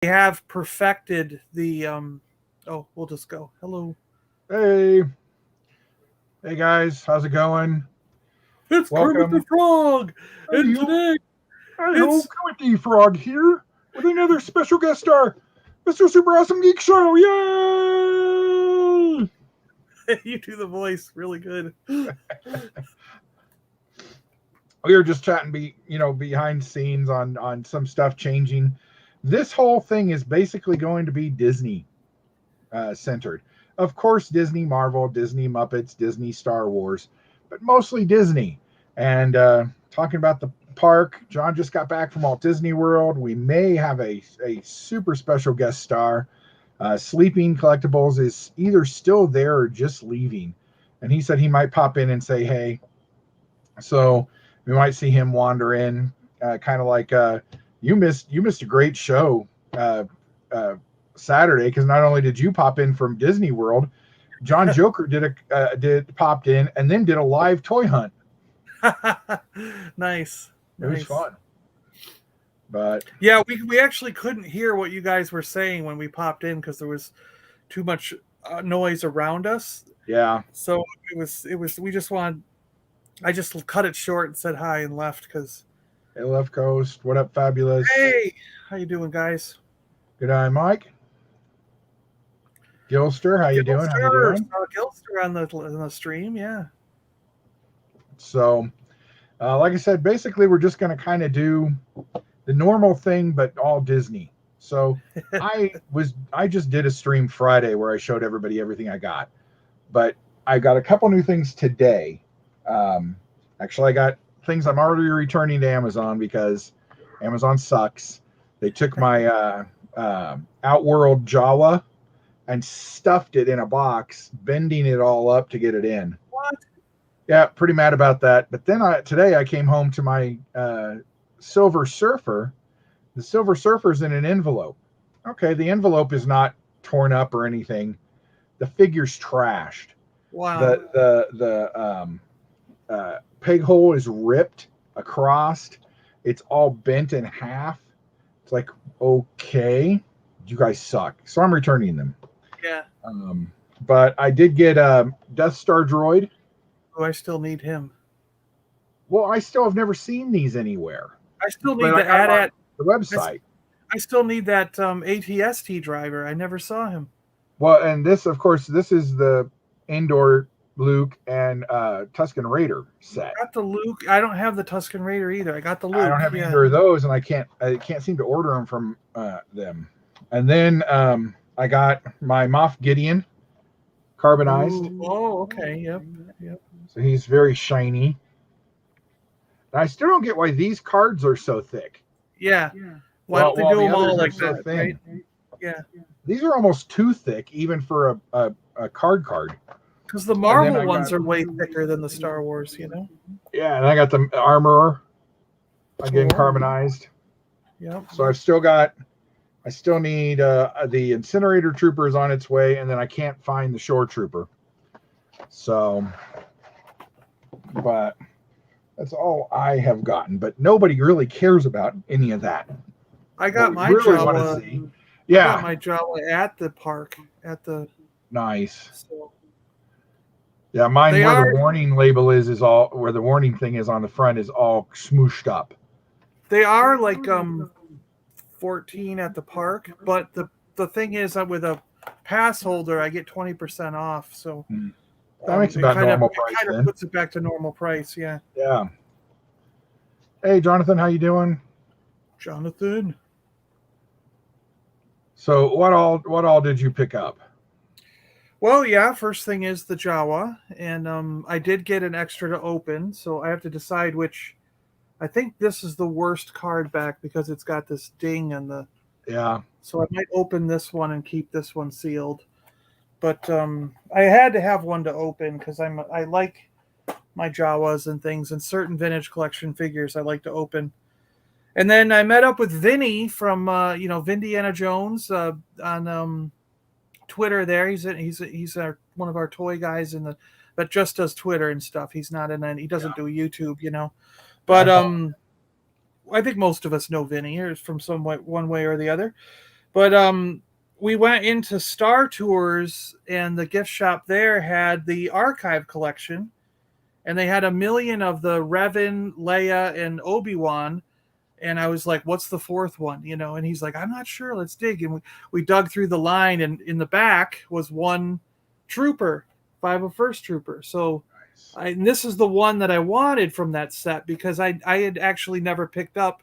have perfected the oh, we'll just go. Hello. Hey, hey guys, how's it going? It's Kermit the Welcome. Frog. Hey And you, today hey ho, it's Kermit the Frog here with another special guest star, Mr. Super Awesome Geek Show. Yay! you do the voice really good. We were just chatting, behind the scenes on some stuff changing. This whole thing is basically going to be Disney centered. Of course, Disney Marvel, Disney Muppets, Disney Star Wars, but mostly Disney. And talking about the park, John just got back from Walt Disney World. We may have a super special guest star. Sleeping Collectibles is either still there or just leaving. And he said he might pop in and say, hey. So we might see him wander in, kind of like you missed a great show uh, Saturday, because not only did you pop in from Disney World, John Joker did popped in and then did a live toy hunt. Nice. It was Nice. fun. But Yeah, we actually couldn't hear what you guys were saying when we popped in because there was too much noise around us. yeah, So it was we just wanted I just cut it short and said hi and left because hey, Left Coast, what up, Fabulous? hey, how you doing, guys? Good eye, Mike. Gilster, how you doing? How you Gilster, doing? Gilster on the stream, yeah. So, like I said, basically we're just going to kind of do the normal thing, but all Disney. So I just did a stream Friday where I showed everybody everything I got, but I got a couple new things today. Um, Actually, I got things I'm already returning to Amazon because Amazon sucks. They took my Outworld Jawa and stuffed it in a box, bending it all up to get it in. What? Yeah, pretty mad about that. But then today I came home to my Silver Surfer. The Silver Surfer's in an envelope. Okay, the envelope is not torn up or anything. The figure's trashed. Wow. The peg hole is ripped across. It's all bent in half. It's like, okay, you guys suck. So I'm returning them. Yeah. But I did get a Death Star droid. Oh, I still need him. Well, I still have never seen these anywhere, I still but need I the got them on AT-AT. the I, s- website. I still need that ATST driver. I never saw him. Well, and this, of course, this is the indoor Luke and Tusken Raider set. Got the Luke. I don't have the Tusken Raider either. I got the I don't Luke. have Yeah. either of those, and I can't seem to order them from them. And then I got my Moff Gideon carbonized, Ooh. Oh, okay. Yep. Yep. so he's very shiny. And I still don't get why these cards are so thick. Yeah. Why don't Well, they while do the them all others are like so that? Right. thin. Yeah. These are almost too thick, even for a card. Because the And then Marvel I ones got, are way thicker than the Star Wars. You know. yeah, and I got the Armorer again Cool. carbonized. Yep. So I still need the Incinerator Trooper is on its way, and then I can't find the Shore Trooper. So, but that's all I have gotten. But nobody really cares about any of that. I What got we my really want to Jawa. see, I got yeah, my Jawa at the park at the. nice. So Yeah, mine they where the are warning label is all where the warning thing is on the front is all smooshed up. they are like 14 at the park, but the thing is that with a pass holder I get 20% off, so That makes it about kind of normal it price kind of then. puts it back to normal price. Yeah. Yeah. Hey, Jonathan, how you doing? Jonathan. So what all did you pick up? Well, yeah, first thing is the Jawa, and I did get an extra to open, so I have to decide which. I think this is the worst card back because it's got this ding and the. Yeah. So I might open this one and keep this one sealed. But I had to have one to open because I like my Jawas and things, and certain vintage collection figures I like to open. And then I met up with Vinny from Vindiana Jones on Twitter. There, one of our toy guys in the that just does Twitter and stuff. He's not in any. He doesn't do YouTube. But I follow. I think most of us know Vinny from some way, one way or the other. But we went into Star Tours, and the gift shop there had the archive collection, and they had 1,000,000 of the Revan, Leia, and Obi-Wan. And I was like, "What's the fourth one?" And he's like, "I'm not sure. Let's dig." And we dug through the line, and in the back was one trooper, 501st Trooper. So, Nice. and this is the one that I wanted from that set, because I had actually never picked up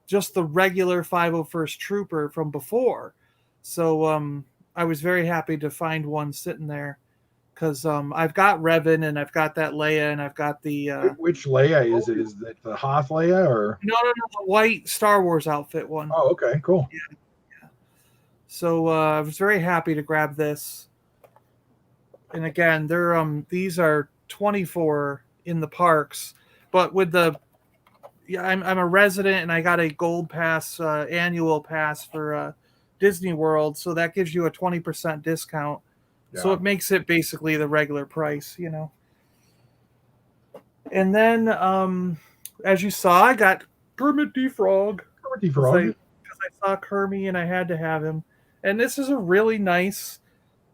just the regular 501st Trooper from before. So I was very happy to find one sitting there, because I've got Revan, and I've got that Leia, and I've got the Which Leia is it? Is it the Hoth Leia or? no, the white Star Wars outfit one. Oh, okay, cool. Yeah. So I was very happy to grab this. And again, these are 24 in the parks, but with the I'm a resident, and I got a gold pass, annual pass for Disney World, so that gives you a 20% discount. So Yeah. it makes it basically the regular price. And then, as you saw, I got Kermit the Frog. Pretty because frog. I saw Kermit and I had to have him. And this is a really nice,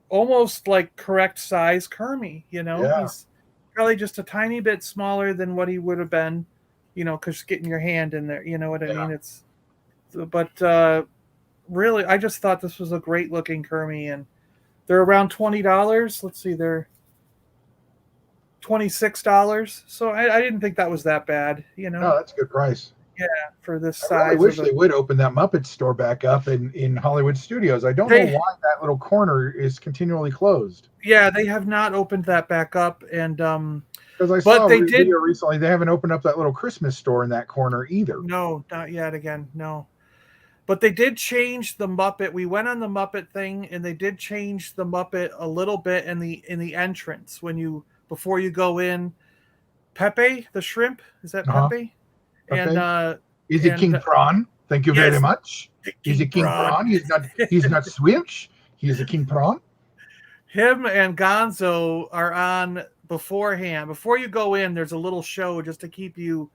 almost like correct size Kermit. Yeah. He's probably just a tiny bit smaller than what he would have been, because getting your hand in there. You know what I Yeah. mean? But really, I just thought this was a great looking Kermit, and they're around $20. Let's see, they're $26. So I didn't think that was that bad. No, that's a good price. Yeah, for this I really size. wish they would open that Muppet store back up in Hollywood Studios. I don't know why that little corner is continually closed. Yeah, they have not opened that back up, and Because I saw a video recently, they haven't opened up that little Christmas store in that corner either. No, not yet. Again, no. But they did change the Muppet. We went on the Muppet thing, and they did change the Muppet a little bit in the entrance before you go in. Pepe the shrimp, is that Pepe? Okay. And is it King Prawn? Thank you very much. Is it King Prawn? He's not Switch. He is a King Prawn. Him and Gonzo are on beforehand. Before you go in, there's a little show just to keep you,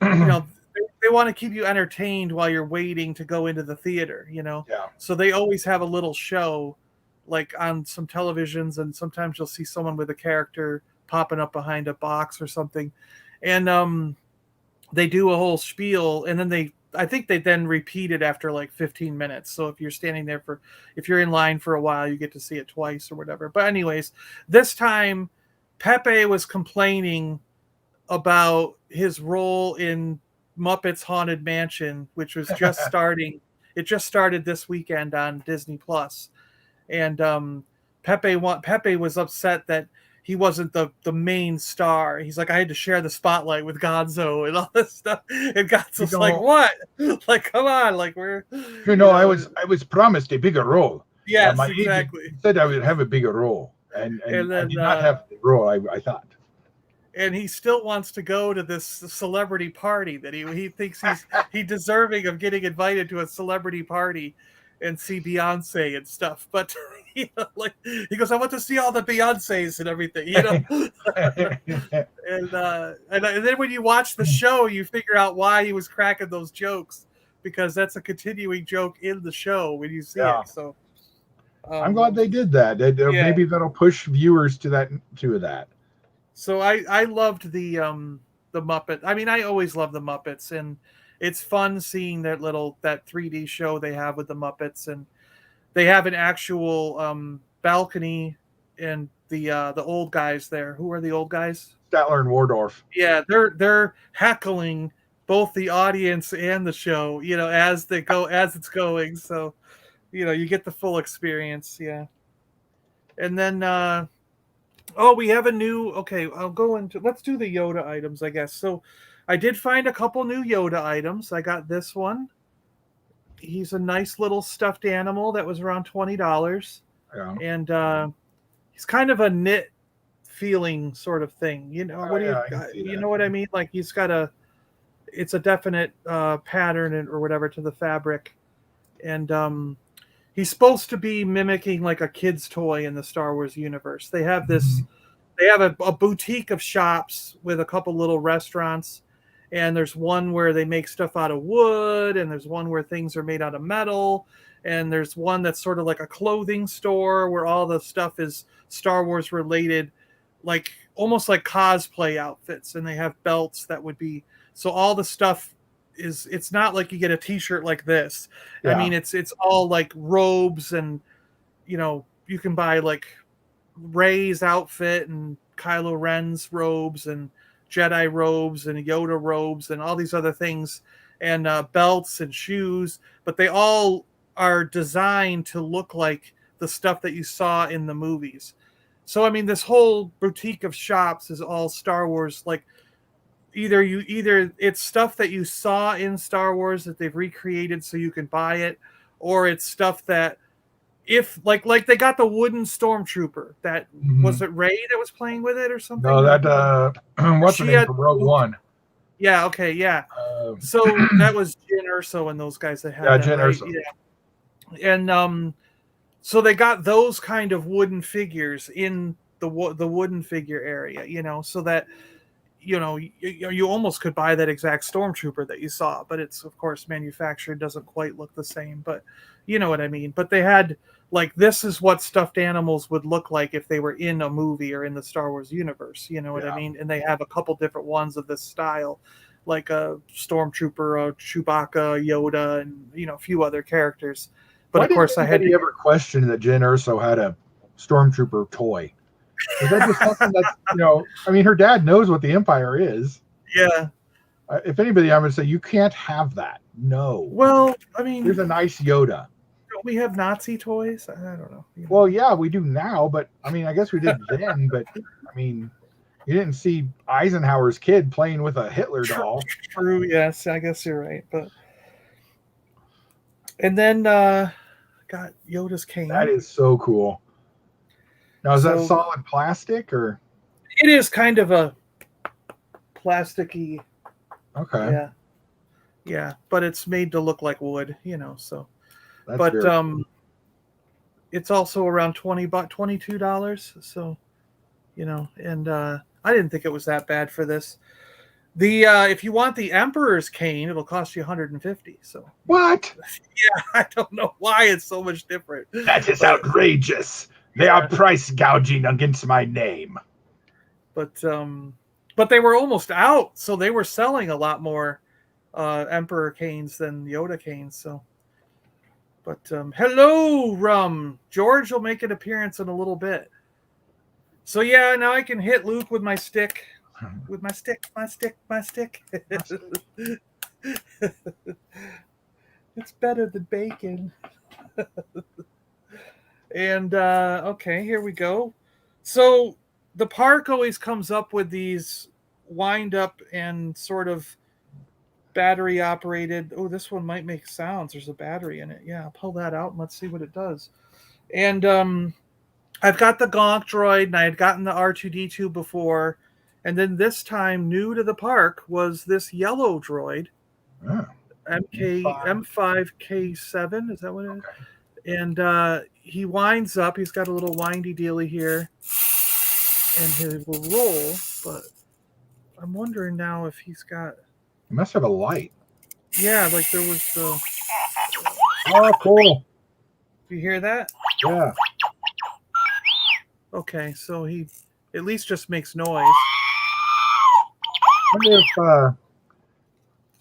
they want to keep you entertained while you're waiting to go into the theater, Yeah. So they always have a little show, like on some televisions, and sometimes you'll see someone with a character popping up behind a box or something. And they do a whole spiel, and then I think they then repeat it after like 15 minutes. So if you're in line for a while, you get to see it twice or whatever. But anyways, this time Pepe was complaining about his role in Muppets Haunted Mansion, which was just starting. It just started this weekend on Disney Plus. And Pepe was upset that he wasn't the main star. He's like, I had to share the spotlight with Gonzo and all this stuff. And Gonzo's like, what? Like, come on, like we're. I was promised a bigger role. Yes, my exactly. agent said I would have a bigger role, and then, I did not have the role I thought. And he still wants to go to this celebrity party that he thinks he's deserving of getting invited to a celebrity party and see Beyonce and stuff. But like he goes, I want to see all the Beyoncés and everything, and then when you watch the show, you figure out why he was cracking those jokes, because that's a continuing joke in the show when you see it. So I'm glad they did that. Maybe that'll push viewers to that. So I loved the Muppet. I mean, I always love the Muppets, and it's fun seeing that 3D show they have with the Muppets, and they have an actual balcony, and the old guys there. Who are the old guys? Statler and Waldorf. Yeah, they're heckling both the audience and the show, as it's going. So, you get the full experience. Yeah. And then we have a new. Okay, let's do the Yoda items, I guess. So, I did find a couple new Yoda items. I got this one. He's a nice little stuffed animal that was around $20. Yeah. And he's kind of a knit feeling sort of thing. You know what I mean? Like he's got it's a definite pattern or whatever to the fabric. And he's supposed to be mimicking like a kid's toy in the Star Wars universe. They have this, they have a boutique of shops with a couple little restaurants, and there's one where they make stuff out of wood, and there's one where things are made out of metal, and there's one that's sort of like a clothing store where all the stuff is Star Wars related, like almost like cosplay outfits, and they have belts that would be, so all the stuff is, it's not like you get a t-shirt like this. I Yeah. mean, it's all like robes, and you can buy like Rey's outfit and Kylo Ren's robes and Jedi robes and Yoda robes and all these other things, and belts and shoes, but they all are designed to look like the stuff that you saw in the movies. So I mean, this whole boutique of shops is all Star Wars. Like either it's stuff that you saw in Star Wars that they've recreated so you can buy it, or it's stuff that, if like they got the wooden stormtrooper that, was it Rey that was playing with it or something? No, that what's the She name had, from Rogue One? yeah, okay, yeah. Uh, So that was Jyn Erso and those guys that had yeah, that, Jen right? Erso. Yeah. And so they got those kind of wooden figures in the wooden figure area, so that you almost could buy that exact stormtrooper that you saw, but it's of course manufactured, doesn't quite look the same, but you know what I mean. But they had, like, this is what stuffed animals would look like if they were in a movie or in the Star Wars universe, you know what I mean? And they have a couple different ones of this style, like a stormtrooper, a Chewbacca, Yoda, and a few other characters. But Why of course didn't I had anybody to, ever question that Jen Erso had a stormtrooper toy? Is that just something that's, I mean, her dad knows what the Empire is. yeah. If anybody, I would say you can't have that. No. Well, I mean, Here's a nice Yoda. don't we have Nazi toys? I don't know. Well, yeah, we do now, but I mean, I guess we did then. But I mean, you didn't see Eisenhower's kid playing with a Hitler doll. True, yes, I guess you're right. But and then got Yoda's cane. That is so cool. Now, is that So- solid plastic or? It is kind of a plasticky, Okay. yeah, but it's made to look like wood, so. That's But very cool. it's also around $22. So, and I didn't think it was that bad for this. The if you want the Emperor's cane, it'll cost you $150. So What? yeah, I don't know why it's so much different. That is outrageous. They are price gouging against my name. But they were almost out, so they were selling a lot more Emperor canes than Yoda canes. So, but hello, Rum. George will make an appearance in a little bit. So yeah, now I can hit Luke with my stick. With my stick. It's better than bacon. And okay, here we go. So the park always comes up with these wind up and sort of battery operated. Oh, this one might make sounds. There's a battery in it. Yeah, I'll pull that out and let's see what it does. And I've got the Gonk droid, and I had gotten the R2D2 before. And then this time, new to the park, was this yellow droid, M5K7. Is that what it is? Okay. And he winds up. He's got a little windy dealy here, and he will roll. But I'm wondering now if he's got. He must have a light. Yeah, like there was the. Oh, cool. You hear that? Yeah. Okay, so he at least just makes noise. I wonder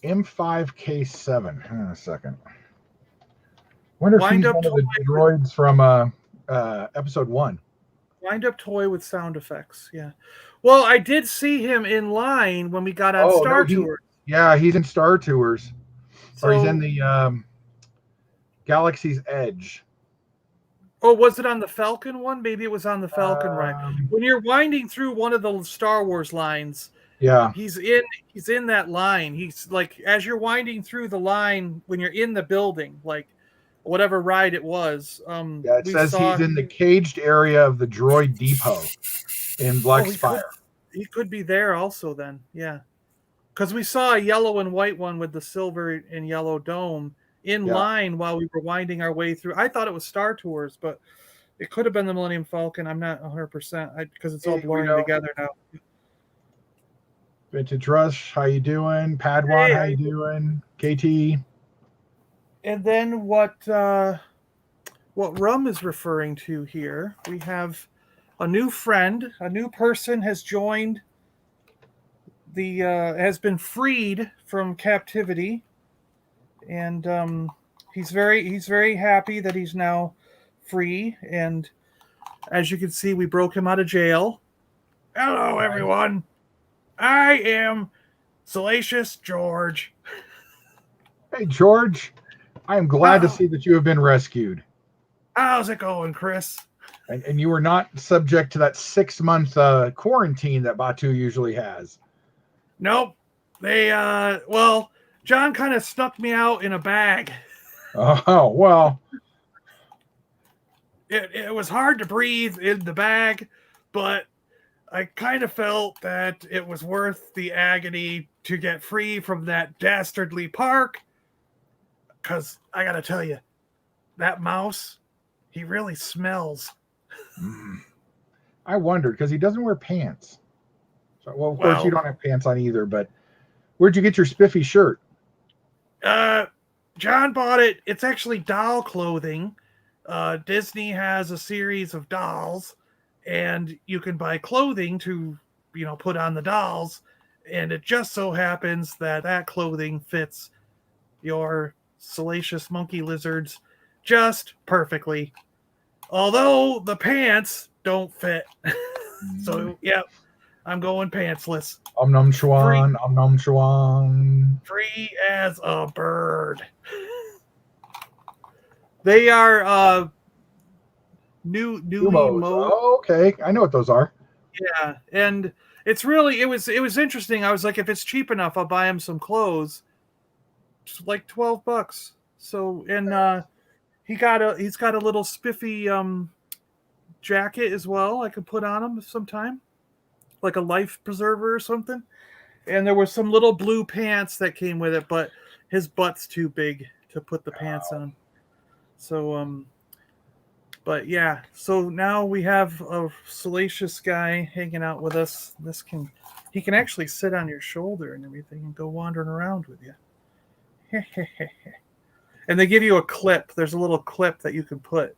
if M5K7. Hang on a second. Wonder if he's one of the droids from episode 1. Wind up toy with sound effects. Yeah. Well, I did see him in line when we got on Star Tours. Yeah, he's in Star Tours. So, or he's in the Galaxy's Edge. Oh, was it on the Falcon one? Maybe it was on the Falcon ride. When you're winding through one of the Star Wars lines, yeah, he's in that line. He's like, as you're winding through the line when you're in the building, like whatever ride it was. Yeah, it says he's in the caged area of the droid depot in Black Spire. He could be there also then, yeah. Because we saw a yellow and white one with the silver and yellow dome in line while we were winding our way through. I thought it was Star Tours, but it could have been the Millennium Falcon. I'm not 100% because it's all blurring together now. Vintage Rush, how you doing? Padawan, Hey, how you doing? KT. and then what Rum is referring to here, we have a new friend, a new person has joined the has been freed from captivity, and he's very happy that he's now free. And as you can see, we broke him out of jail. Hello, Nice. everyone. I am Salacious George. Hey, George. I am glad to Oh, see that you have been rescued. how's it going, Chris? And you were not subject to that 6 month quarantine that Batu usually has. Nope. They well, John kind of snuck me out in a bag. Oh, well, It was hard to breathe in the bag, but I kind of felt that it was worth the agony to get free from that dastardly park. Cause I gotta tell you, that mouse, he really smells. I wondered because he doesn't wear pants. So, well, of course, you Well, don't have pants on either, but where'd you get your spiffy shirt? uh, John bought it. It's actually doll clothing. Disney has a series of dolls, and you can buy clothing to, put on the dolls. And it just so happens that that clothing fits your salacious monkey lizards just perfectly. Although the pants don't fit. So, yeah, I'm going pantsless. Om nom Free, chuan, om nom chuan. free as a bird. They are newly Umos. mowed. Oh, okay. I know what those are. Yeah, and it was interesting. I was like, if it's cheap enough, I'll buy him some clothes. Just like $12. So and he's got a little spiffy jacket as well. I could put on him sometime, like a life preserver or something. And there were some little blue pants that came with it, but his butt's too big to put the pants on. So but yeah, so now we have a salacious guy hanging out with us. He can actually sit on your shoulder and everything and go wandering around with you. And they give you a clip. There's a little clip that you can put,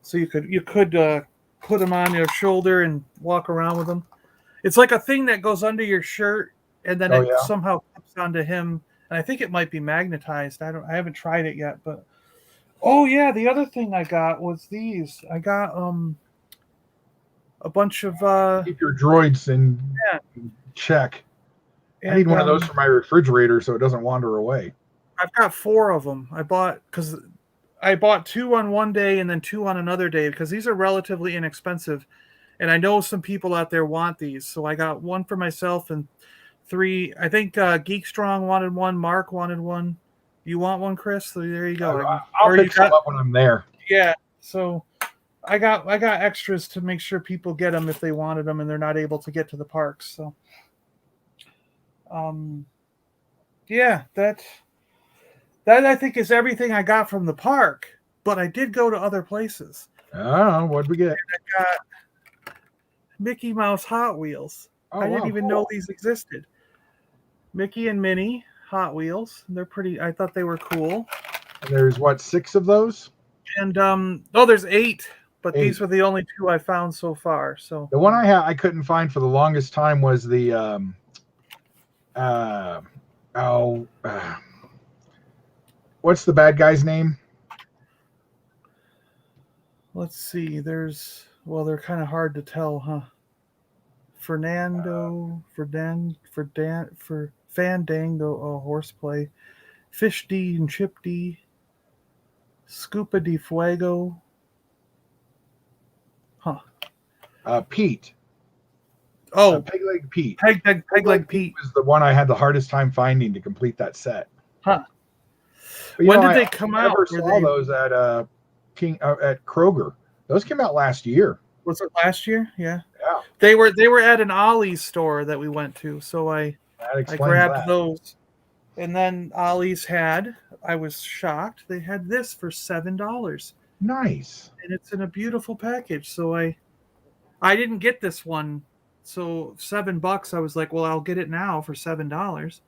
so you could put him on your shoulder and walk around with him. It's like a thing that goes under your shirt, and then Oh, it yeah. somehow clips onto him. And I think it might be magnetized. I haven't tried it yet, but oh yeah, the other thing I got was these. I got a bunch of Keep your droids in yeah, check. I need and one of those for my refrigerator so it doesn't wander away. I've got 4 of them. I bought 2 on one day and then 2 on another day because these are relatively inexpensive, and I know some people out there want these. So I got 1 for myself and 3. I think Geek Strong wanted 1. Mark wanted 1. You want 1, Chris? So there you go. I'll Or you pick some got up when I'm there. yeah. So I got extras to make sure people get them if they wanted them and they're not able to get to the parks. So um yeah, that I think is everything I got from the park. But I did go to other places. Oh, what'd we get? I got Mickey Mouse Hot Wheels. Oh, I didn't wow, even know cool. these existed. Mickey and Minnie Hot Wheels. They're pretty. I thought they were cool. And there's what, 6 of those? And there's 8, but 8. these were the only 2 I found so far. So The one I couldn't find for the longest time was the uh oh what's the bad guy's name? let's see. They're kind of hard to tell, huh? For Fandango, horseplay, Fish D and Chip D, Scupa de Fuego, huh? Pete. Oh, Peg Leg Pete. Peg Leg Pete. Was the one I had the hardest time finding to complete that set. Huh? But, When did they come out? I never saw those at at Kroger. Those came out last year. Was it last year? Yeah. Yeah, They were at an Ollie's store that we went to, so I grabbed that. those. And then Ollie's I was shocked, they had this for $7. Nice. And it's in a beautiful package. So I didn't get this one So $7, I was like, well, I'll get it now for $7.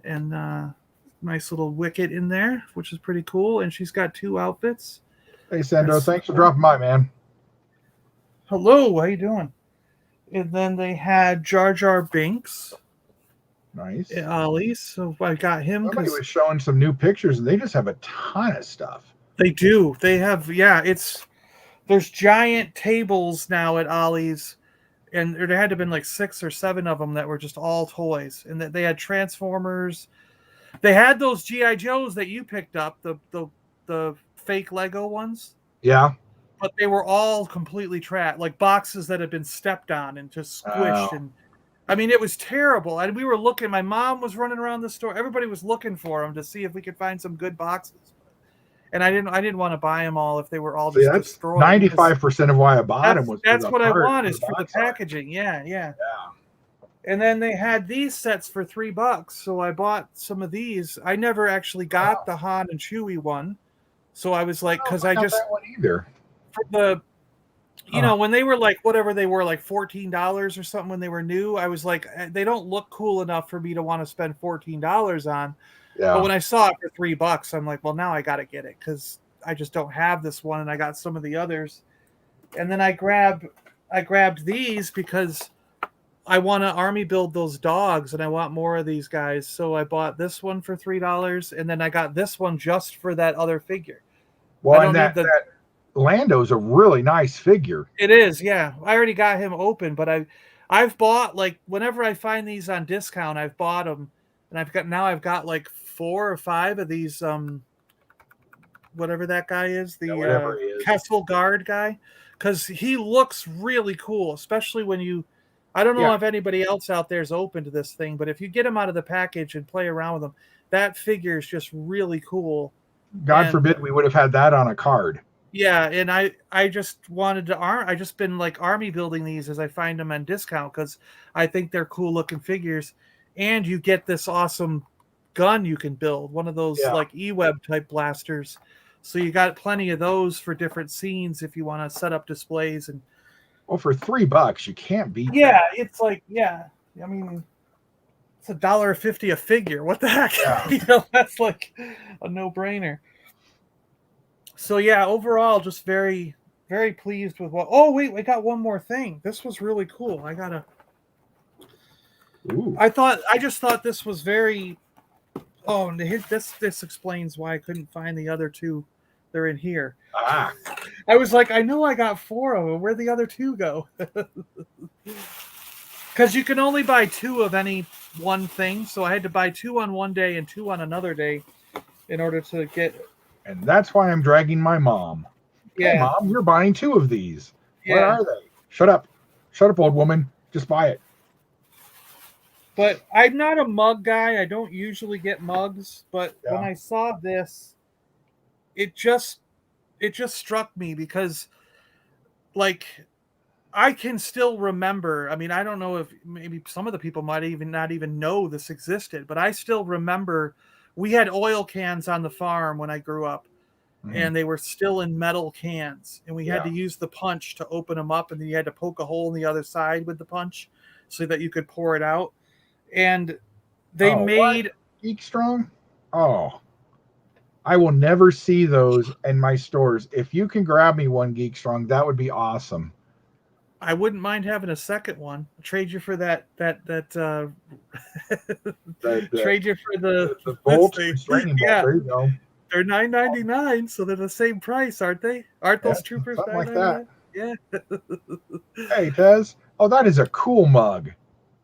And nice little wicket in there, which is pretty cool. And she's got 2 outfits. Hey, Sendo, thanks for dropping by, man. Hello, how you doing? And then they had Jar Jar Binks. Nice. At Ollie's. So I got him Somebody because was showing some new pictures, and they just have a ton of stuff. they do. They have, yeah, there's giant tables now at Ollie's, and there had to have been like 6 or 7 of them that were just all toys, and that they had Transformers. They had those GI Joes that you picked up, the fake Lego ones. Yeah, but they were all completely trapped, like boxes that had been stepped on and just squished. And I mean, it was terrible. And we were looking. My mom was running around the store. Everybody was looking for them to see if we could find some good boxes. And I didn't want to buy them all if they were all just destroyed. 95% of why I bought them was that's what I want is is for the packaging. Yeah. And then they had these sets for $3, so I bought some of these. I never actually got the Han and Chewie one, so I was like, because I just that one either. For the, when they were like whatever they were, like $14 or something when they were new, I was like, they don't look cool enough for me to want to spend $14 on. Yeah. But when I saw it for $3, I'm like, well, now I got to get it because I just don't have this one, and I got some of the others. And then I grabbed these because I want to army build those dogs, and I want more of these guys. So I bought this one for $3, and then I got this one just for that other figure. Well, and that Lando's a really nice figure. It is, yeah. I already got him open, but I've bought, like, whenever I find these on discount, I've bought them, and I've got like 4 or 5 of these whatever that guy is, the Kessel Guard guy, because he looks really cool, especially when I don't know if anybody else out there is open to this thing, but if you get him out of the package and play around with him, that figure is just really cool. God forbid we would have had that on a card. Yeah, and I just wanted to I just been like army building these as I find them on discount because I think they're cool looking figures, and you get this awesome gun you can build, one of those like E-Web type blasters. So you got plenty of those for different scenes if you want to set up displays. And well, for $3 you can't beat that. It's like I mean, it's $1.50 a figure. What the heck? Yeah. That's like a no-brainer. So yeah, overall, just very, very pleased with what. Oh wait, I got one more thing. This was really cool. I just thought this was very. Oh, this explains why I couldn't find the other 2. They're in here. I was like, I know I got 4 of them. Where'd the other 2 go? Because you can only buy 2 of any one thing, so I had to buy 2 on one day and 2 on another day in order to get. And that's why I'm dragging my mom. Yeah, hey, Mom, you're buying 2 of these. Yeah. What are they? Shut up, old woman. Just buy it. But I'm not a mug guy. I don't usually get mugs. But when I saw this, it just struck me because, like, I can still remember. I mean, I don't know if maybe some of the people might not even know this existed, but I still remember we had oil cans on the farm when I grew up, and they were still in metal cans, and we had to use the punch to open them up, and then you had to poke a hole in the other side with the punch so that you could pour it out. And they made Geek Strong. Oh, I will never see those in my stores. If you can grab me one, Geek Strong, that would be awesome. I wouldn't mind having a second one. I'll trade you for that trade you for the bolt. There you go. They're $9.99, so they're the same price, aren't they? Aren't those troopers something like that? Yeah. Hey, Tez. Oh, that is a cool mug.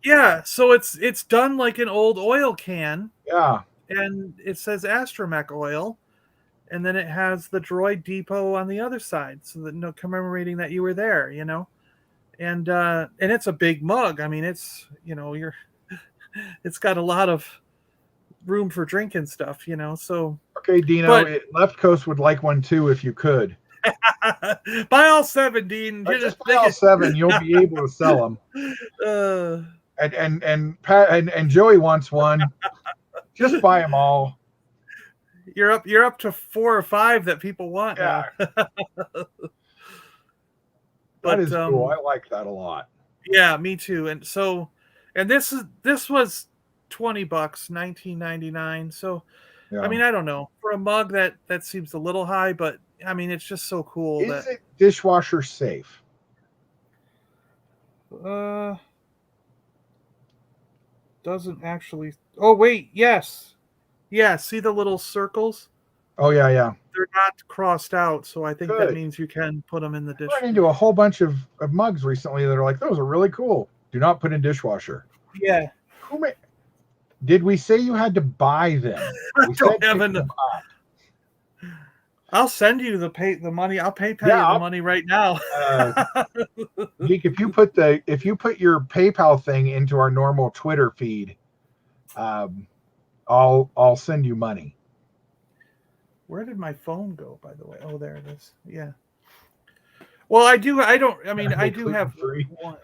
Yeah, so it's done like an old oil can. Yeah. And it says Astromech oil, and then it has the Droid Depot on the other side, so that commemorating that you were there, And it's a big mug. I mean, it's it's got a lot of room for drinking stuff, So okay, Dino, Left Coast would like one too if you could. Buy all 7, Dean. Just buy all 7. You'll be able to sell them. And Pat and Joey wants one. Just buy them all. You're up to 4 or 5 that people want now. That is cool. I like that a lot. Yeah, me too. And this was $20, 19.99. So I Yeah. mean, I don't know. For a mug that seems a little high, but I mean, it's just so cool Is that it dishwasher safe? uh doesn't actually. Oh wait, yes. Yeah, see the little circles? Oh yeah, yeah. They're not crossed out, so I think that Good. means you can put them in the I dish. run into a whole bunch of mugs recently that are like, those are really cool. Do not put in dishwasher. Yeah, Who made? Did we say you had to buy them? I We don't said have pick enough. them up. I'll send you the money. I'll PayPal you the Yeah. money right now. Geek, if you put your PayPal thing into our normal Twitter feed, um, I'll send you money. Where did my phone go, by the way? Oh, there it is. Yeah. Well, I do. I don't. I mean, I Make do gluten have free. one.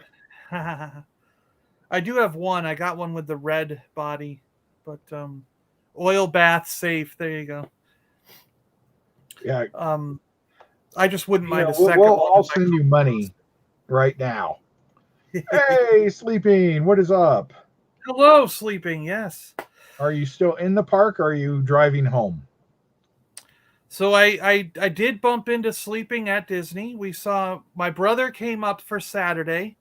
I do have one. I got one with the red body, but oil bath safe. There you go. Yeah, Um, I just wouldn't you mind know, a second we'll one all if I send you money right now. Hey, sleeping, what is up? Hello, sleeping. Yes. Are you still in the park? Or are you driving home? So I did bump into sleeping at Disney. We saw my brother came up for Saturday,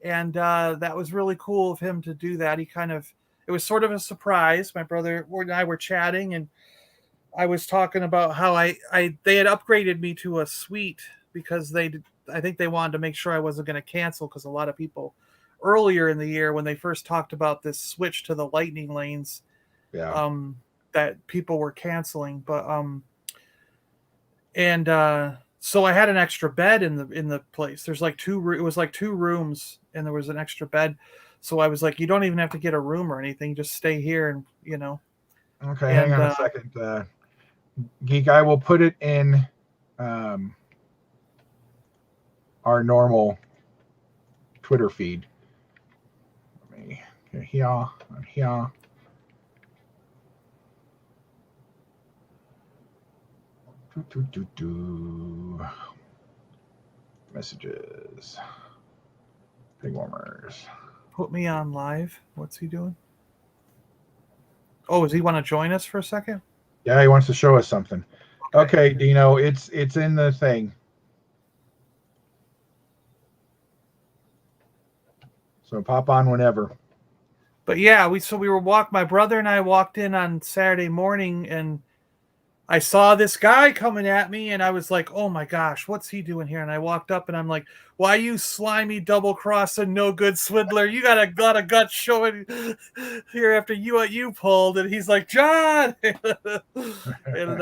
and that was really cool of him to do that. He kind of it was sort of a surprise. My brother and I were chatting, and I was talking about how they had upgraded me to a suite because I think they wanted to make sure I wasn't going to cancel because a lot of people earlier in the year when they first talked about this switch to the lightning lanes, Yeah. um, that people were canceling. But and so I had an extra bed in the place. There's like it was like two rooms and there was an extra bed. So I was like, you don't even have to get a room or anything. Just stay here and Okay, hang and on a second. Geek, I will put it in um, our normal Twitter feed. Let me get here and here. Do. Messages. Pig warmers. put me on live. What's he doing? Oh, does he want to join us for a second? Yeah, he wants to show us something. Okay. Okay, Dino, it's in the thing. So pop on whenever. But yeah, we were my brother and I walked in on Saturday morning and I saw this guy coming at me and I was like, "Oh my gosh, what's he doing here?" And I walked up and I'm like, "Why you slimy double crossing no good swindler? You got a lot of guts showing here after what you pulled." And he's like, "John." And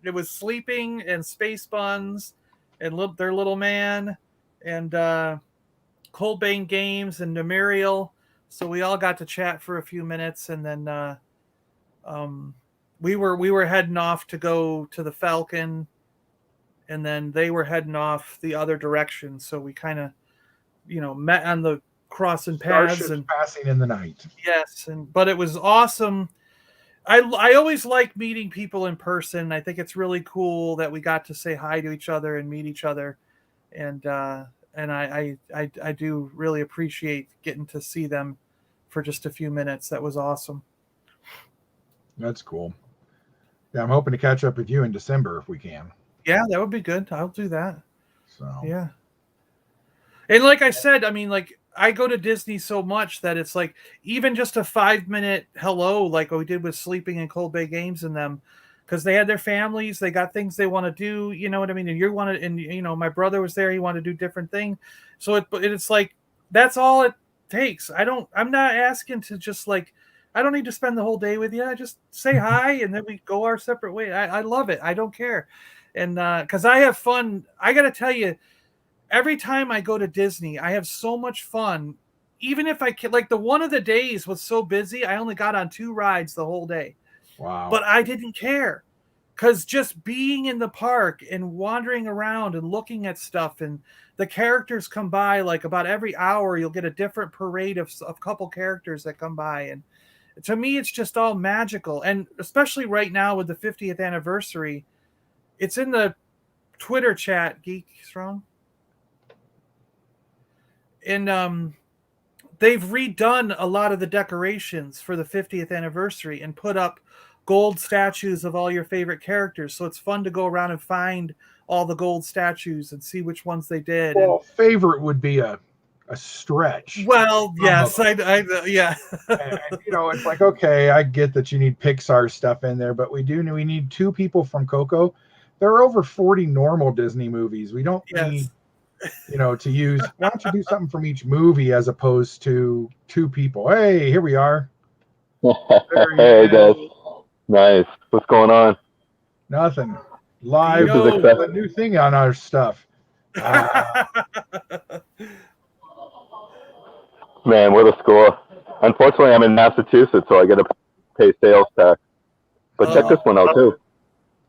it was sleeping and space buns and their little man and Cold Bane Games and Nemuriel. So we all got to chat for a few minutes, and then um, we were heading off to go to the Falcon, and then they were heading off the other direction. So we kind of met on the crossing paths, Starships and passing in the night. yes, and but it was awesome. I always like meeting people in person. I think it's really cool that we got to say hi to each other and meet each other, and I do really appreciate getting to see them for just a few minutes. That was awesome. That's cool. Yeah, I'm hoping to catch up with you in December if we can. Yeah, that would be good. I'll do that. So Yeah. And like I said, I mean, like I go to Disney so much that it's like even just a 5 minute hello, like we did with Sleeping and Cold Bay Games and them, because they had their families, they got things they want to do. You know what I mean? And my brother was there; he wanted to do different thing. So it's like that's all it takes. I'm not asking to just like. I don't need to spend the whole day with you. I just say hi and then we go our separate way. I love it. I don't care. And because I have fun, I got to tell you, every time I go to Disney, I have so much fun. Even if I can, like the one of the days was so busy, I only got on 2 rides the whole day, wow. but I didn't care because just being in the park and wandering around and looking at stuff and the characters come by like about every hour, you'll get a different parade of a couple characters that come by. And to me, it's just all magical. And especially right now with the 50th anniversary, it's in the Twitter chat, Geek Strong. and they've redone a lot of the decorations for the 50th anniversary and put up gold statues of all your favorite characters. So it's fun to go around and find all the gold statues and see which ones they did. Well, favorite would be a stretch. Well, yes, yeah. And, it's like, okay, I get that you need Pixar stuff in there, but we need 2 people from Coco. There are over 40 normal Disney movies. We don't need, to use. Why don't you do something from each movie as opposed to 2 people? Hey, here we are. Hey, guys. Nice. What's going on? Nothing. Live. This is a new thing on our stuff. Man, what a score. Unfortunately, I'm in Massachusetts, so I got to pay sales tax. But check this one out, too.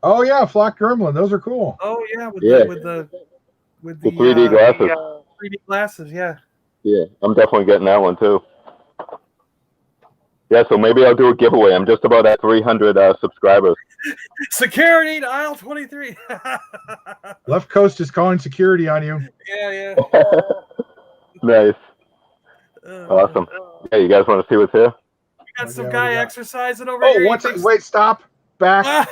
Oh, yeah, Flock Gremlin. Those are cool. Oh, yeah, with the 3D glasses. 3D glasses, yeah. Yeah, I'm definitely getting that one, too. Yeah, so maybe I'll do a giveaway. I'm just about at 300 subscribers. Security to aisle 23. Left Coast is calling security on you. Yeah. Nice. Awesome. Yeah, you guys want to see what's here? We got some guy exercising over here. Oh, wait, stop. Back.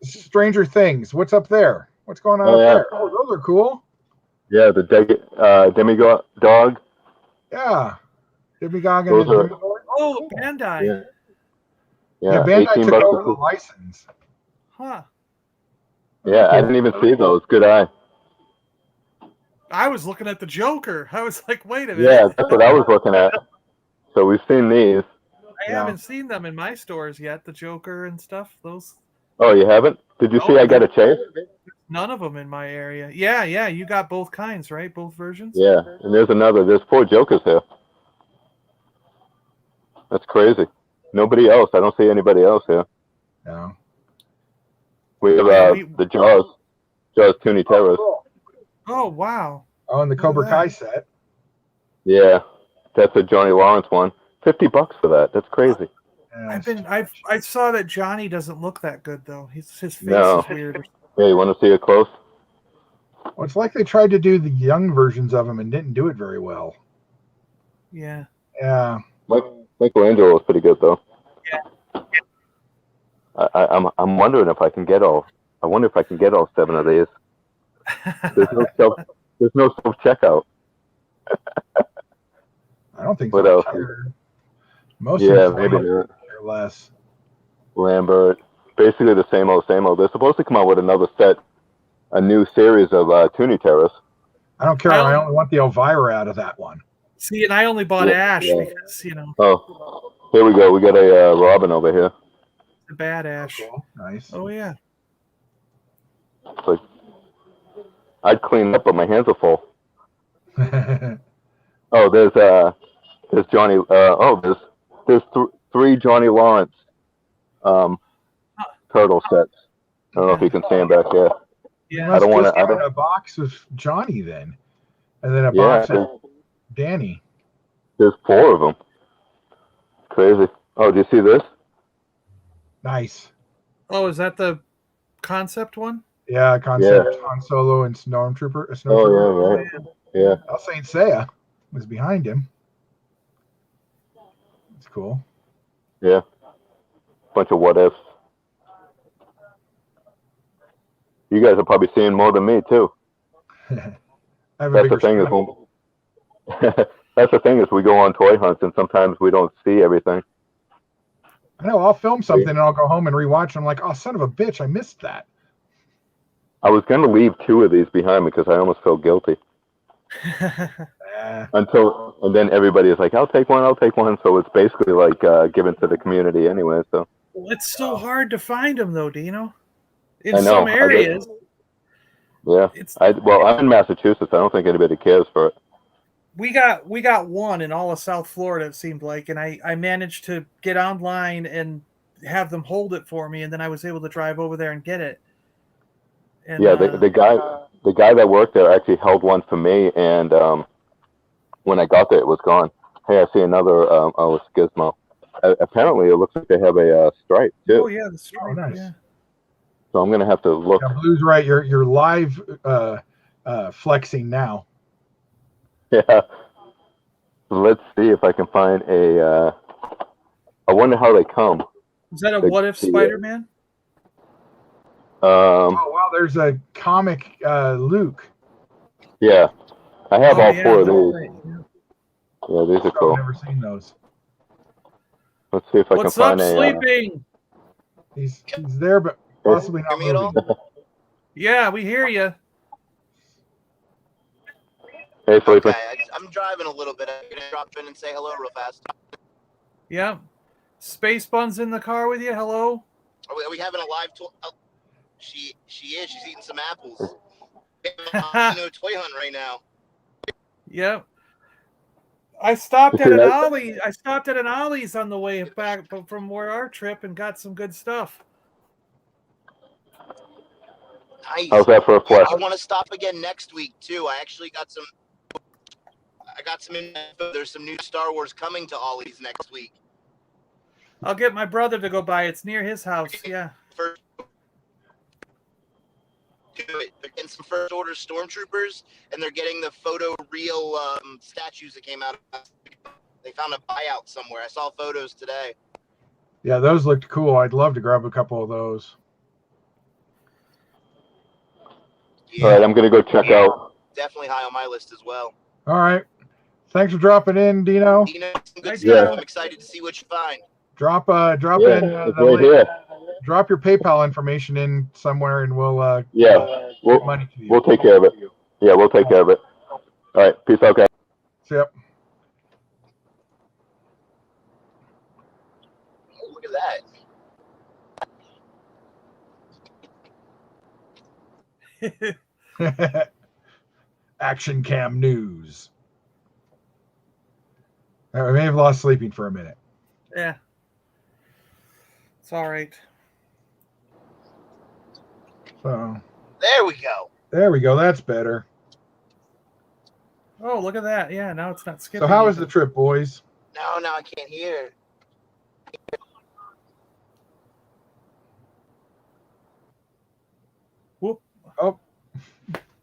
Stranger Things. What's up there? What's going on up there? Oh, those are cool. Yeah, the demigod dog. Yeah. Demigod and Demigod. Oh, Bandai. Yeah, Bandai took over the license. Huh. Yeah, I didn't even see those. Good eye. I was looking at the Joker. I was like, wait a minute. Yeah, that's what I was looking at. So we've seen these. I haven't seen them in my stores yet, the Joker and stuff. Those. Oh, you haven't? Did you see I Got a Chase? None of them in my area. Yeah, you got both kinds, right? Both versions? Yeah, and there's 4 Jokers here. That's crazy. Nobody else. I don't see anybody else here. No. We have the Jaws Toonie Terrors. Oh, wow. Oh, and the Cobra Kai set. Yeah, that's a Johnny Lawrence one. $50 for that. That's crazy. I saw that Johnny doesn't look that good though. His face is weird. Yeah, you want to see it close? Well, it's like they tried to do the young versions of him and didn't do it very well. Yeah. Yeah. Michelangelo is pretty good though. Yeah. I'm wondering if I can get all. I wonder if I can get all 7 of these. There's no self checkout. I don't think what so. Else? Most maybe not. Or less. Lambert, basically the same old. They're supposed to come out with another set, a new series of Toonie Terrors. I don't care. I only want the Elvira out of that one. See, and I only bought Ash because Oh, here we go. We got a Robin over here. The bad Ash. Cool. Nice. Oh yeah. It's like I'd clean up, but my hands are full. Oh, there's Johnny. There's 3 Johnny Lawrence turtle sets. I don't know if you can see them back there. Yeah. I don't want to. A box with Johnny then, and then a box of Danny. There's 4 of them. Crazy. Oh, do you see this? Nice. Oh, is that the concept one? Yeah, concept Han Solo and Snowtrooper. Oh yeah, right. Yeah. Saint Seiya was behind him. It's cool. Yeah. Bunch of what ifs. You guys are probably seeing more than me too. That's the thing that's the thing is we go on toy hunts and sometimes we don't see everything. I know. I'll film something and I'll go home and rewatch and I'm like, oh, son of a bitch, I missed that. I was going to leave 2 of these behind because I almost felt guilty. And then everybody is like, I'll take one. So it's basically like given to the community anyway. So it's so hard to find them though, Dino. In I know, some areas. I'm in Massachusetts. I don't think anybody cares for it. We got one in all of South Florida, it seemed like, and I managed to get online and have them hold it for me, and then I was able to drive over there and get it. And, the guy that worked there actually held one for me, and when I got there, it was gone. Hey, I see another. It's Gizmo. Apparently, it looks like they have a stripe too. Oh yeah, the stripe. Nice. Yeah. So I'm gonna have to look. Yeah, Blue's right. You're live flexing now. Yeah. Let's see if I can find a. I wonder how they come. Is that a What If Spider-Man? Oh wow, there's a comic Luke. Yeah, I have all yeah, 4 of that's these. right, yeah. Yeah, these are I've cool. never seen those. Let's see if I What's can up, find a. sleeping? He's there, but possibly not Hear me at moving. Yeah, we hear you. Hey, sleeping. Okay, I'm driving a little bit. I'm gonna drop in and say hello real fast. Yeah. Space Bun's in the car with you. Hello. Are we having a live tour? Oh, she is. She's eating some apples. Toy hunt right now. Yep. I stopped at an Ollie's on the way back from where our trip and got some good stuff. Nice. How's that for a flash? I want to stop again next week too. I actually got some. I got some info. There's some new Star Wars coming to Ollie's next week. I'll get my brother to go by. It's near his house. Yeah. First, they're getting some first order stormtroopers, and they're getting the photo-real statues that came out. They found a buyout somewhere. I saw photos today. Yeah, those looked cool. I'd love to grab a couple of those. Yeah, All right, I'm gonna go check out. definitely high on my list as well. All right. Thanks for dropping in, Dino. Some good Yeah. stuff. I'm excited to see what you find. Drop Yeah, in it's right here. drop your PayPal information in somewhere, and we'll Yeah, get money to you. we'll take care of it. Yeah, we'll take care of it. All right, peace out, guys. Yep. Oh, look at that. Action Cam News. All right, we may have lost sleeping for a minute. Yeah. It's all right. So There we go. there we go. That's better. Oh, look at that. Yeah, now it's not skipping. So how was even. the trip, boys? No, I can't hear. Whoop. Oh,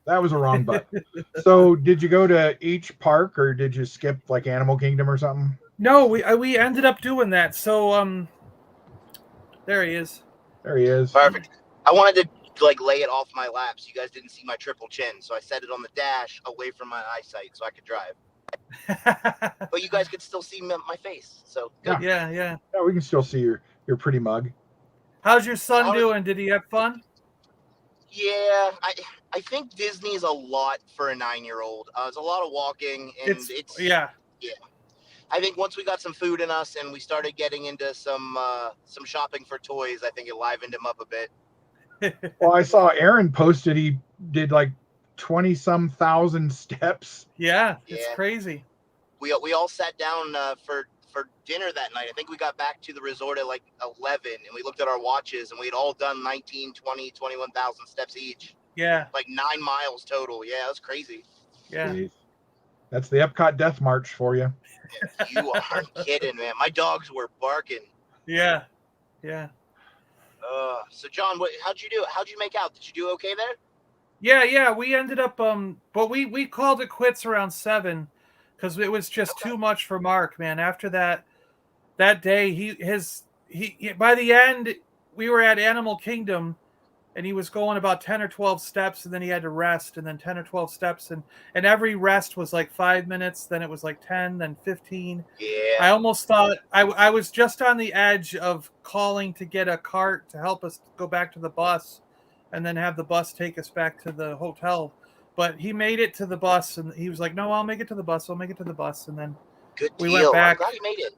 that was a wrong button. So did you go to each park, or did you skip like Animal Kingdom or something? No, we ended up doing that. So there he is. There he is. Perfect. I wanted to lay it off my lap so you guys didn't see my triple chin. So I set it on the dash away from my eyesight so I could drive. But you guys could still see my face. So good. Yeah. Yeah, we can still see your pretty mug. How's your son doing? Did he have fun? Yeah, I think Disney is a lot for a 9-year-old. It's a lot of walking, and it's yeah. I think once we got some food in us and we started getting into some shopping for toys, I think it livened him up a bit. Well, I saw Aaron posted he did like 20-some thousand steps. Yeah, it's Yeah. crazy. We all sat down for dinner that night. I think we got back to the resort at like 11, and we looked at our watches, and we'd all done 19, 20, 21,000 steps each. Yeah. Like 9 miles total. Yeah, it was crazy. Yeah. Jeez. That's the Epcot Death March for you. You aren't kidding, man. My dogs were barking. Yeah. So John, how'd you do? How'd you make out? Did you do okay there? Yeah. We ended up but we called it quits around 7 because it was just too much for Mark, man. After that day, he by the end we were at Animal Kingdom and he was going about 10 or 12 steps, and then he had to rest, and then 10 or 12 steps, and every rest was like 5 minutes, then it was like 10, then 15. Yeah. I almost thought I was just on the edge of calling to get a cart to help us go back to the bus and then have the bus take us back to the hotel. But he made it to the bus, and he was like, no, I'll make it to the bus. And then Good deal. we went back. I'm glad he made it.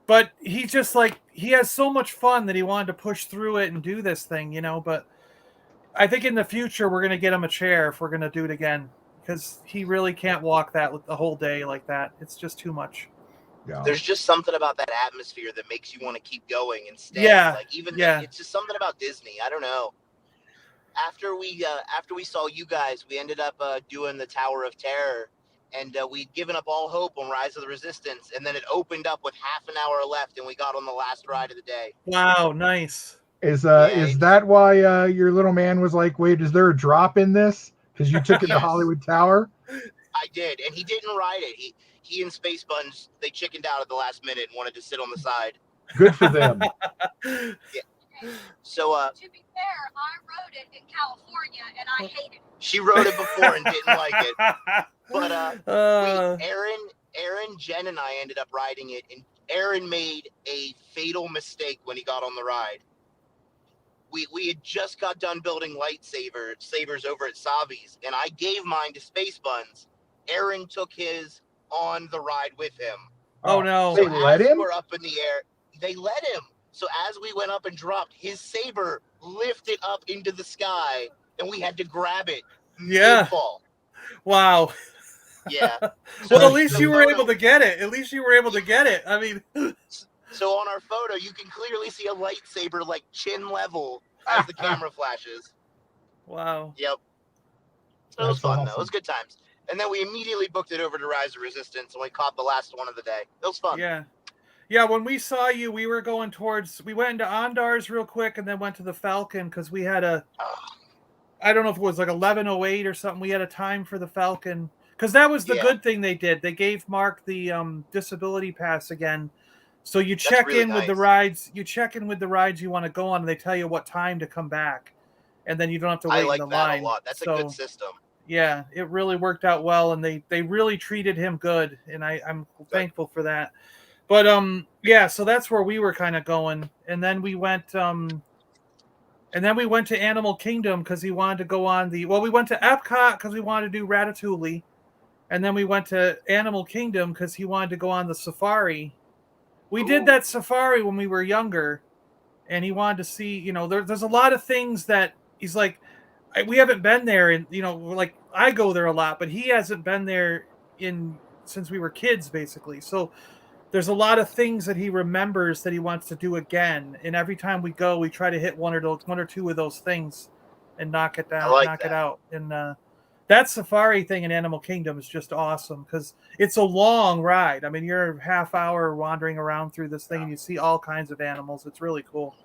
But he's just like, he has so much fun that he wanted to push through it and do this thing, but I think in the future we're going to get him a chair if we're going to do it again, because he really can't walk the whole day like that. It's just too much. Yeah. There's just something about that atmosphere that makes you want to keep going and stay. Yeah. It's just something about Disney. I don't know. After we saw you guys, we ended up doing the Tower of Terror. And we'd given up all hope on Rise of the Resistance, and then it opened up with half an hour left, and we got on the last ride of the day. Wow, nice. Is that why your little man was like, wait, is there a drop in this? Because you took it to Yes. Hollywood Tower? I did, and he didn't ride it. He and Space Buns, they chickened out at the last minute and wanted to sit on the side. Good for them. Yeah. So, to be fair, I rode it in California and I hated it. She rode it before and didn't like it. But Aaron, Jen, and I ended up riding it, and Aaron made a fatal mistake when he got on the ride. We had just got done building sabers over at Savi's, and I gave mine to Space Buns. Aaron took his on the ride with him. Oh no! They let him? We're up in the air. They let him. So as we went up and dropped, his saber lifted up into the sky, and we had to grab it. Yeah. Mid-fall. Wow. Yeah. Well, at least you were able to get it. At least you were able to get it. I mean. So on our photo, you can clearly see a lightsaber like chin level as the camera flashes. Wow. Yep. So it was fun, though. It was good times. And then we immediately booked it over to Rise of Resistance, and we caught the last one of the day. It was fun. Yeah. Yeah, when we saw you, we were going towards... We went into Ondar's real quick and then went to the Falcon because we had a... I don't know if it was like 11:08 or something. We had a time for the Falcon. Because that was the good thing they did. They gave Mark the disability pass again. So you check in with the rides. You check in with the rides you want to go on, and they tell you what time to come back, and then you don't have to wait in the line. I like that a lot. That's a good system. Yeah, it really worked out well, and they really treated him good, and I'm thankful for that. But yeah, so that's where we were kind of going, and then we went to Animal Kingdom because he wanted to go on we went to Epcot because we wanted to do Ratatouille, and then we went to Animal Kingdom because he wanted to go on the safari. We did that safari when we were younger, and he wanted to see, there's a lot of things that he's like, we haven't been there, and like I go there a lot, but he hasn't been there since we were kids, basically. So there's a lot of things that he remembers that he wants to do again, and every time we go, we try to hit one or two of those things and knock it down, it out, and that safari thing in Animal Kingdom is just awesome because it's a long ride. I mean, you're a half hour wandering around through this thing and you see all kinds of animals. It's really cool.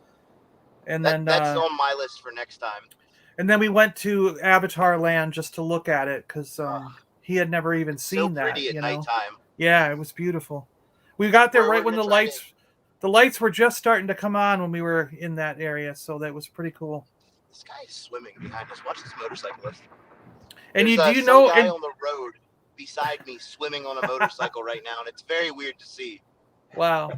And that's on my list for next time. And then we went to Avatar Land just to look at it because he had never even seen that. Pretty at nighttime. Yeah, it was beautiful. We got there right when the lights were just starting to come on when we were in that area, so that was pretty cool. This guy is swimming behind us. Watch this motorcyclist. And There's do you know some guy on the road beside me swimming on a motorcycle right now, and it's very weird to see. Wow.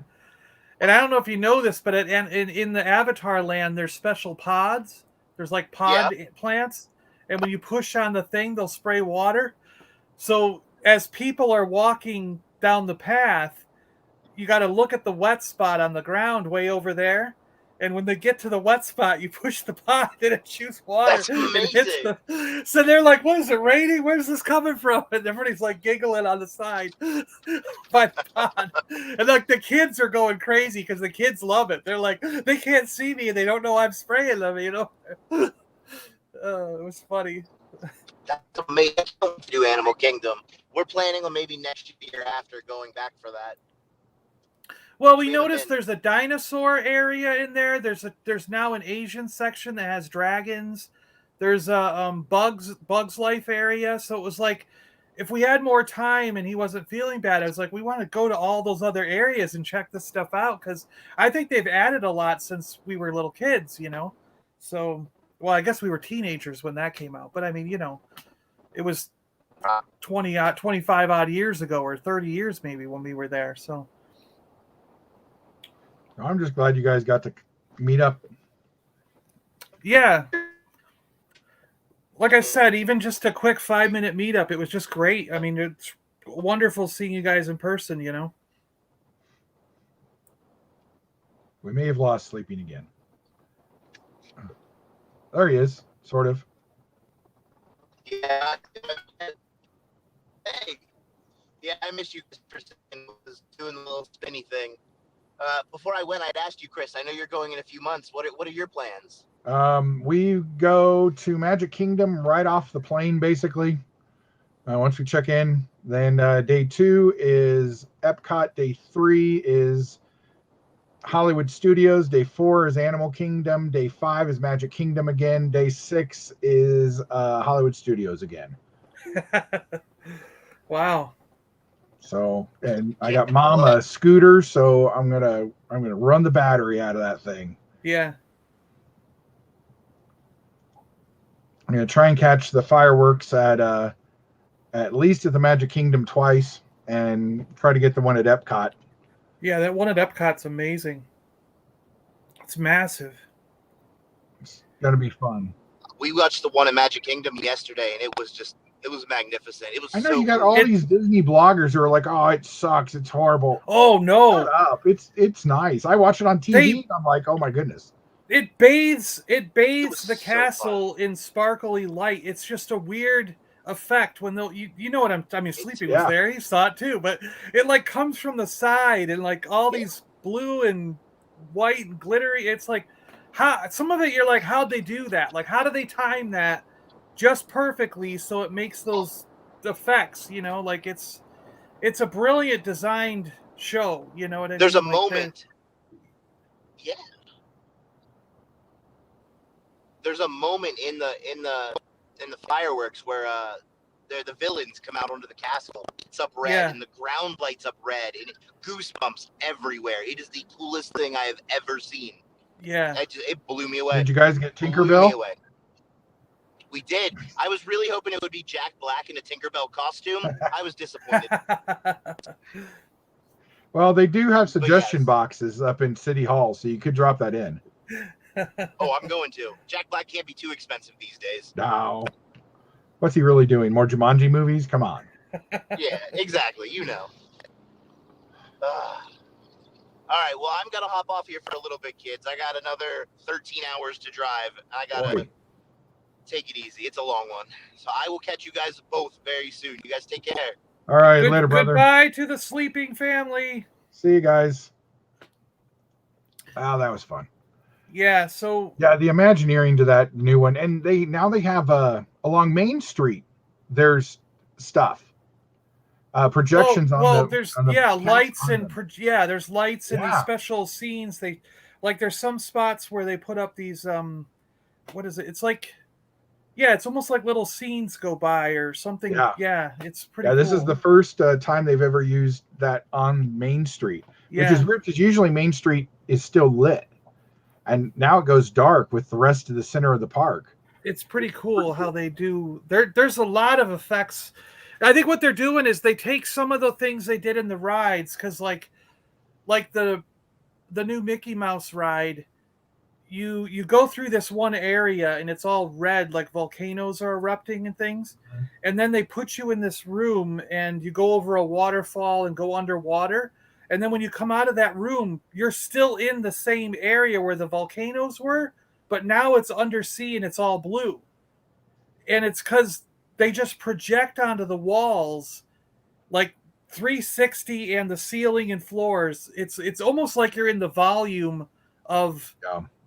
And I don't know if you know this, but in the Avatar Land, there's special pods. There's like pod plants, and when you push on the thing, they'll spray water. So as people are walking down the path, you got to look at the wet spot on the ground way over there. And when they get to the wet spot, you push the pod and it shoots water. That's amazing. So they're like, what is it raining? Where's this coming from? And everybody's like giggling on the side by the pond. And like the kids are going crazy because the kids love it. They're like, they can't see me and they don't know I'm spraying them, It was funny. That's amazing to do Animal Kingdom. We're planning on maybe next year after going back for that. Well, we noticed there's a dinosaur area in there. There's now an Asian section that has dragons. There's a Bugs Life area. So it was like, if we had more time and he wasn't feeling bad, I was like, we want to go to all those other areas and check this stuff out because I think they've added a lot since we were little kids, So, well, I guess we were teenagers when that came out, but I mean, it was 25 odd years ago or 30 years maybe when we were there. So. I'm just glad you guys got to meet up. Yeah. Like I said, even just a quick 5-minute meetup, it was just great. I mean, it's wonderful seeing you guys in person, We may have lost Sleeping again. There he is, sort of. Yeah. Hey. Yeah, I miss you, Chris. Was doing the little spinny thing. Before I went, I'd asked you, Chris, I know you're going in a few months. What are your plans? We go to Magic Kingdom right off the plane, basically. Once we check in, then day 2 is Epcot. Day 3 is Hollywood Studios. Day 4 is Animal Kingdom. Day 5 is Magic Kingdom again. Day 6 is Hollywood Studios again. Wow. So, and I Can't got Mom tell a scooter, so I'm gonna run the battery out of that thing. Yeah. I'm gonna try and catch the fireworks at least at the Magic Kingdom twice, and try to get the one at Epcot. Yeah, that one at Epcot's amazing. It's massive. It's gonna be fun. We watched the one in Magic Kingdom yesterday, and it was magnificent. It was I know so you got cool. all these Disney bloggers who are like, "Oh, it sucks. It's horrible." Oh Shut no. up. It's nice. I watch it on TV. And I'm like, "Oh my goodness." It bathes was the so castle in sparkly light. It's just a weird effect when you know what I mean, Sleepy was yeah. there, he saw it too, but it like comes from the side and like all Yeah. these blue and white and glittery. It's like how some of it you're like, how'd they do that? Like how do they time that just perfectly so it makes those effects, you know, like it's a brilliant designed show, you know what I There's a mean? Like moment. Yeah. There's a moment in the fireworks where the villains come out onto the castle. It's up red, Yeah. and the ground lights up red, and goosebumps everywhere. It is the coolest thing I have ever seen. Yeah. It blew me away. Did you guys get Blew me Tinkerbell? away. We did. I was really hoping it would be Jack Black in a Tinkerbell costume. I was disappointed. Well, they do have suggestion yes. boxes up in City Hall, so you could drop that in. Oh, I'm going to. Jack Black can't be too expensive these days. No. What's he really doing? More Jumanji movies? Come on. Yeah, exactly. You know. All right. Well, I'm gonna hop off here for a little bit, kids. I got another 13 hours to drive. I gotta Boy. take it easy. It's a long one. So I will catch you guys both very soon. You guys take care. All right, later, brother. Goodbye to the sleeping family. See you guys. Oh, that was fun. Yeah, so Yeah, the Imagineering to that new one, and they have along Main Street. There's stuff, projections there's on the lights on them. there's lights in these Yeah. special scenes. They like there's some spots where they put up these what is it? It's like it's almost like little scenes go by or something. Yeah. It's pretty. Yeah, this cool. is the first time they've ever used that on Main Street, which is weird because usually Main Street is still lit, and now it goes dark with the rest of the center of the park. It's pretty cool how they do. There's a lot of effects. I think what they're doing is they take some of the things they did in the rides because like the new Mickey Mouse ride. You go through this one area and it's all red, like volcanoes are erupting and things. Mm-hmm. And then they put you in this room and you go over a waterfall and go underwater. And then when you come out of that room, you're still in the same area where the volcanoes were, but now it's undersea and it's all blue. And it's because they just project onto the walls like 360 and the ceiling and floors. It's almost like you're in the volume of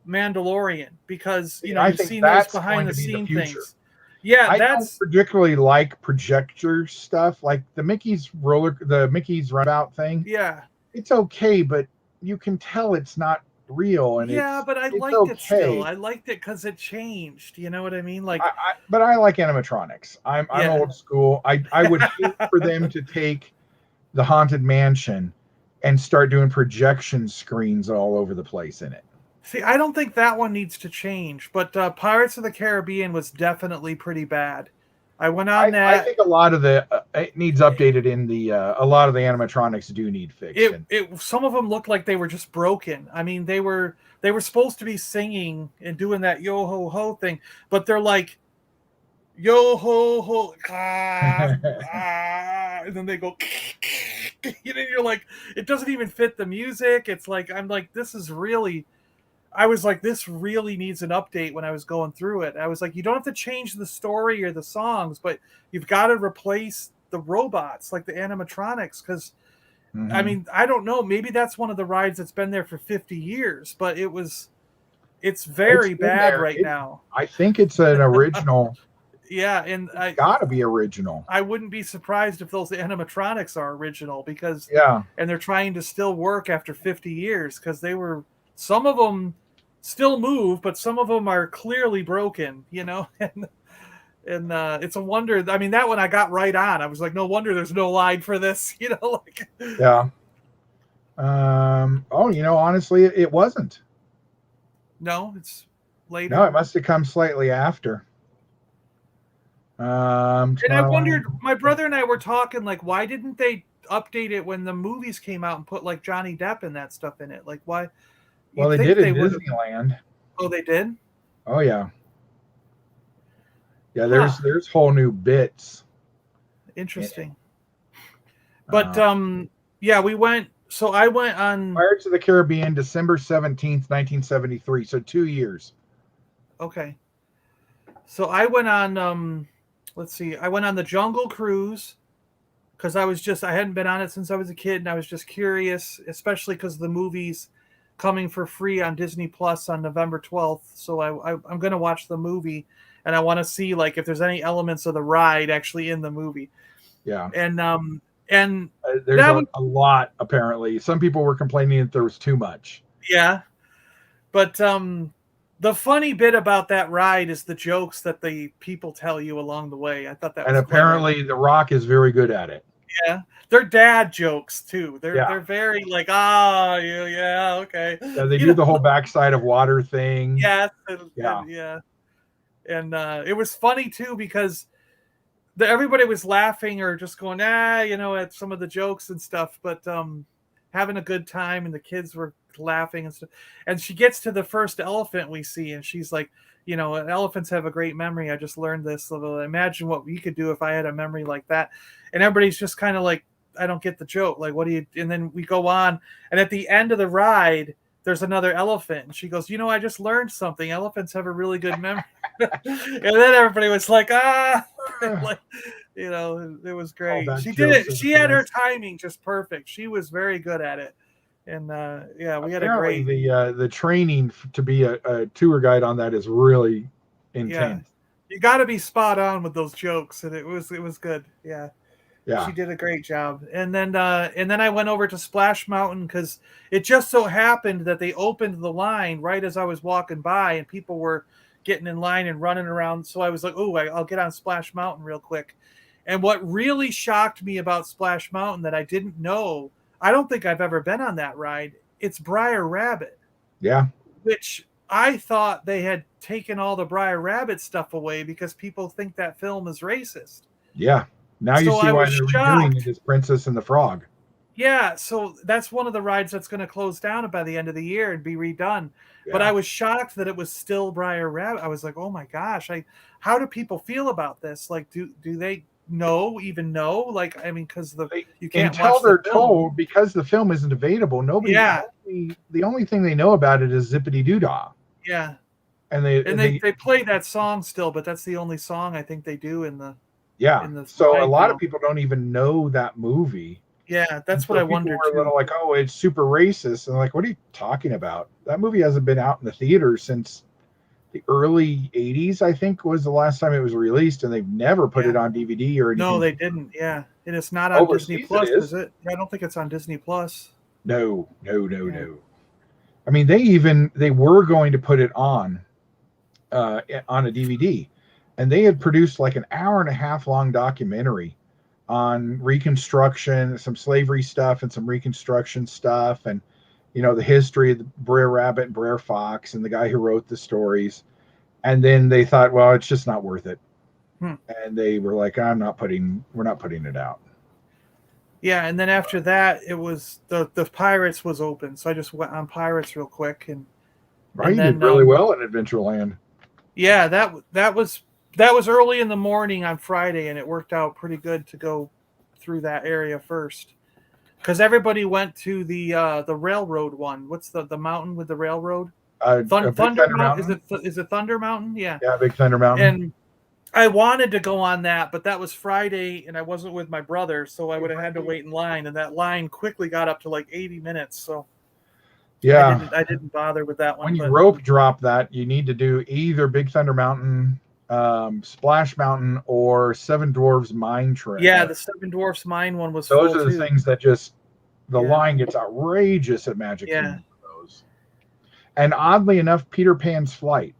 Mandalorian because you've seen those behind the scene things. Yeah, I don't particularly like projector stuff, like the Mickey's runabout thing. Yeah, it's okay, but you can tell it's not real. And but I liked it still. I liked it because it changed. You know what I mean? Like, but I like animatronics. I'm old school. I would hate for them to take the Haunted Mansion and start doing projection screens all over the place in it. See, I don't think that one needs to change, but Pirates of the Caribbean was definitely pretty bad. I went on that. I think a lot of it needs updated in the a lot of the animatronics do need fixing. Some of them looked like they were just broken. I mean, they were supposed to be singing and doing that yo ho ho thing, but they're like yo ho ho and then they go you're like, it doesn't even fit the music. It's like I was like, this really needs an update when I was going through it. I was like, you don't have to change the story or the songs, but you've got to replace the robots, like the animatronics, because, I mean, I don't know. Maybe that's one of the rides that's been there for 50 years, but it's very bad right now. I think it's an original. Yeah, and it's got to be original. I wouldn't be surprised if those animatronics are original because, and they're trying to still work after 50 years because some of them still move, but some of them are clearly broken, and And it's a wonder. I mean, that one I got right on. I was like, no wonder there's no line for this. Like. Yeah. Honestly, it wasn't. No, it's later. No, it must have come slightly after. And I wondered, my brother and I were talking, like, why didn't they update it when the movies came out and put like Johnny Depp and that stuff in it? Like, why? Well, they did in Disneyland. Oh, they did? Oh yeah. Yeah, there's whole new bits. Interesting. But yeah, we went. So I went on Pirates of the Caribbean, December 17th, 1973. So 2 years. Okay. So I went on. Let's see. I went on the Jungle Cruise because I hadn't been on it since I was a kid, and I was just curious, especially because the movie's coming for free on Disney Plus on November 12th. So I'm going to watch the movie, and I want to see like if there's any elements of the ride actually in the movie. Yeah. And there's a lot apparently. Some people were complaining that there was too much. Yeah. But the funny bit about that ride is the jokes that the people tell you along the way. I thought that was apparently clever. The Rock is very good at it. Yeah. They're dad jokes too. They're very like, okay. Yeah, they do the whole backside of water thing. Yes. Yeah. And it was funny too because everybody was laughing or just going, at some of the jokes and stuff, but having a good time, and the kids were laughing and stuff. And she gets to the first elephant we see, and she's like, elephants have a great memory. I just learned this. Imagine what we could do if I had a memory like that. And everybody's just kind of like, I don't get the joke. Like, what do you? And then we go on, and at the end of the ride, there's another elephant, and she goes, I just learned something. Elephants have a really good memory. And then everybody was like, like, it was great. She did it. She had her timing just perfect. She was very good at it. And we had a great. The training to be a tour guide on that is really intense. Yeah. You got to be spot on with those jokes, and it was good. Yeah. Yeah. She did a great job. And then I went over to Splash Mountain because it just so happened that they opened the line right as I was walking by, and people were getting in line and running around. So I was like, I'll get on Splash Mountain real quick. And what really shocked me about Splash Mountain that I didn't know, I don't think I've ever been on that ride, it's Briar Rabbit. Yeah. Which I thought they had taken all the Briar Rabbit stuff away because people think that film is racist. Yeah. Now you see why they're redoing it as Princess and the Frog. Yeah, so that's one of the rides that's going to close down by the end of the year and be redone. Yeah. But I was shocked that it was still Briar Rabbit. I was like, oh my gosh, how do people feel about this? Like, do they even know? Like, I mean, because you can't until they're told, because the film isn't available. Nobody. Yeah. The only thing they know about it is Zippity Doo Dah. Yeah. And they play that song still, but that's the only song I think they do in the. Yeah. So a lot of people don't even know that movie. Yeah, that's what I wondered. People were a little like, oh, it's super racist. And like, what are you talking about? That movie hasn't been out in the theater since the early 80s, I think, was the last time it was released. And they've never put it on DVD or anything. No, they didn't. Yeah. And it's not on Disney Plus, is it? I don't think it's on Disney Plus. No. I mean, they were going to put it on a DVD. And they had produced like an hour and a half long documentary on Reconstruction, some slavery stuff and some Reconstruction stuff. And, the history of the Brer Rabbit and Brer Fox and the guy who wrote the stories. And then they thought, well, it's just not worth it. And they were like, we're not putting it out. Yeah. And then after that, it was the Pirates was open. So I just went on Pirates real quick. And you did really well in Adventureland. Yeah, that was early in the morning on Friday, and it worked out pretty good to go through that area first, because everybody went to the railroad one. What's the mountain with the railroad? Thunder Mountain. Is it Thunder Mountain? Yeah. Yeah, Big Thunder Mountain. And I wanted to go on that, but that was Friday, and I wasn't with my brother, so I would have had to wait in line, and that line quickly got up to like 80 minutes. So yeah, I didn't bother with that one. When you rope drop that, you need to do either Big Thunder Mountain, Splash Mountain, or Seven Dwarfs Mine Train. Yeah, the Seven Dwarfs Mine one was. Those are the things that just line gets outrageous at Magic Kingdom for those. And oddly enough, Peter Pan's Flight.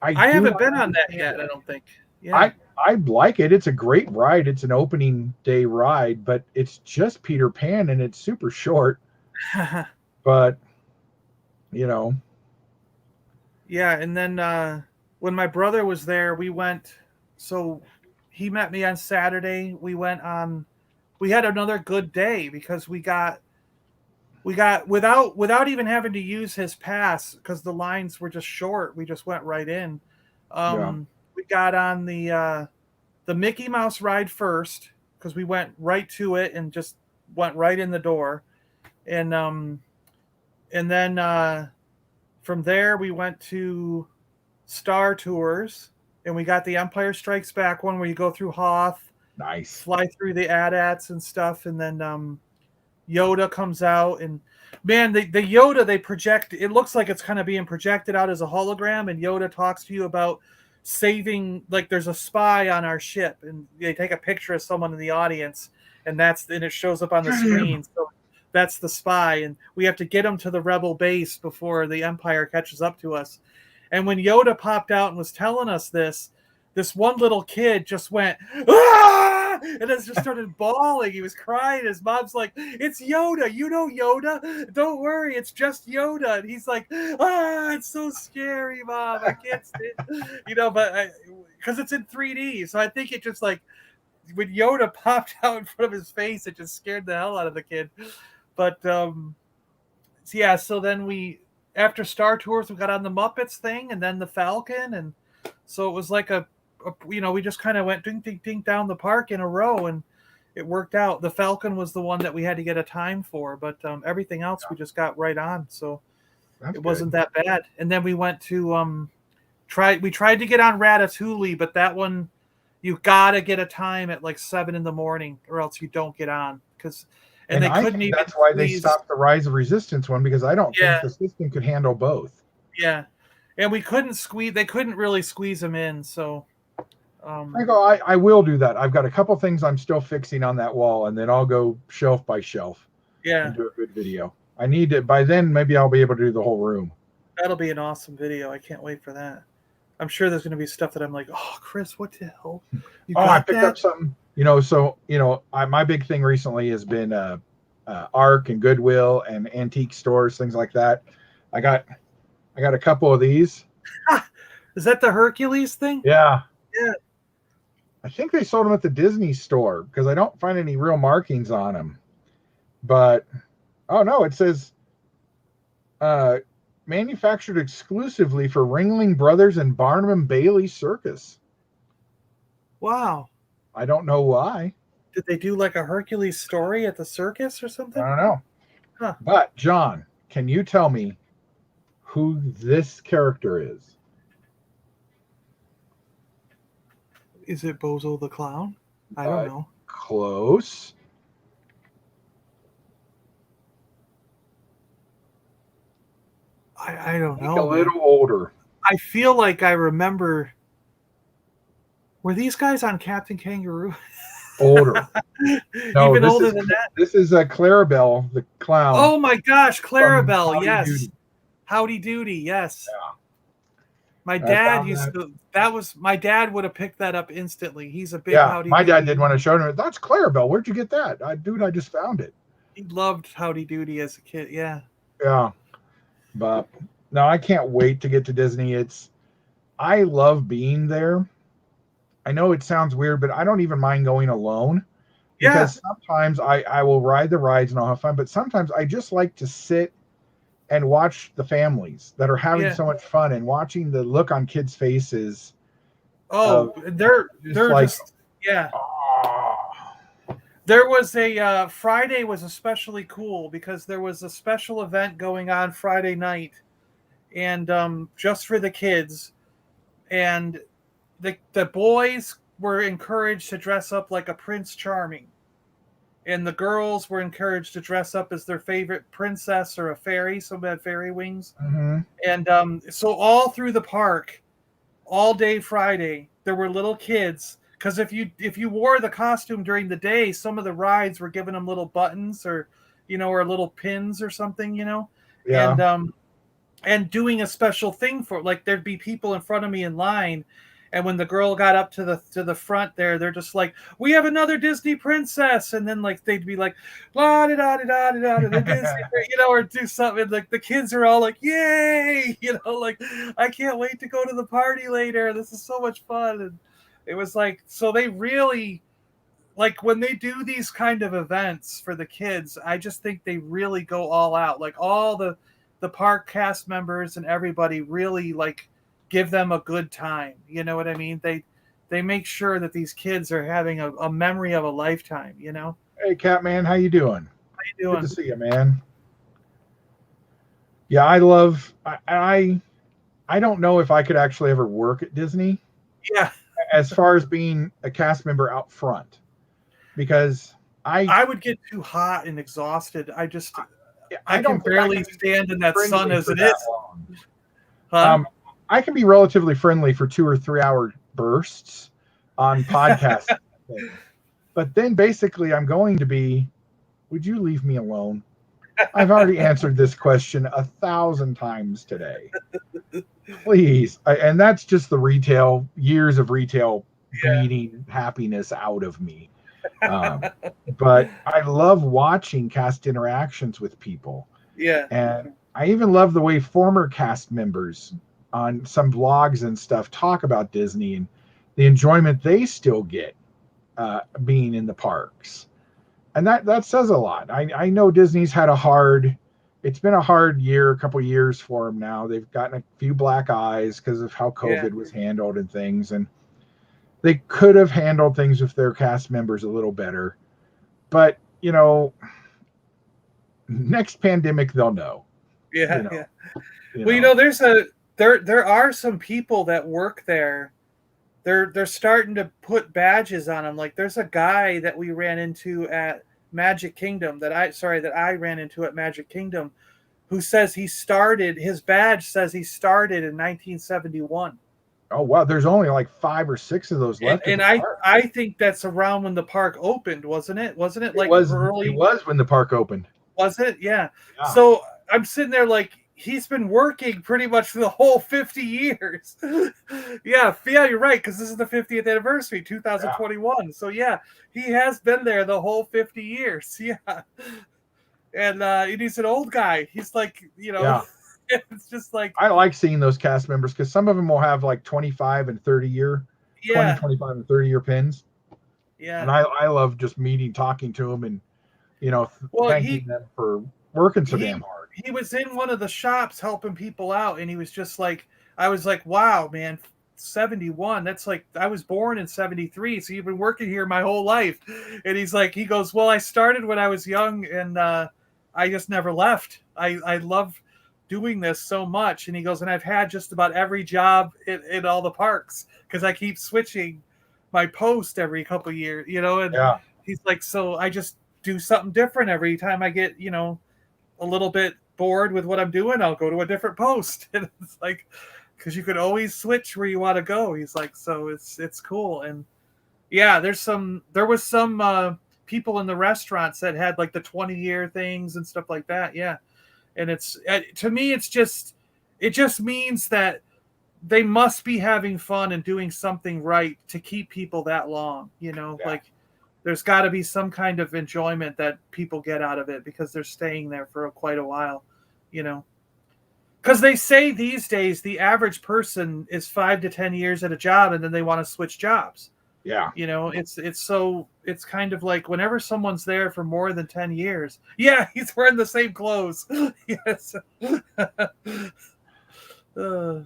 I do haven't been on that understand yet. it. I don't think. Yeah. I like it. It's a great ride. It's an opening day ride, but it's just Peter Pan and it's super short. But you know, Yeah, and then when my brother was there, we went. So he met me on Saturday. We had another good day because we got without even having to use his pass because the lines were just short. We just went right in. yeah, We got on the Mickey Mouse ride first because we went right to it and just went right in the door, and then from there we went to Star Tours, and we got the Empire Strikes Back one where you go through Hoth, nice. fly through the AT-ATs and stuff, and then Yoda comes out, and man, the Yoda they project. It looks like it's kind of being projected out as a hologram, and Yoda talks to you about saving. Like there's a spy on our ship, and they take a picture of someone in the audience, and it shows up on the screen. So that's the spy, and we have to get him to the rebel base before the Empire catches up to us. And when Yoda popped out and was telling us this one little kid just went, ah! And then just started bawling. He was crying. His mom's like, it's Yoda. You know Yoda. Don't worry. It's just Yoda. And he's like, it's so scary, Mom. I can't stand it. But because it's in 3D. So I think it just like, when Yoda popped out in front of his face, it just scared the hell out of the kid. But so then after Star Tours, we got on the Muppets thing and then the Falcon. And so it was like we just kind of went ding, ding, ding down the park in a row, and it worked out. The Falcon was the one that we had to get a time for, but everything else we just got right on. So That's it wasn't that bad. And then we went to we tried to get on Ratatouille, but that one you gotta get a time at like 7 a.m, or else you don't get on. And they I couldn't think even. that's why they stopped the Rise of Resistance one, because I don't think the system could handle both. Yeah, and we couldn't squeeze. They couldn't really squeeze them in. So I will do that. I've got a couple things I'm still fixing on that wall, and then I'll go shelf by shelf and do a good video. I need to, by then maybe I'll be able to do the whole room. That'll be an awesome video. I can't wait for that. I'm sure there's going to be stuff that I'm like, oh, Chris, what the hell? I picked up something. My big thing recently has been Arc and Goodwill and antique stores, things like that. I got a couple of these. Is that the Hercules thing? Yeah. Yeah. I think they sold them at the Disney store because I don't find any real markings on them. But, oh no, it says manufactured exclusively for Ringling Brothers and Barnum and Bailey Circus. Wow. I don't know why. Did they do like a Hercules story at the circus or something? I don't know. Huh. But, John, can you tell me who this character is? Is it Bozo the Clown? I don't know. Close. I don't know. A little older. I feel like I remember. Were these guys on Captain Kangaroo? Older. No, even older than that. This is Clarabelle the clown. Oh my gosh, Clarabelle! Yes, Doody. Howdy Doody. Yes. Yeah. My dad used to. My dad would have picked that up instantly. He's a big Howdy. My dad Doody. did want to show him. That's Clarabelle. Where'd you get that? I just found it. He loved Howdy Doody as a kid. Yeah. Yeah. But no, I can't wait to get to Disney. I love being there. I know it sounds weird, but I don't even mind going alone. Because sometimes I will ride the rides and I'll have fun, but sometimes I just like to sit and watch the families that are having so much fun and watching the look on kids' faces. Oh, they're like, just There was a Friday was especially cool because there was a special event going on Friday night, and just for the kids, and the boys were encouraged to dress up like a Prince Charming, and the girls were encouraged to dress up as their favorite princess or a fairy. Some had fairy wings, and so all through the park, all day Friday, there were little kids. Because if you wore the costume during the day, some of the rides were giving them little buttons or little pins or something, Yeah. and doing a special thing for, like, there'd be people in front of me in line, and when the girl got up to the front there, they're just like, "We have another Disney princess," and then like they'd be like, "La da da da da da da," the Disney, or do something. Like the kids are all like, "Yay!" Like, I can't wait to go to the party later. This is so much fun. And it was like, so they really, like, when they do these kind of events for the kids, I just think they really go all out. Like all the park cast members and everybody really like give them a good time. You know what I mean? They make sure that these kids are having a memory of a lifetime. Hey, Catman, how you doing? How you Good doing? to see you, man. Yeah, I love. I don't know if I could actually ever work at Disney Yeah, as far as being a cast member out front, because I would get too hot and exhausted. I I can don't think I barely can be stand in that sun friendly as for it that is. long. Huh? I can be relatively friendly for 2 or 3 hour bursts on podcasts, but then basically I'm going to be, would you leave me alone? I've already answered this question 1,000 times today. Please. And that's just the retail, years of retail beating happiness out of me. But I love watching cast interactions with people. Yeah. And I even love the way former cast members on some blogs and stuff talk about Disney and the enjoyment they still get being in the parks. And that says a lot. I know Disney's had it's been a hard year, a couple years for them now. They've gotten a few black eyes because of how COVID was handled and things. And they could have handled things with their cast members a little better. But, next pandemic, they'll know. Yeah. Well, there are some people that work there. They're starting to put badges on them. Like there's a guy that we ran into at Magic Kingdom that I ran into at Magic Kingdom, who says his badge says he started in 1971. Oh wow, there's only like 5 or 6 of those left. And I think that's around when the park opened, wasn't it? Wasn't it like early? It was when the park opened. Was it? Yeah. So I'm sitting there like, he's been working pretty much for the whole 50 years. yeah, you're right, because this is the 50th anniversary, 2021. So yeah, he has been there the whole 50 years. Yeah. And he's an old guy. He's like, it's just like, I like seeing those cast members because some of them will have like 25 and 30 year, 20, 25 and 30 year pins. Yeah. And I love just talking to them and, thanking them for working so damn hard. He was in one of the shops helping people out, and he was just like, I was like, wow, man, 71. That's like, I was born in 73, so you've been working here my whole life. And he goes, well, I started when I was young, and I just never left. I love doing this so much. And he goes, and I've had just about every job in all the parks because I keep switching my post every couple of years, and he's like, so I just do something different every time I get, a little bit bored with what I'm doing, I'll go to a different post. And it's like, because you could always switch where you want to go. He's like, so it's cool. And yeah, there was some people in the restaurants that had like the 20-year things and stuff like that. Yeah. And to me, it just means that they must be having fun and doing something right to keep people that long, like there's got to be some kind of enjoyment that people get out of it because they're staying there for quite a while, because they say these days the average person is 5 to 10 years at a job and then they want to switch jobs. Yeah. It's kind of like whenever someone's there for more than 10 years. Yeah, he's wearing the same clothes. Yes. But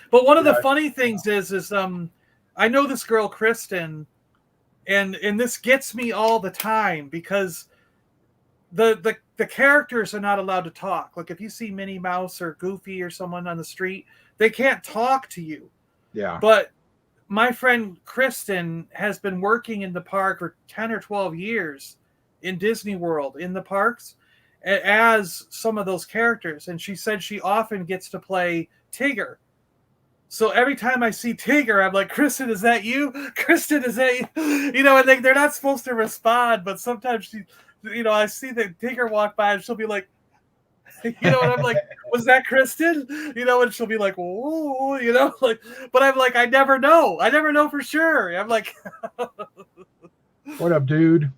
one of the funny things is I know this girl Kristen, and this gets me all the time because the characters are not allowed to talk. Like if you see Minnie Mouse or Goofy or someone on the street, they can't talk to you. Yeah. But my friend Kristen has been working in the park for 10 or 12 years in Disney World, in the parks, as some of those characters. And she said she often gets to play Tigger. So every time I see Tigger, I'm like, Kristen, is that you? Kristen, is that you? And they're not supposed to respond, but sometimes I see the Tigger walk by and she'll be like, You know, and I'm like, was that Kristen? You know, and she'll be like, whoa, you know, like, but I'm like, I never know for sure. I'm like, What up, dude?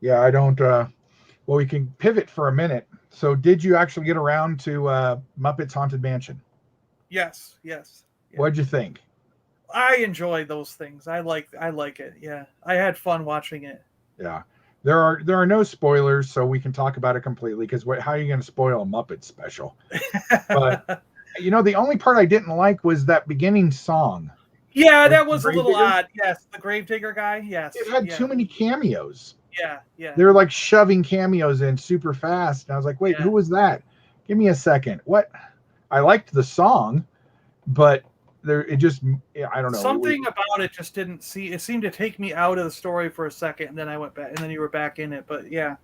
Yeah, I don't. Well, we can pivot for a minute. So, did you actually get around to Muppets Haunted Mansion? yes. What'd you think? I enjoy those things. I like it. Yeah, I had fun watching it. Yeah, there are no spoilers, so we can talk about it completely. Because how are you going to spoil a Muppet special? But you know, the only part I didn't like was that beginning song. Yeah, that was a little Gravedigger? odd. Yes, the Gravedigger guy. Yes, It had too many cameos. Yeah. They were like shoving cameos in super fast. And I was like, wait, Yeah. who was that? Give me a second. What? I liked the song, but I don't know. Something about it just didn't see. It seemed to take me out of the story for a second, and then I went back, and then you were back in it. But yeah,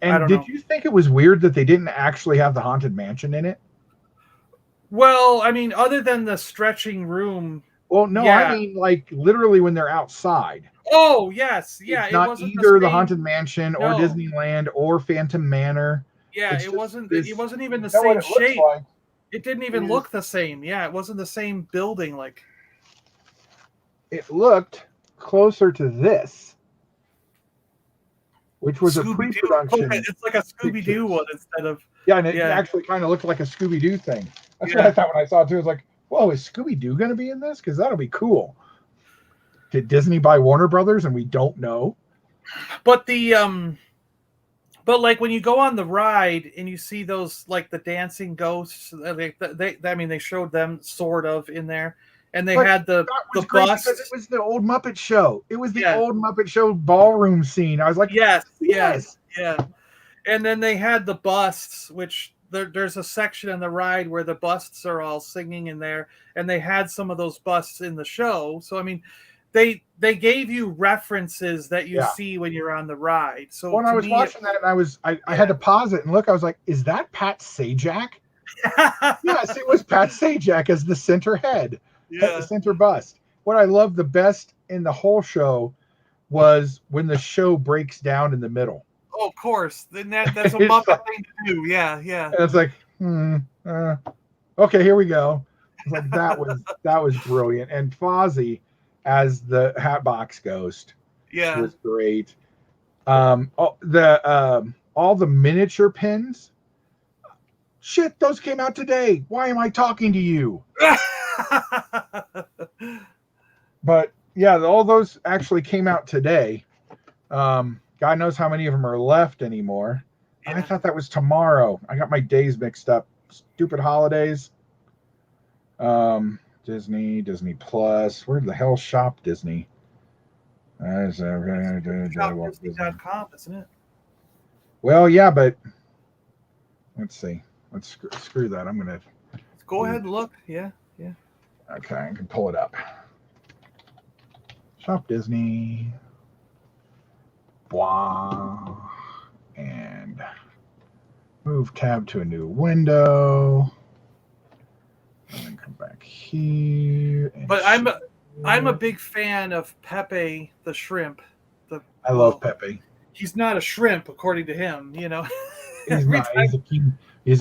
I don't know. Did you think it was weird that they didn't actually have the Haunted Mansion in it? Well, I mean, other than the stretching room. Well, no, yeah. I mean like literally when they're outside. Oh yes, yeah. It's not wasn't either the same, Haunted Mansion or no. Disneyland or Phantom Manor. Yeah, It's it just wasn't. this- It wasn't even the is that what same it looks shape. like? It didn't even look the same. Yeah, it wasn't the same building. Like it looked closer to this, which was a Scooby-Doo. pre-production. It's like a Scooby-Doo one instead of. Yeah, and it actually kind of looked like a Scooby-Doo thing. That's what I thought when I saw it too. I was like, whoa, is Scooby-Doo going to be in this? Because that'll be cool. Did Disney buy Warner Brothers and we don't know? But but like when you go on the ride and you see those like the dancing ghosts, they showed them sort of in there, and they had the bus. Because it was the old Muppet Show. It was the old Muppet Show ballroom scene. I was like, yes. Yeah. And then they had the busts, which there's a section in the ride where the busts are all singing in there, and they had some of those busts in the show. So I mean, they gave you references that you see when you're on the ride. So when I was watching that, and I had to pause it and look. I was like, is that Pat Sajak? Yes, it was Pat Sajak as the center head, the center bust. What I loved the best in the whole show was when the show breaks down in the middle. Oh, of course. Then that's a Muppet thing to do. Yeah. And it's like, okay, here we go. It's like that was brilliant. And Fozzie as the Hatbox Ghost was great. All the miniature pins. Shit, those came out today. Why am I talking to you? But yeah, all those actually came out today. God knows how many of them are left anymore. Yeah. I thought that was tomorrow. I got my days mixed up. Stupid holidays. Disney Plus. Where the hell shop Disney? Disney.com, isn't it? Well, yeah, but let's see. Let's screw that. I'm gonna go ahead and look. Yeah. Okay, I can pull it up. Shop Disney. Blah. And move tab to a new window. And then come back here. But I'm a big fan of Pepe the shrimp. I love Pepe. He's not a shrimp, according to him. You know, he's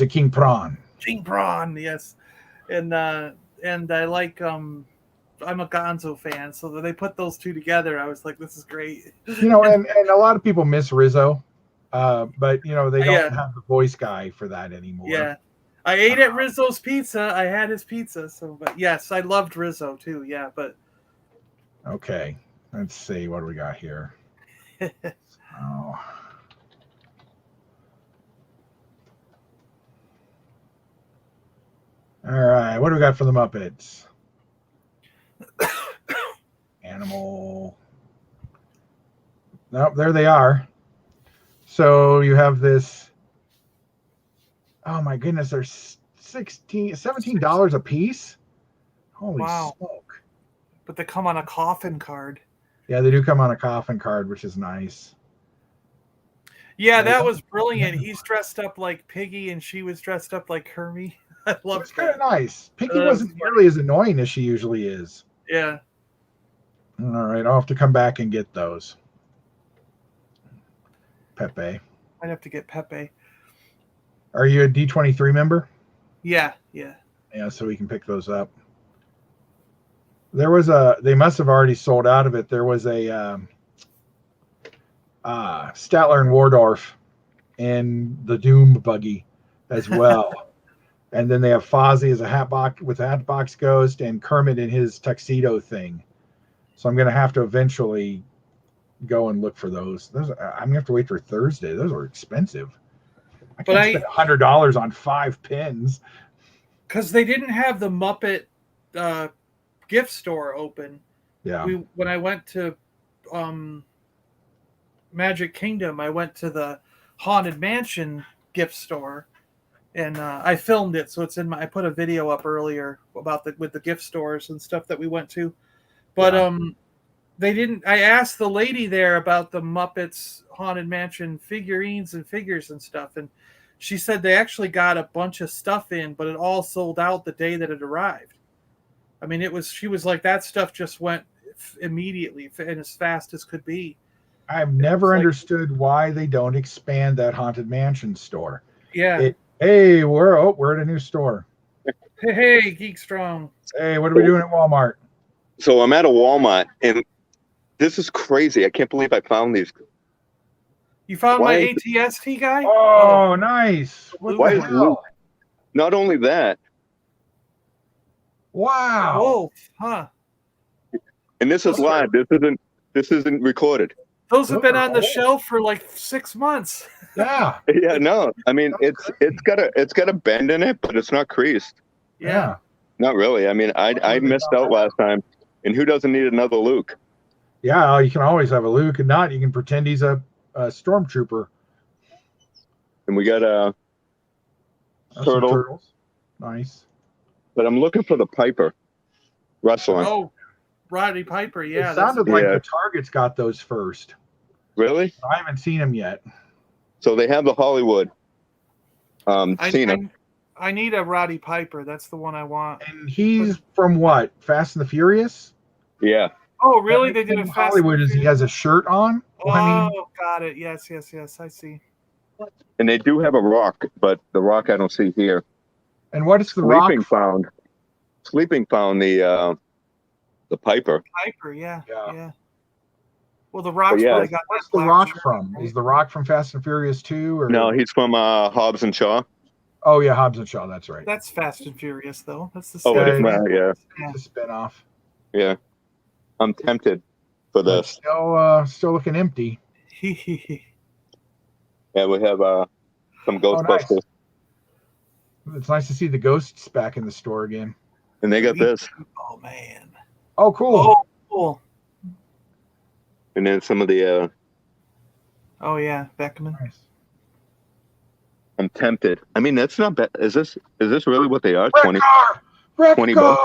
a king prawn. King prawn, yes. And I like I'm a Gonzo fan, so that they put those two together, I was like, this is great. You know, and a lot of people miss Rizzo, but you know they don't have the voice guy for that anymore. Yeah. I ate at Rizzo's Pizza. I had his pizza. So, but yes, I loved Rizzo too. Yeah, but okay, let's see what do we got here. All right, what do we got for the Muppets? Animal. Nope, there they are. So you have this. Oh my goodness, they're $17 a piece. Holy smoke! But they come on a coffin card. Yeah, they do come on a coffin card, which is nice. Yeah, that was brilliant. He's dressed up like Piggy, and she was dressed up like Hermie. I love it. It's kind of nice. Piggy wasn't nearly as annoying as she usually is. Yeah. All right, I'll have to come back and get those. Pepe. I'd have to get Pepe. Are you a D23 member? Yeah. Yeah, so we can pick those up. There was they must have already sold out of it. There was a Statler and Waldorf and the Doom buggy as well. And then they have Fozzie as a Hatbox with a Hatbox Ghost and Kermit in his tuxedo thing. So I'm going to have to eventually go and look for those. I'm going to have to wait for Thursday. Those are expensive. I can't spend $100 on 5 pins. Because they didn't have the Muppet gift store open. Yeah. When I went to Magic Kingdom, I went to the Haunted Mansion gift store, and I filmed it, so it's in I put a video up earlier about with the gift stores and stuff that we went to, but they didn't. I asked the lady there about the Muppets Haunted Mansion figurines and figures and stuff, and she said they actually got a bunch of stuff in, but it all sold out the day that it arrived. I mean, she was like, that stuff just went immediately and as fast as could be. I've never understood why they don't expand that Haunted Mansion store. Yeah. Hey, we're at a new store. Hey, Geek Strong. Hey, what are we doing at Walmart? So I'm at a Walmart, and this is crazy. I can't believe I found these. You found my ATST guy? Oh, nice. Why is Luke? Not only that. Wow. Oh, huh. And this is live. This isn't recorded. Those have been on the shelf for like 6 months. Yeah. Yeah, no. I mean, it's got a bend in it, but it's not creased. Yeah. Not really. I mean, I missed out last time. And who doesn't need another Luke? Yeah, you can always have a Luke, and not you can pretend he's a stormtrooper. And we got a turtle. Turtles. Nice. But I'm looking for the Piper wrestling. Oh, Roddy Piper. Yeah. It sounded like the Target's got those first. Really? I haven't seen them yet. So they have the Hollywood. Cena. I need a Roddy Piper. That's the one I want. And he's from what? Fast and the Furious? Yeah. Oh, really? They did a Fast Hollywood. Is he has a shirt on? Oh, got it. Yes. I see. And they do have a Rock, but the Rock I don't see here. And what is the Rock? Sleeping found the Piper. Piper, yeah. Well, the Rock's probably got. What's the Rock from? Is the Rock from Fast and Furious 2? Or? No, he's from Hobbs and Shaw. Oh yeah, Hobbs and Shaw. That's right. That's Fast and Furious, though. That's the same. Yeah. It's a spinoff. Yeah, I'm tempted for this. Still looking empty. Yeah, we have some Ghostbusters. Nice. It's nice to see the ghosts back in the store again. And they got this. Oh man. Oh cool. Oh cool. And then some of the. Oh yeah, Beckman. Nice. I'm tempted. I mean, that's not bad. Is this really what they are? $20 bucks.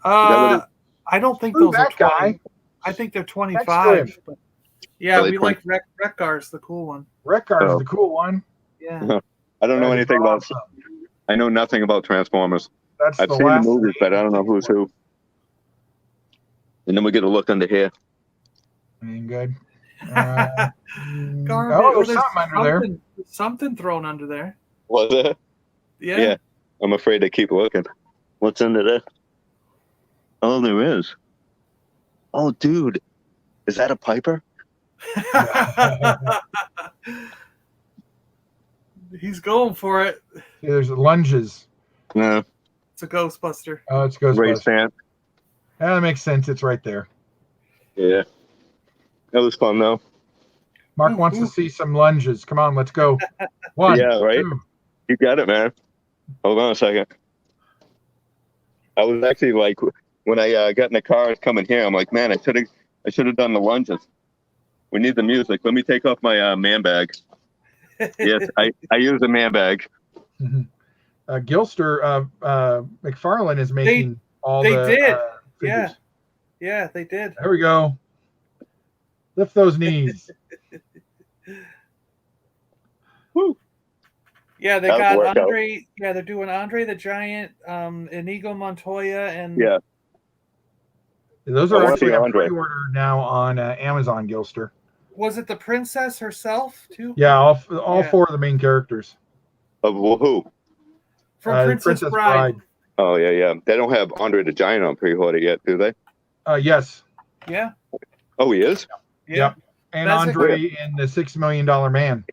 I don't think those are 20. Guy. I think they're 25. But yeah, we like Wreck-Gar's the cool one. Wreck-Gar is the cool one. Yeah. I don't know anything about. I know nothing about Transformers. I've seen the movies, but I don't know who's who. And then we get a look under here. Ain't good. There's something under there. Something thrown under there. Was it? Yeah. I'm afraid to keep looking. What's under there? Oh, there is. Oh, dude. Is that a Piper? He's going for it. Yeah, there's lunges. No. It's a Ghostbuster. Oh, it's Ghostbuster. Ray Stamp. Yeah, that makes sense. It's right there. Yeah. That was fun, though. Mark wants to see some lunges. Come on, let's go. One. Yeah, right? 2. You got it, man. Hold on a second. I was actually like, when I got in the car coming here, I'm like, man, I should have done the lunges. We need the music. Let me take off my man bag. Yes, I use a man bag. Mm-hmm. Gilster McFarlane is making all the figures. Yeah, they did. There we go. Lift those knees. Woo. Yeah, they got Andre. Yeah, they're doing Andre the Giant, Inigo Montoya, and those are actually pre-ordered now on Amazon, Gilster. Was it the princess herself too? Yeah, all Yeah. 4 of the main characters. Of who? From Princess Bride. Oh yeah. They don't have Andre the Giant on pre-order yet, do they? Yes. Yeah. Oh, he is. Yeah. Yep. And That's Andre and the $6 Million Man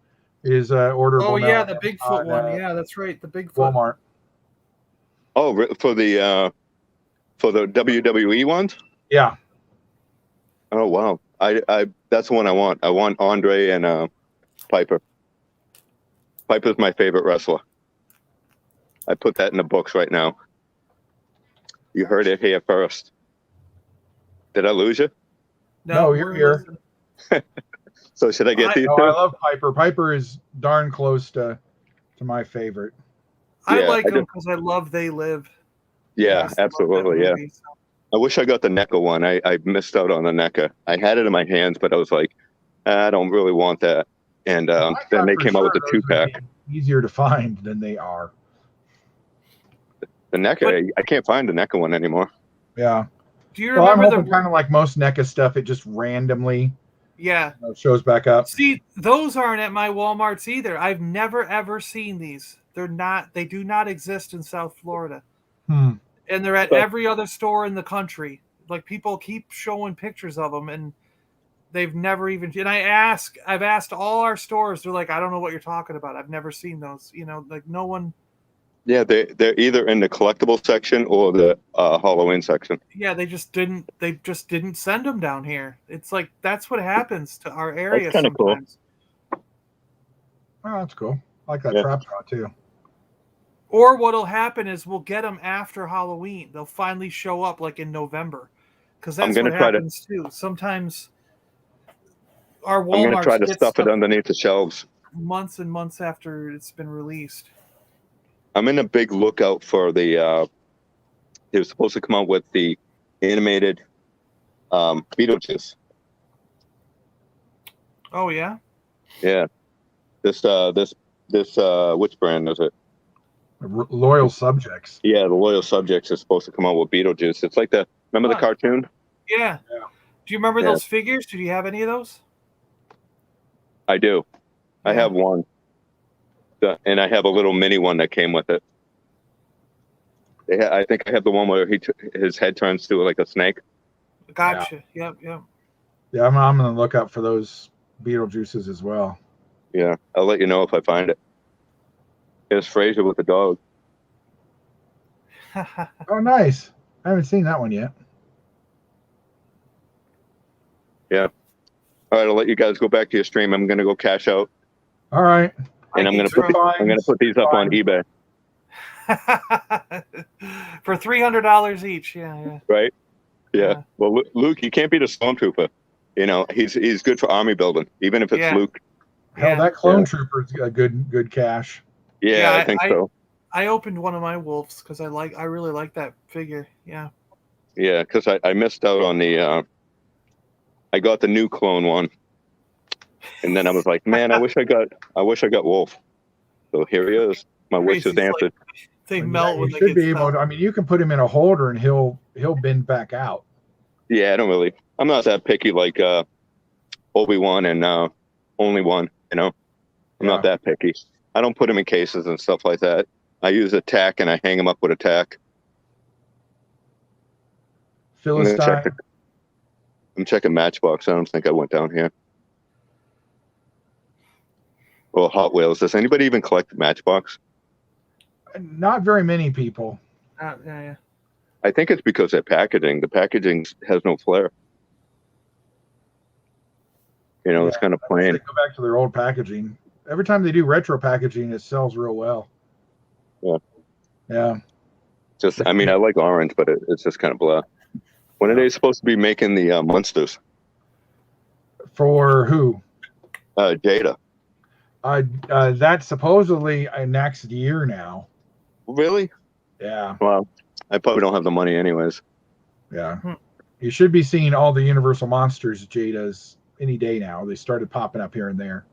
is orderable. Oh yeah, now the Bigfoot on, one. Yeah, that's right. The Bigfoot. Walmart. Oh, for the WWE ones. Yeah. Oh wow. I that's the one I want. I want Andre and Piper. Piper's my favorite wrestler. I put that in the books right now. You heard it here first. Did I lose you? No, you're we're here. listening. So should I get these No, two? I love Piper. Piper is darn close to my favorite. I Yeah, like I them just- because I love They Live. Yeah, I just love that absolutely. Yeah. movie, so. I wish I got the NECA one. I missed out on the NECA. I had it in my hands, but I was like, I don't really want that. And I then thought they for came out with sure the those would 2-pack. be easier to find than they are. The NECA, I can't find the NECA one anymore. Yeah. Do you Well, I'm remember hoping kind of like most NECA stuff, it just randomly Yeah. shows back up. See, those aren't at my Walmarts either. I've never ever seen these. They do not exist in South Florida. Hmm. And they're at But- every other store in the country. Like people keep showing pictures of them and they've never even and I've asked all our stores, they're like, I don't know what you're talking about. I've never seen those. Like no one. Yeah, they're either in the collectible section or the Halloween section. Yeah, they just didn't send them down here. It's like that's what happens to our area That's kinda cool. sometimes. Oh, that's cool. I like that Yeah. trap draw too. Or what'll happen is we'll get them after Halloween. They'll finally show up like in November, because I'm that's gonna what try to- happens too. Sometimes our I'm going to Walmart try to stuff it underneath the shelves. months and months after it's been released. I'm in a big lookout for the. They were supposed to come out with the animated Beetlejuice. Oh yeah, Yeah, this which brand is it? Loyal subjects. Yeah, the Loyal Subjects is supposed to come out with Beetlejuice. It's like remember the Huh. cartoon? yeah. Yeah. Do you remember Yeah. those figures? Did you have any of those? I do. I Yeah. have one, and I have a little mini one that came with it. I think I have the one where his head turns to like a snake. Gotcha. Yep. Yeah, I'm going to look out for those Beetlejuices as well. Yeah, I'll let you know if I find it. Here's Fraser with the dog. Oh, nice. I haven't seen that one yet. All right, I'll let you guys go back to your stream. I'm gonna go cash out, All right. and I'm gonna put these up on eBay. For $300 each. Yeah. Right? Yeah. Yeah. Well, Luke, you can't beat a stormtrooper. He's good for army building, even if it's Yeah. Luke. Hell, Yeah. that clone trooper's a good cash. Yeah, Yeah, I think so. I opened one of my wolves because I really like that figure. Yeah. Yeah, because I missed out on the. I got the new clone one, and then I was like, man, I wish I got Wolf. So here he is. My wish is Crazy. It's answered. They Yeah, melt you when they should get be able stuck. to. I mean, you can put him in a holder and he'll bend back out. Yeah, I'm not that picky like Obi-Wan and Only One. I'm not that picky. I don't put them in cases and stuff like that. I use a tack and I hang them up with a tack. Philistine. I'm checking Matchbox. I don't think I went down here. Well, Hot Wheels. Does anybody even collect Matchbox? Not very many people. Yeah. I think it's because their packaging. The packaging has no flair. It's kind of They plain. go back to their old packaging. Every time they do retro packaging, it sells real well. Yeah. Yeah. I like orange, but it's just kind of blah. When are they supposed to be making the monsters? For who? Jada. That's supposedly next year now. Really? Yeah. Well, I probably don't have the money anyways. Yeah. You should be seeing all the Universal Monsters Jadas any day now. They started popping up here and there.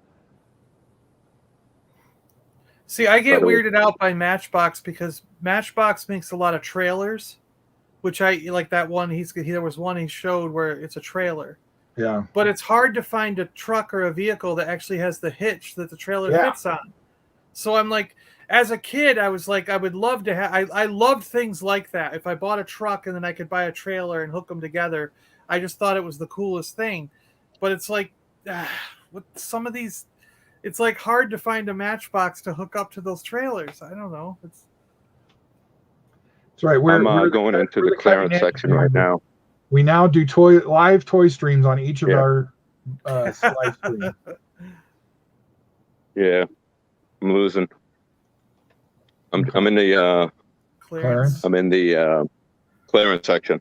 See, I get By the way- weirded out by Matchbox because Matchbox makes a lot of trailers, which I like that one. There was one he showed where it's a trailer, Yeah. But it's hard to find a truck or a vehicle that actually has the hitch that the trailer Yeah. fits on. So I'm like, as a kid, I was like, I would love to have. I loved things like that. If I bought a truck and then I could buy a trailer and hook them together, I just thought it was the coolest thing. But it's like, with some of these, it's like hard to find a Matchbox to hook up to those trailers. I don't know. That's right. I'm going into the clearance section right now. We now do live toy streams on each of our live streams. Yeah, I'm losing. I'm in the clearance. I'm in the clearance section.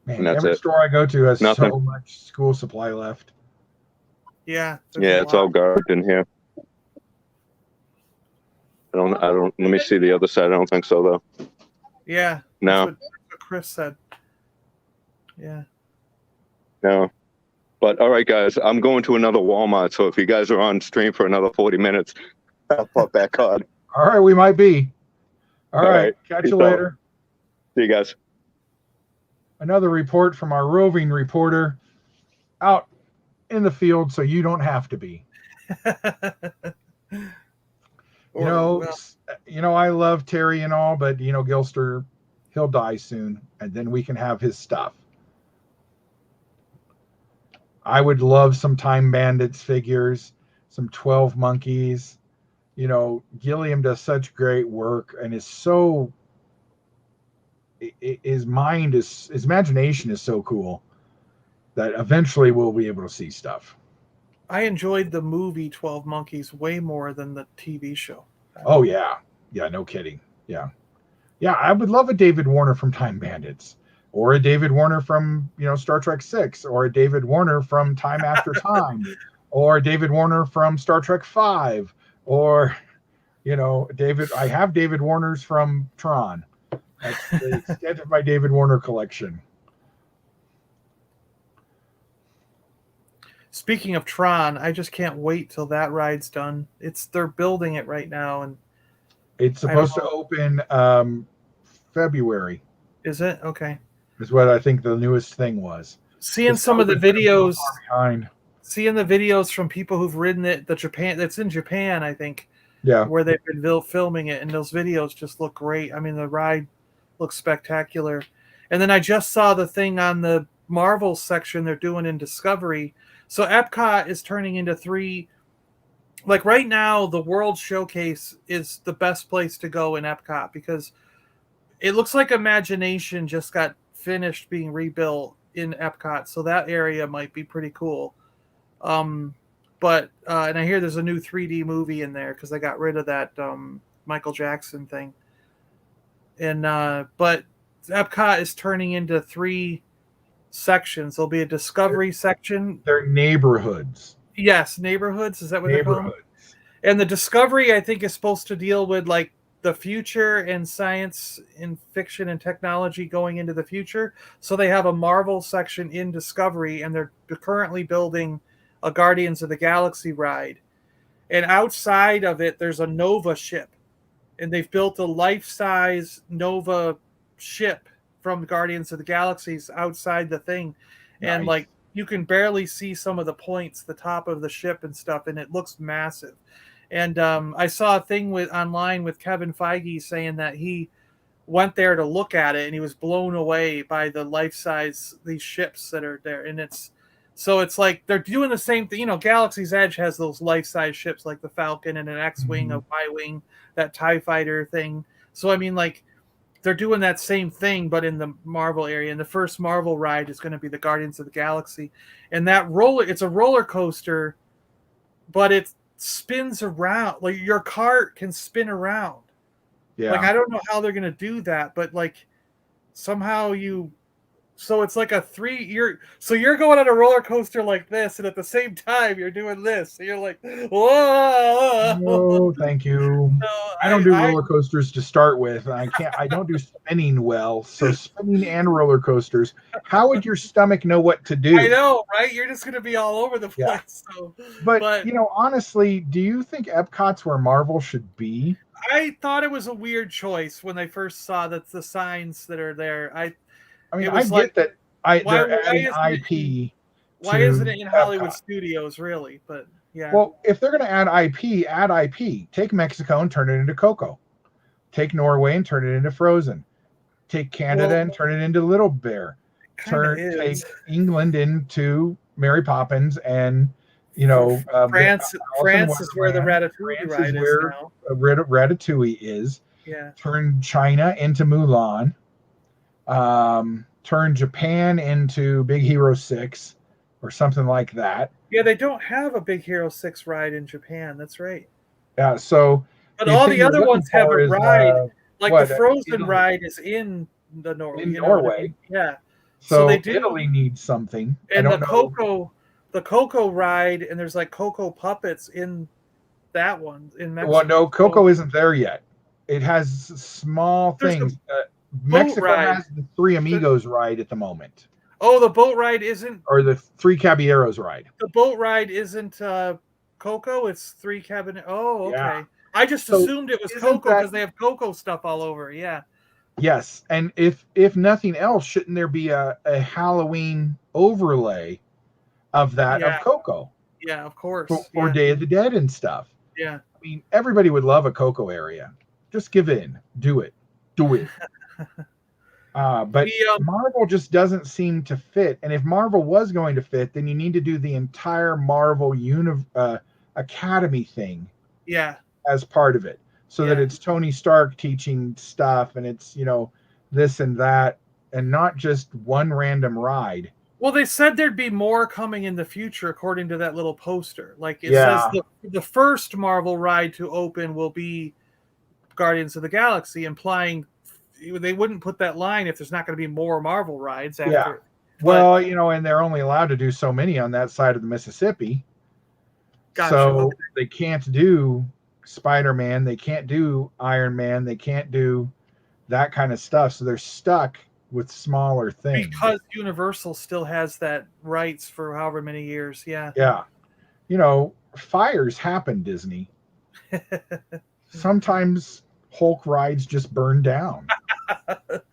Man, every store I go to has so much school supply left. Yeah. Yeah, it's all garbage in here. I don't. Let me see the other side. I don't think so though. Yeah. No. That's what Chris said. Yeah. No. But all right, guys, I'm going to another Walmart. So if you guys are on stream for another 40 minutes, I'll pop back on. All right, we might be. All right. Catch you later. See you guys. Another report from our roving reporter out in the field, so you don't have to be. You know, I love Terry and all, but Gilster, he'll die soon, and then we can have his stuff. I would love some Time Bandits figures, some 12 Monkeys. Gilliam does such great work, and his imagination is so cool that eventually we'll be able to see stuff. I enjoyed the movie 12 Monkeys way more than the TV show. Oh, yeah. Yeah, no kidding. Yeah. Yeah, I would love a David Warner from Time Bandits, or a David Warner from, Star Trek 6, or a David Warner from Time After Time, or a David Warner from Star Trek 5, or, I have David Warners from Tron. That's the extent of my David Warner collection. Speaking of Tron, I just can't wait till that ride's done. They're building it right now, and it's supposed to open February. Is it? Okay. Is what I think the newest thing was. Seeing some of the videos from people who've ridden it, that's in Japan, I think. Yeah. Where they've been filming it, and those videos just look great. I mean, the ride looks spectacular. And then I just saw the thing on the Marvel section they're doing in Discovery. So Epcot is turning into 3. Like right now, the World Showcase is the best place to go in Epcot because it looks like Imagination just got finished being rebuilt in Epcot. So that area might be pretty cool. But and I hear there's a new 3D movie in there because they got rid of that Michael Jackson thing. And but Epcot is turning into 3 sections. There'll be a Discovery section. They're neighborhoods. Yes, neighborhoods. Is that what they're called? And the Discovery, I think, is supposed to deal with like the future and science and fiction and technology going into the future. So they have a Marvel section in Discovery, and they're currently building a Guardians of the Galaxy ride. And outside of it, there's a Nova ship. And they've built a life-size Nova ship from Guardians of the Galaxies outside the thing. Nice. And like you can barely see some of the points, the top of the ship and stuff, and it looks massive. And I saw a thing online with Kevin Feige saying that he went there to look at it, and he was blown away by the life-size, these ships that are there. And it's like they're doing the same thing. Galaxy's Edge has those life-size ships like the Falcon and an X-Wing, a Y-Wing, that TIE Fighter thing. So, I mean, like, they're doing that same thing, but in the Marvel area. And the first Marvel ride is going to be the Guardians of the Galaxy. And that it's a roller coaster, but it spins around. Like, your cart can spin around. Yeah. Like, I don't know how they're going to do that, but, like, somehow so it's like you're going on a roller coaster like this, and at the same time you're doing this. So you're like, whoa! No, thank you. So I don't do roller coasters to start with. I don't do spinning well. So spinning and roller coasters. How would your stomach know what to do? I know, right? You're just going to be all over the place. Yeah. So, but honestly, do you think Epcot's where Marvel should be? I thought it was a weird choice when I first saw the signs that are there. I get that they're adding isn't it IP. Why isn't it in Hollywood Epcot. Studios, really? But yeah. Well, if they're going to add IP, add IP. Take Mexico and turn it into Coco. Take Norway and turn it into Frozen. Take Canada and turn it into Little Bear. Take England into Mary Poppins, and France is where the Ratatouille ride is now. Ratatouille is. Yeah. Turn China into Mulan. Turn Japan into Big Hero 6 or something like that. Yeah, they don't have a Big Hero 6 ride in Japan. That's right. Yeah, so but all the other ones have a ride. The Frozen ride is in Norway. Yeah. So they do. Italy needs something. And the Coco ride, and there's like Coco puppets in that one in Mexico. Well, no, Coco isn't there yet. It has small things. Mexico has the Three Amigos ride at the moment. Oh, the boat ride isn't, or the Three Caballeros ride. The boat ride isn't Coco. It's Three Caballeros. Oh, okay. Yeah. I just assumed it was Coco because they have Coco stuff all over. Yeah. Yes, and if nothing else, shouldn't there be a Halloween overlay of that of Coco? Yeah, of course. For Day of the Dead and stuff. Yeah. I mean, everybody would love a Coco area. Just give in. Do it. But Marvel just doesn't seem to fit. And if Marvel was going to fit, then you need to do the entire Marvel Academy thing. Yeah. As part of it. So that it's Tony Stark teaching stuff, and it's, this and that, and not just one random ride. Well, they said there'd be more coming in the future, according to that little poster. Like it says the first Marvel ride to open will be Guardians of the Galaxy, implying they wouldn't put that line if there's not going to be more Marvel rides after. Yeah. Well, and they're only allowed to do so many on that side of the Mississippi. Gotcha. So they can't do Spider-Man, they can't do Iron Man, they can't do that kind of stuff, so they're stuck with smaller things because Universal still has that rights for however many years. Fires happen, Disney. Sometimes Hulk rides just burn down. But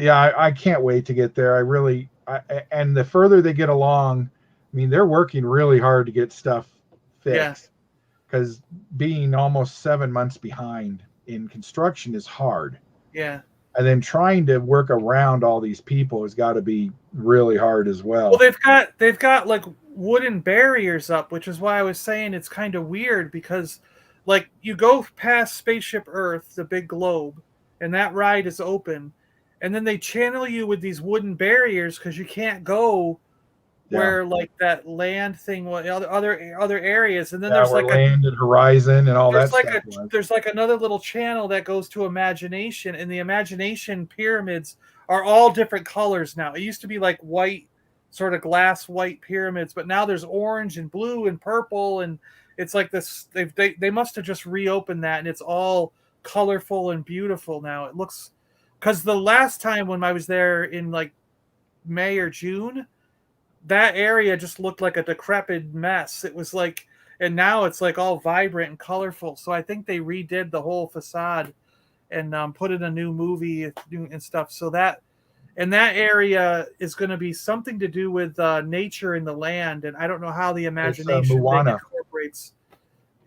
yeah, I can't wait to get there. And the further they get along, I mean, they're working really hard to get stuff fixed because being almost 7 months behind in construction is hard. Yeah. And then trying to work around all these people has got to be really hard as well. Well, they've got like wooden barriers up, which is why I was saying it's kind of weird because like you go past Spaceship Earth, the big globe, and that ride is open, and then they channel you with these wooden barriers because you can't go where like that land thing, other areas, and then there's like land and horizon and all that stuff. There's like another little channel that goes to Imagination, and the Imagination pyramids are all different colors now. It used to be like white, sort of glass white pyramids, but now there's orange and blue and purple, and it's like this. They must have just reopened that, and it's all colorful and beautiful now. It looks, because the last time when I was there in like May or June, that area just looked like a decrepit mess. It was like, and now it's like all vibrant and colorful. So I think they redid the whole facade and put in a new movie and stuff. So that area is going to be something to do with nature and the land. And I don't know how the Imagination thing incorporates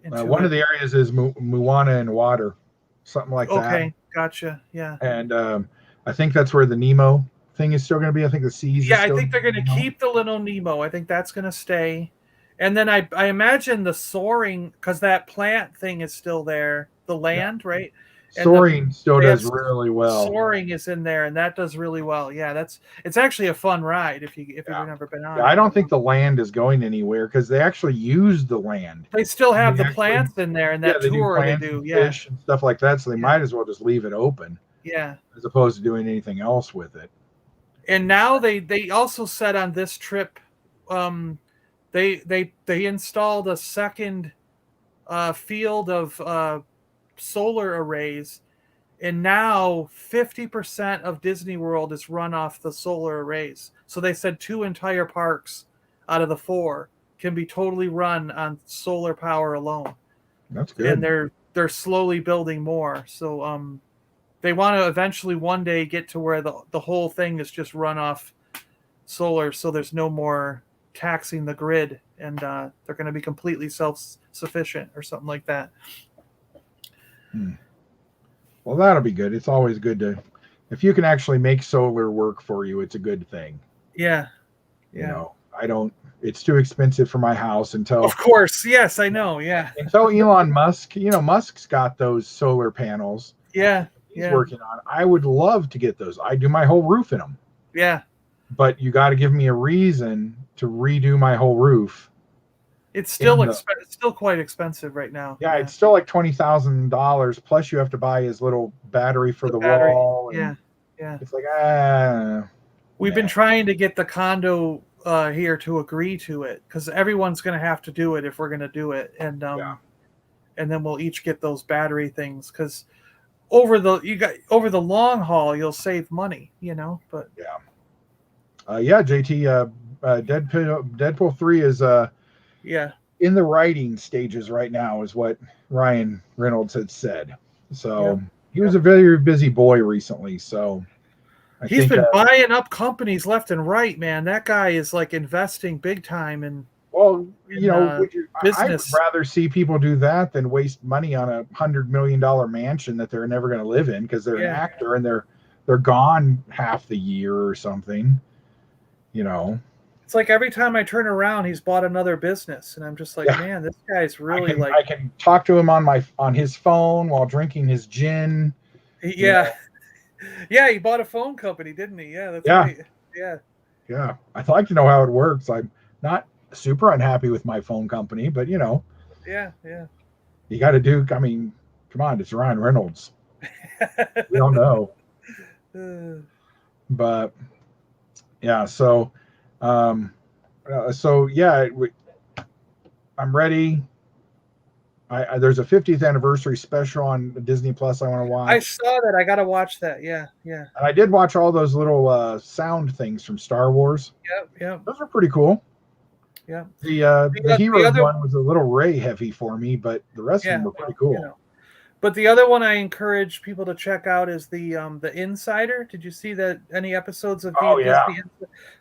into one of the areas is Moana and water, something like that. Okay, gotcha. Yeah. And I think that's where the Nemo thing is still going to be. I think the seas. Yeah, I think they're going to keep the little Nemo. I think that's going to stay. And then I imagine the soaring, because that plant thing is still there. The land, right? Soaring still does really well. Soaring is in there, and that does really well. Yeah, it's actually a fun ride if you've never been on. Yeah, I don't think the land is going anywhere because they actually use the land. They still have the plants in there, and that tour they do, fish and stuff like that. So they might as well just leave it open. Yeah, as opposed to doing anything else with it. And now they also said on this trip, they installed a second field of solar arrays, and now 50% of Disney World is run off the solar arrays. So they said 2 entire parks out of the 4 can be totally run on solar power alone. That's good. And they're slowly building more. So they want to eventually one day get to where the whole thing is just run off solar, so there's no more taxing the grid, and they're going to be completely self-sufficient or something like that. Well, that'll be good. It's always good to, if you can actually make solar work for you, it's a good thing. Yeah. You know, it's too expensive for my house until. Of course. Yes, I know. Yeah. Until Elon Musk, Musk's got those solar panels. Yeah. He's working on. I would love to get those. I do my whole roof in them. Yeah. But you got to give me a reason to redo my whole roof. It's still it's still quite expensive right now. Yeah, it's still like $20,000. Plus, you have to buy his little battery for the wall. Yeah. It's like We've been trying to get the condo here to agree to it, because everyone's going to have to do it if we're going to do it, and then we'll each get those battery things, because over the long haul you'll save money, But JT, Deadpool 3 is in the writing stages right now, is what Ryan Reynolds had said. So he was a very busy boy recently. So he's been buying up companies left and right, man. That guy is like investing big time in. Well, business. I would rather see people do that than waste money on $100 million mansion that they're never going to live in, because they're an actor and they're gone half the year or something. It's like every time I turn around, he's bought another business, and I'm just like, man, this guy's really I can talk to him on his phone while drinking his gin. Yeah, he bought a phone company, didn't he? Yeah, that's right. Yeah. I'd like to know how it works. I'm not super unhappy with my phone company, but you got to do. I mean, come on, it's Ryan Reynolds. We don't know, but. Yeah, I'm ready. There's a 50th anniversary special on Disney Plus I want to watch. I saw that. I got to watch that. Yeah. And I did watch all those little sound things from Star Wars. Yep. Those are pretty cool. Yeah. The Heroes one was a little Ray heavy for me, but the rest of them were pretty cool. But the other one I encourage people to check out is the Insider. Did you see that? Any episodes of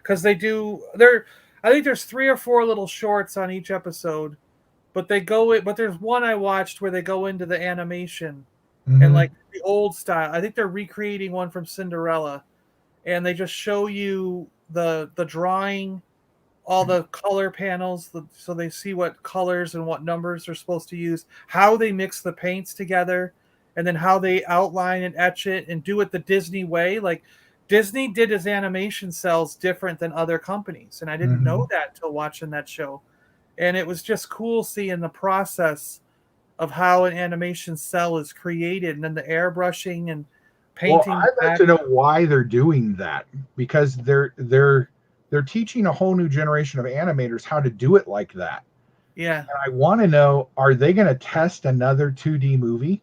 because they do there. I think there's 3 or 4 little shorts on each episode, but there's one I watched where they go into the animation and like the old style. I think they're recreating one from Cinderella, and they just show you the drawing, all the color panels, so they see what colors and what numbers they're supposed to use, how they mix the paints together, and then how they outline and etch it and do it the Disney way. Like Disney did his animation cells different than other companies, and I didn't know that till watching that show. And it was just cool seeing the process of how an animation cell is created, and then the airbrushing and painting. Well, I'd like to know why they're doing that, because they're teaching a whole new generation of animators how to do it like that. Yeah. And I want to know, are they going to test another 2D movie?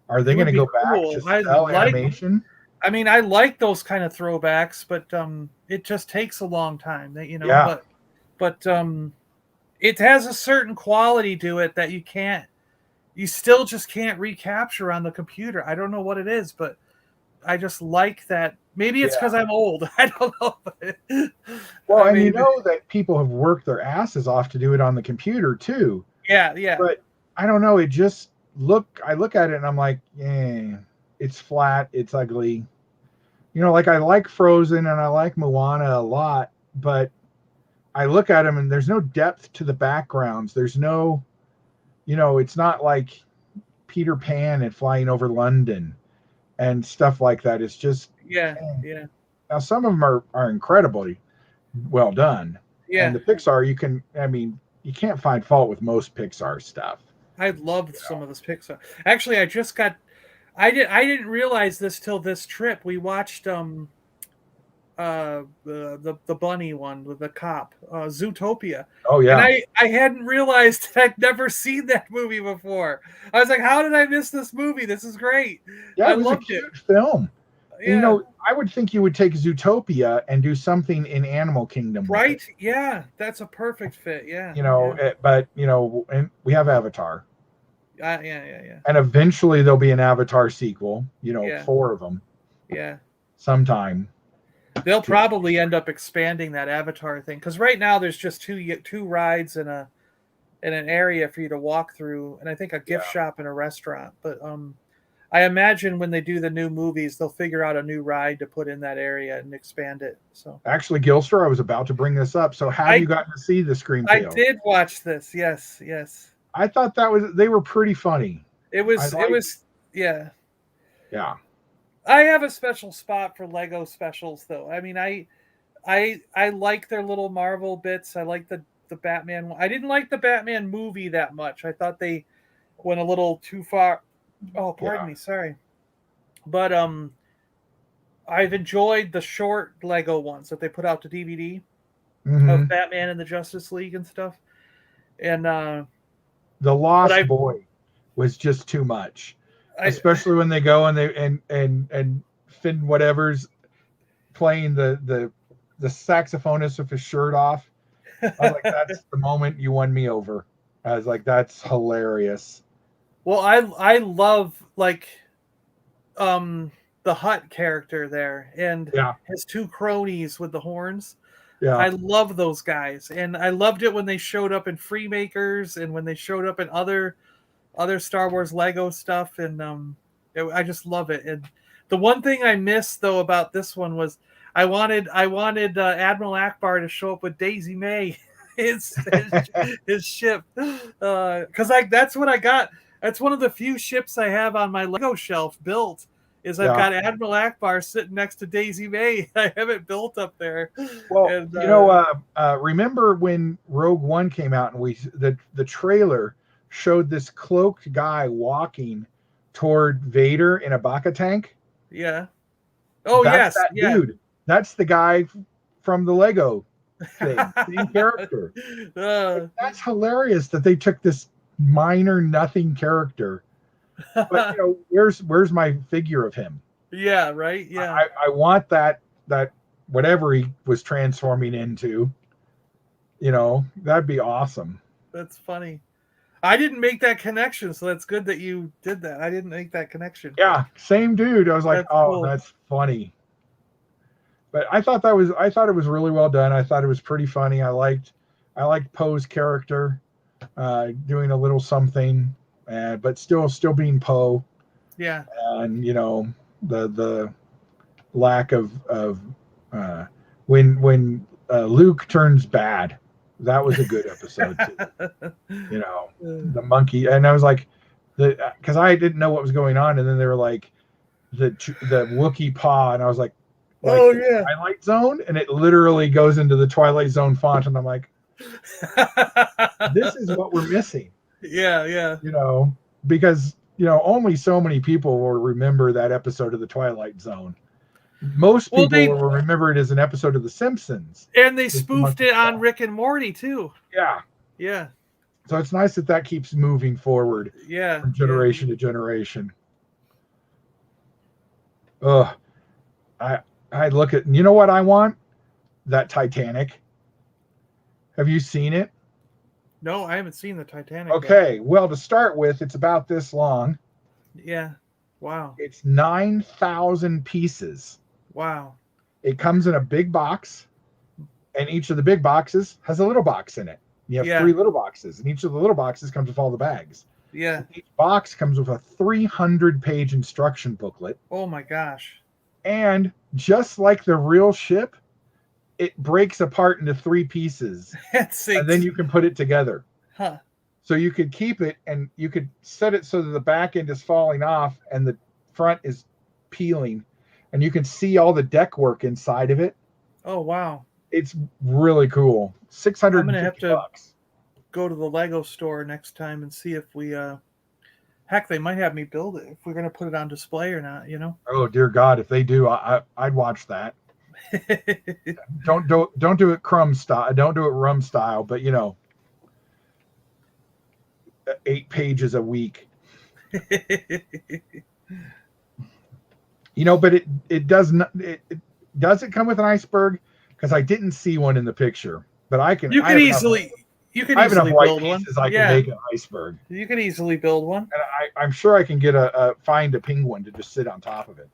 Are they going to go back to cell animation? I mean, I like those kind of throwbacks, but it just takes a long time. But it has a certain quality to it that you still just can't recapture on the computer. I don't know what it is, but I just like that. Maybe it's because I'm old. I don't know. Well, I mean, you know that people have worked their asses off to do it on the computer too. Yeah. But I don't know. It just I look at it and I'm like, it's flat. It's ugly. Like I like Frozen and I like Moana a lot, but I look at them and there's no depth to the backgrounds. There's no, it's not like Peter Pan and Flying Over London and stuff like that. It's just yeah. Now some of them are incredibly well done. Yeah. And the Pixar, you can't find fault with most Pixar stuff. I loved some of this Pixar. Actually, I didn't realize this till this trip. We watched the bunny one with the cop, Zootopia. Oh yeah. And I hadn't realized I'd never seen that movie before. I was like, how did I miss this movie? This is great. Yeah, it was a cute film. Yeah. I would think you would take Zootopia and do something in Animal Kingdom. Right? Yeah, that's a perfect fit. Yeah. But and we have Avatar. Yeah. And eventually there'll be an Avatar sequel, Yeah. 4 of them Yeah. sometime. They'll probably end up expanding that Avatar thing, because right now there's just two rides in an area for you to walk through, and I think a gift shop and a restaurant. But I imagine when they do the new movies, they'll figure out a new ride to put in that area and expand it. So Actually, Gilster, I was about to bring this up. So have you gotten to see the Scream I Tales? did watch this. Yes. I thought they were pretty funny. It was yeah. Yeah. I have a special spot for Lego specials, though. I mean, I like their little Marvel bits. I like the Batman. I didn't like the Batman movie that much. I thought they went a little too far. Oh, pardon me, sorry. But I've enjoyed the short Lego ones that they put out to DVD of Batman and the Justice League and stuff. And The Lost Boy was just too much. Especially when they go and they and Finn whatever's playing the saxophonist with his shirt off. I was like, that's the moment you won me over. I was like, that's hilarious. Well, I love like the Hut character there and his 2 cronies with the horns. Yeah. I love those guys, and I loved it when they showed up in Freemakers and when they showed up in other Star Wars Lego stuff, and I just love it. And the one thing I missed though about this one was I wanted Admiral Akbar to show up with Daisy May, his ship, because that's what I got. That's one of the few ships I have on my Lego shelf built. I've got Admiral Akbar sitting next to Daisy May. I have it built up there. Well, and, remember when Rogue One came out and the trailer showed this cloaked guy walking toward Vader in a Bacta tank? Yeah. Oh, that's that dude. That's the guy from the Lego thing. Same character. That's hilarious that they took this minor nothing character. But where's my figure of him? Yeah, right. Yeah. I want that whatever he was transforming into. That'd be awesome. That's funny. I didn't make that connection, so that's good that you did that. I didn't make that connection. Yeah, same dude. I was like, cool. That's funny. But I thought it was really well done. I thought it was pretty funny. I liked Poe's character doing a little something, but still being Poe. Yeah. And the lack of when Luke turns bad. That was a good episode too. The monkey, and I was like, because I didn't know what was going on, and then they were like the Wookiee paw, and I was like, oh yeah, Twilight Zone, and it literally goes into the Twilight Zone font, and I'm like, this is what we're missing. Yeah. Because only so many people will remember that episode of the Twilight Zone. Most people will remember it as an episode of The Simpsons. And they spoofed it on Rick and Morty, too. Yeah. So it's nice that keeps moving forward from generation to generation. I look at, what I want? That Titanic. Have you seen it? No, I haven't seen the Titanic. Okay, well, to start with, it's about this long. Yeah. Wow. It's 9,000 pieces. Wow. It comes in a big box, and each of the big boxes has a little box in it. You have 3 little boxes, and each of the little boxes comes with all the bags. Yeah. Each box comes with a 300-page instruction booklet. Oh my gosh. And just like the real ship, it breaks apart into 3 pieces. And then you can put it together. Huh. So you could keep it, and you could set it so that the back end is falling off and the front is peeling, and you can see all the deck work inside of it. Oh wow. It's really cool. $650. I'm gonna have to go to the Lego store next time and see if we heck, they might have me build it if we're gonna put it on display or not, Oh dear God, if they do, I'd watch that. Don't do it crumb style, don't do it rum style, but 8 pages a week. But it does not. Does it come with an iceberg? Because I didn't see one in the picture, but I can. You can easily. You could I have enough easily white build one. pieces I can Yeah, make an iceberg. you could easily build one. And I'm sure I can get find a penguin to just sit on top of it.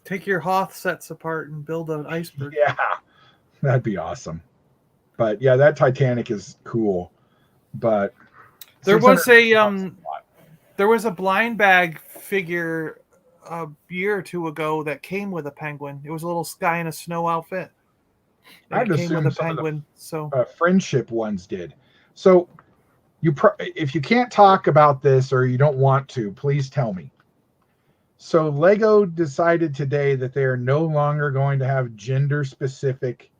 Take your Hoth sets apart and build an iceberg. Yeah, that'd be awesome. But yeah, that Titanic is cool. But There was $600 there was a blind bag figure a year or two ago that came with a penguin. It was a little guy in a snow outfit. I'd It came with assume a some of the penguin. So friendship ones did. So if you can't talk about this or you don't want to, please tell me. So Lego decided today that they are no longer going to have gender specific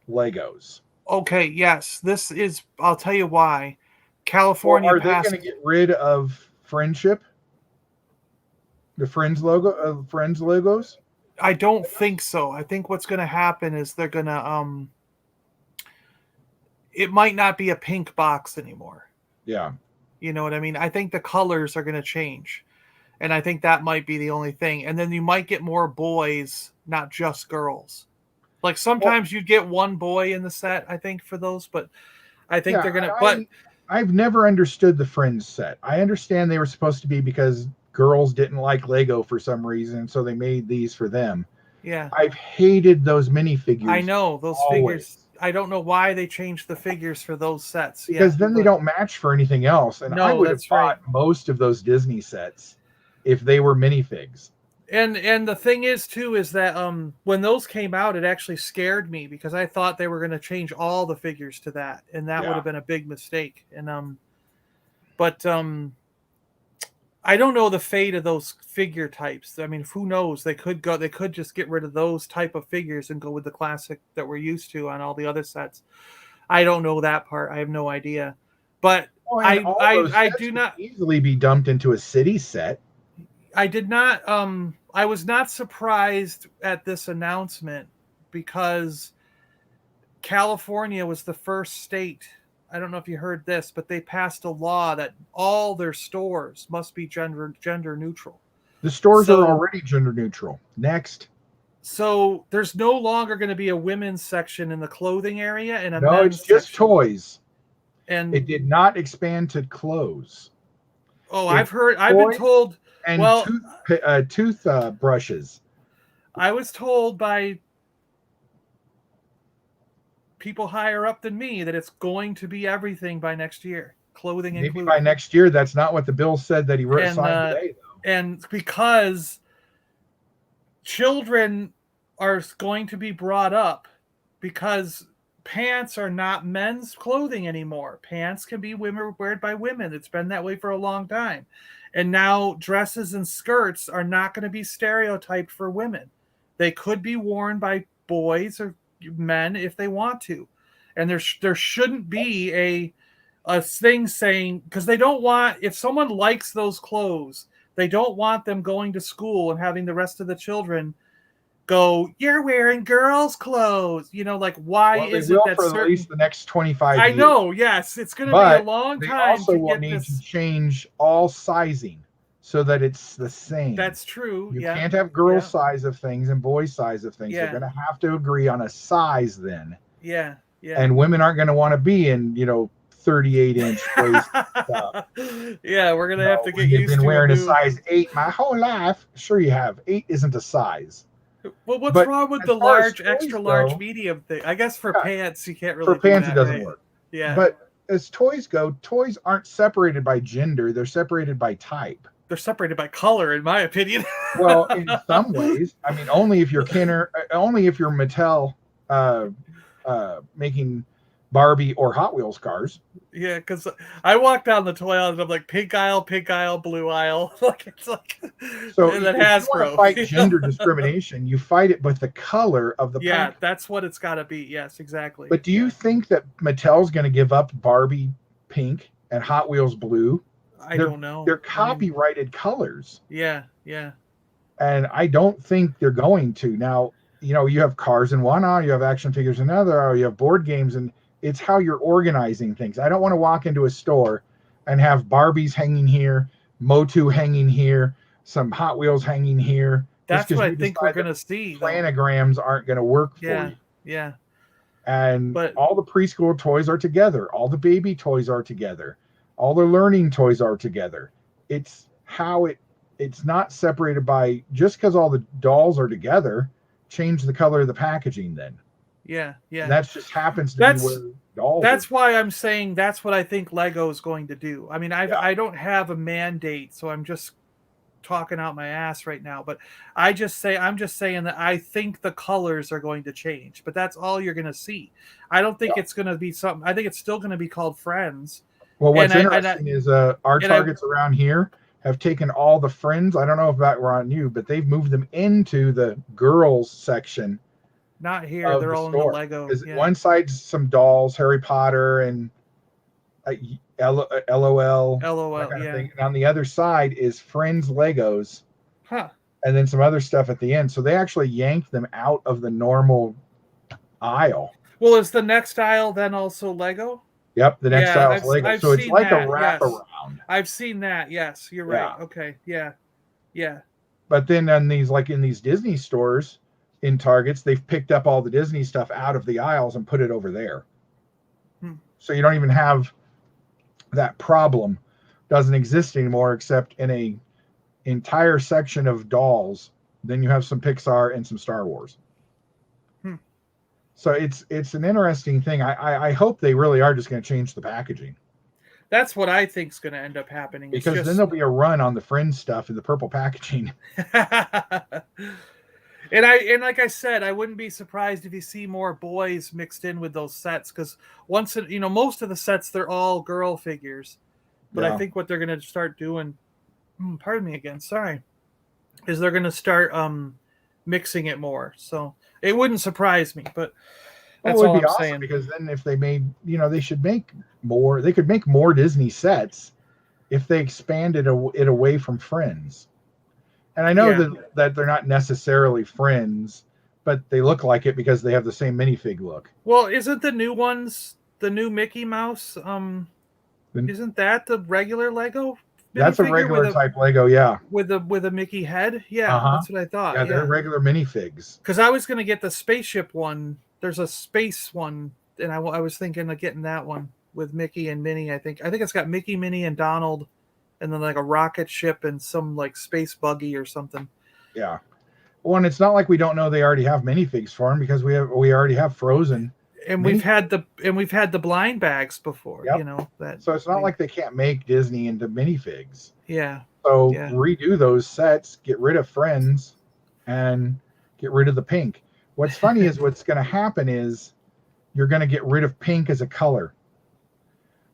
Legos. okay, yes, this is. I'll tell you why. California Or are they passed. going to get rid of friendship? The Friends logo, Friends logos? I don't think so. I think what's going to happen is they're going to it might not be a pink box anymore. Yeah. You know what I mean? I think the colors are going to change. And I think that might be the only thing. And then you might get more boys, not just girls. Like sometimes you get one boy in the set, I think, for those, but I think they're going to but I've never understood the Friends set. I understand they were supposed to be because girls didn't like Lego for some reason, so they made these for them. Yeah. I've hated those minifigures. I know those always. figures. I don't know why they changed the figures for those sets. Because then they don't match for anything else. And I would have bought most of those Disney sets if they were minifigs. And the thing is too is that when those came out, it actually scared me because I thought they were going to change all the figures to that, and that would have been a big mistake. And but I don't know the fate of those figure types. I mean, who knows? They could just get rid of those type of figures and go with the classic that we're used to on all the other sets. I don't know that part. I have no idea. But I do not easily be dumped into a city set. I did not I was not surprised at this announcement because California was the first state. I don't know if you heard this, but they passed a law that all their stores must be gender neutral. The stores are already gender neutral. Next. So there's no longer going to be a women's section in the clothing area and a no, men's it's just section. Toys. And it did not expand to clothes. Oh, I've been told. And toothbrushes. I was told by people higher up than me that it's going to be everything by next year, clothing maybe included. By next year. That's not what the bill said that he signed today, though. And because children are going to be brought up, because pants are not men's clothing anymore. Pants can be worn by women. It's been that way for a long time. And now dresses and skirts are not going to be stereotyped for women. They could be worn by boys or men if they want to. And there shouldn't be a thing saying, because they don't want, if someone likes those clothes, they don't want them going to school and having the rest of the children go, you're wearing girls' clothes. You know, like, why is it that for at least the next 25 years? I know, yes. It's going to be a long time. They also will need to change all sizing so that it's the same. That's true. You can't have girls' size of things and boys' size of things. They're going to have to agree on a size then. Yeah, yeah. And women aren't going to want to be in, 38-inch waist stuff. Yeah, we're going to have to get used to it. You've been wearing a size 8 my whole life. Sure you have. 8 isn't a size. Well, what's wrong with the large, extra large, medium thing? I guess for pants, you can't really. For pants, it doesn't work. Yeah. But as toys go, toys aren't separated by gender; they're separated by type. They're separated by color, in my opinion. Well, in some ways, I mean, only if you're Mattel, making Barbie or Hot Wheels cars. Yeah, because I walk down the toy aisle and I'm like, pink aisle, blue aisle. Like it's like, so and then if Hasbro. You want to fight gender discrimination, you fight it with the color of the package. That's what it's got to be. Yes, exactly. But do you think that Mattel's going to give up Barbie pink and Hot Wheels blue? I don't know. They're copyrighted colors. Yeah, yeah. And I don't think they're going to. Now, you have cars in one aisle, you have action figures in another aisle, you have board games, and it's how you're organizing things. I don't want to walk into a store and have Barbies hanging here, Motu hanging here, some Hot Wheels hanging here. That's what I think we're going to see. Planograms aren't going to work for you. Yeah. And But all the preschool toys are together. All the baby toys are together. All the learning toys are together. It's how it's not separated by, just because all the dolls are together, change the color of the packaging then. yeah, And that just happens to be That's where dolls that's are. why I'm saying that's what I think Lego is going to do. I mean, Yeah. I don't have a mandate, so I'm just talking out my ass right now. But I'm just saying that I think the colors are going to change. But that's all you're going to see. I don't think it's going to be something. I think it's still going to be called Friends. Well, what's And interesting is our and I targets around here have taken all the Friends. I don't know if that were on you, but they've moved them into the girls section not here. of They're the all in the store. Lego. Because Yeah. one side's some dolls, Harry Potter and LOL, that LOL. kind of Yeah. thing. And on the other side is Friends Legos, Huh. and then some other stuff at the end. So they actually yanked them out of the normal aisle. Well, is the next aisle then also Lego? Yep, the next Yeah, aisle is Lego. I've So it's seen like a that. Yes, wraparound. I've seen that. Yes, you're right. Yeah. Okay. Yeah. Yeah. But then on these, like in these Disney stores, in Targets, they've picked up all the Disney stuff out of the aisles and put it over there. So you don't even have that problem. Doesn't exist anymore, except in a entire section of dolls. Then you have some Pixar and some Star Wars. So it's an interesting thing. I hope they really are just going to change the packaging. That's what I think is going to end up happening. Because then there'll be a run on the Friends stuff in the purple packaging. And like I said, I wouldn't be surprised if you see more boys mixed in with those sets, because most of the sets, they're all girl figures. But I think what they're going to start doing, pardon me again, sorry, is they're going to start mixing it more. So it wouldn't surprise me, but that's all I'm saying. Because then if they made, they should make more. They could make more Disney sets if they expanded it away from Friends. And I know that they're not necessarily Friends, but they look like it because they have the same minifig look. Well, isn't the new ones, the new Mickey Mouse, isn't that the regular Lego? That's a regular type Lego, yeah. With a Mickey head? Yeah, that's what I thought. Yeah, they're regular minifigs. Because I was going to get the spaceship one. There's a space one, and I was thinking of getting that one with Mickey and Minnie, I think. I think it's got Mickey, Minnie, and Donald, and then like a rocket ship and some like space buggy or something. Yeah. Well, and it's not like we don't know they already have minifigs for them, because we already have Frozen. And we've had the blind bags before, that. So it's not like they can't make Disney into minifigs. Yeah. So redo those sets, get rid of Friends, and get rid of the pink. What's funny is what's going to happen is you're going to get rid of pink as a color.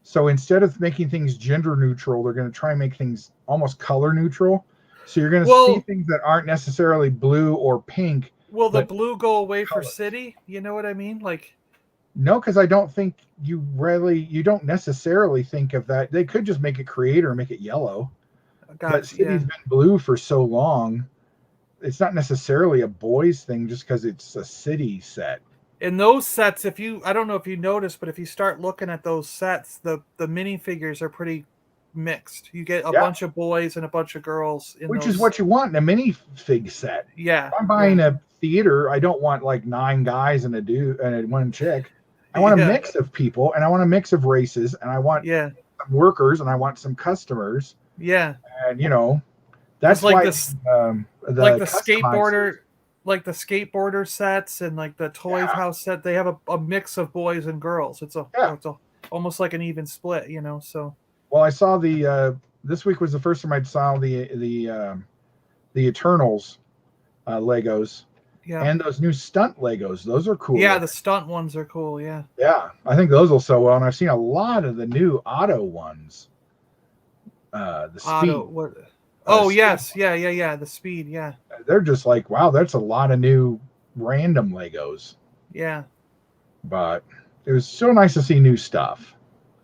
So instead of making things gender neutral, they're going to try and make things almost color neutral. So you're going to see things that aren't necessarily blue or pink. Will the blue go away for city? You know what I mean? Like, no, because I don't think you don't necessarily think of that. They could just make it creator, make it yellow. But city's been blue for so long. It's not necessarily a boys thing just because it's a city set. In those sets, I don't know if you noticed, but if you start looking at those sets, the minifigures are pretty mixed. You get a bunch of boys and a bunch of girls. Which is what you want in a minifig set. Yeah. If I'm buying a theater, I don't want like 9 guys and a dude and one chick. I want a mix of people, and I want a mix of races, and I want some workers, and I want some customers. Yeah. And that's like why the skateboarder sets and like the toy house set, they have a mix of boys and girls. It's almost like an even split, so. Well, I saw this week was the first time I saw the Eternals Legos. Yeah. And those new stunt Legos, those are cool. Yeah, the stunt ones are cool, yeah. Yeah, I think those will sell well, and I've seen a lot of the new Otto ones. The Speed. Otto, what? Oh, yes, yeah, the Speed, yeah. They're just like, wow, that's a lot of new random Legos. Yeah. But it was so nice to see new stuff.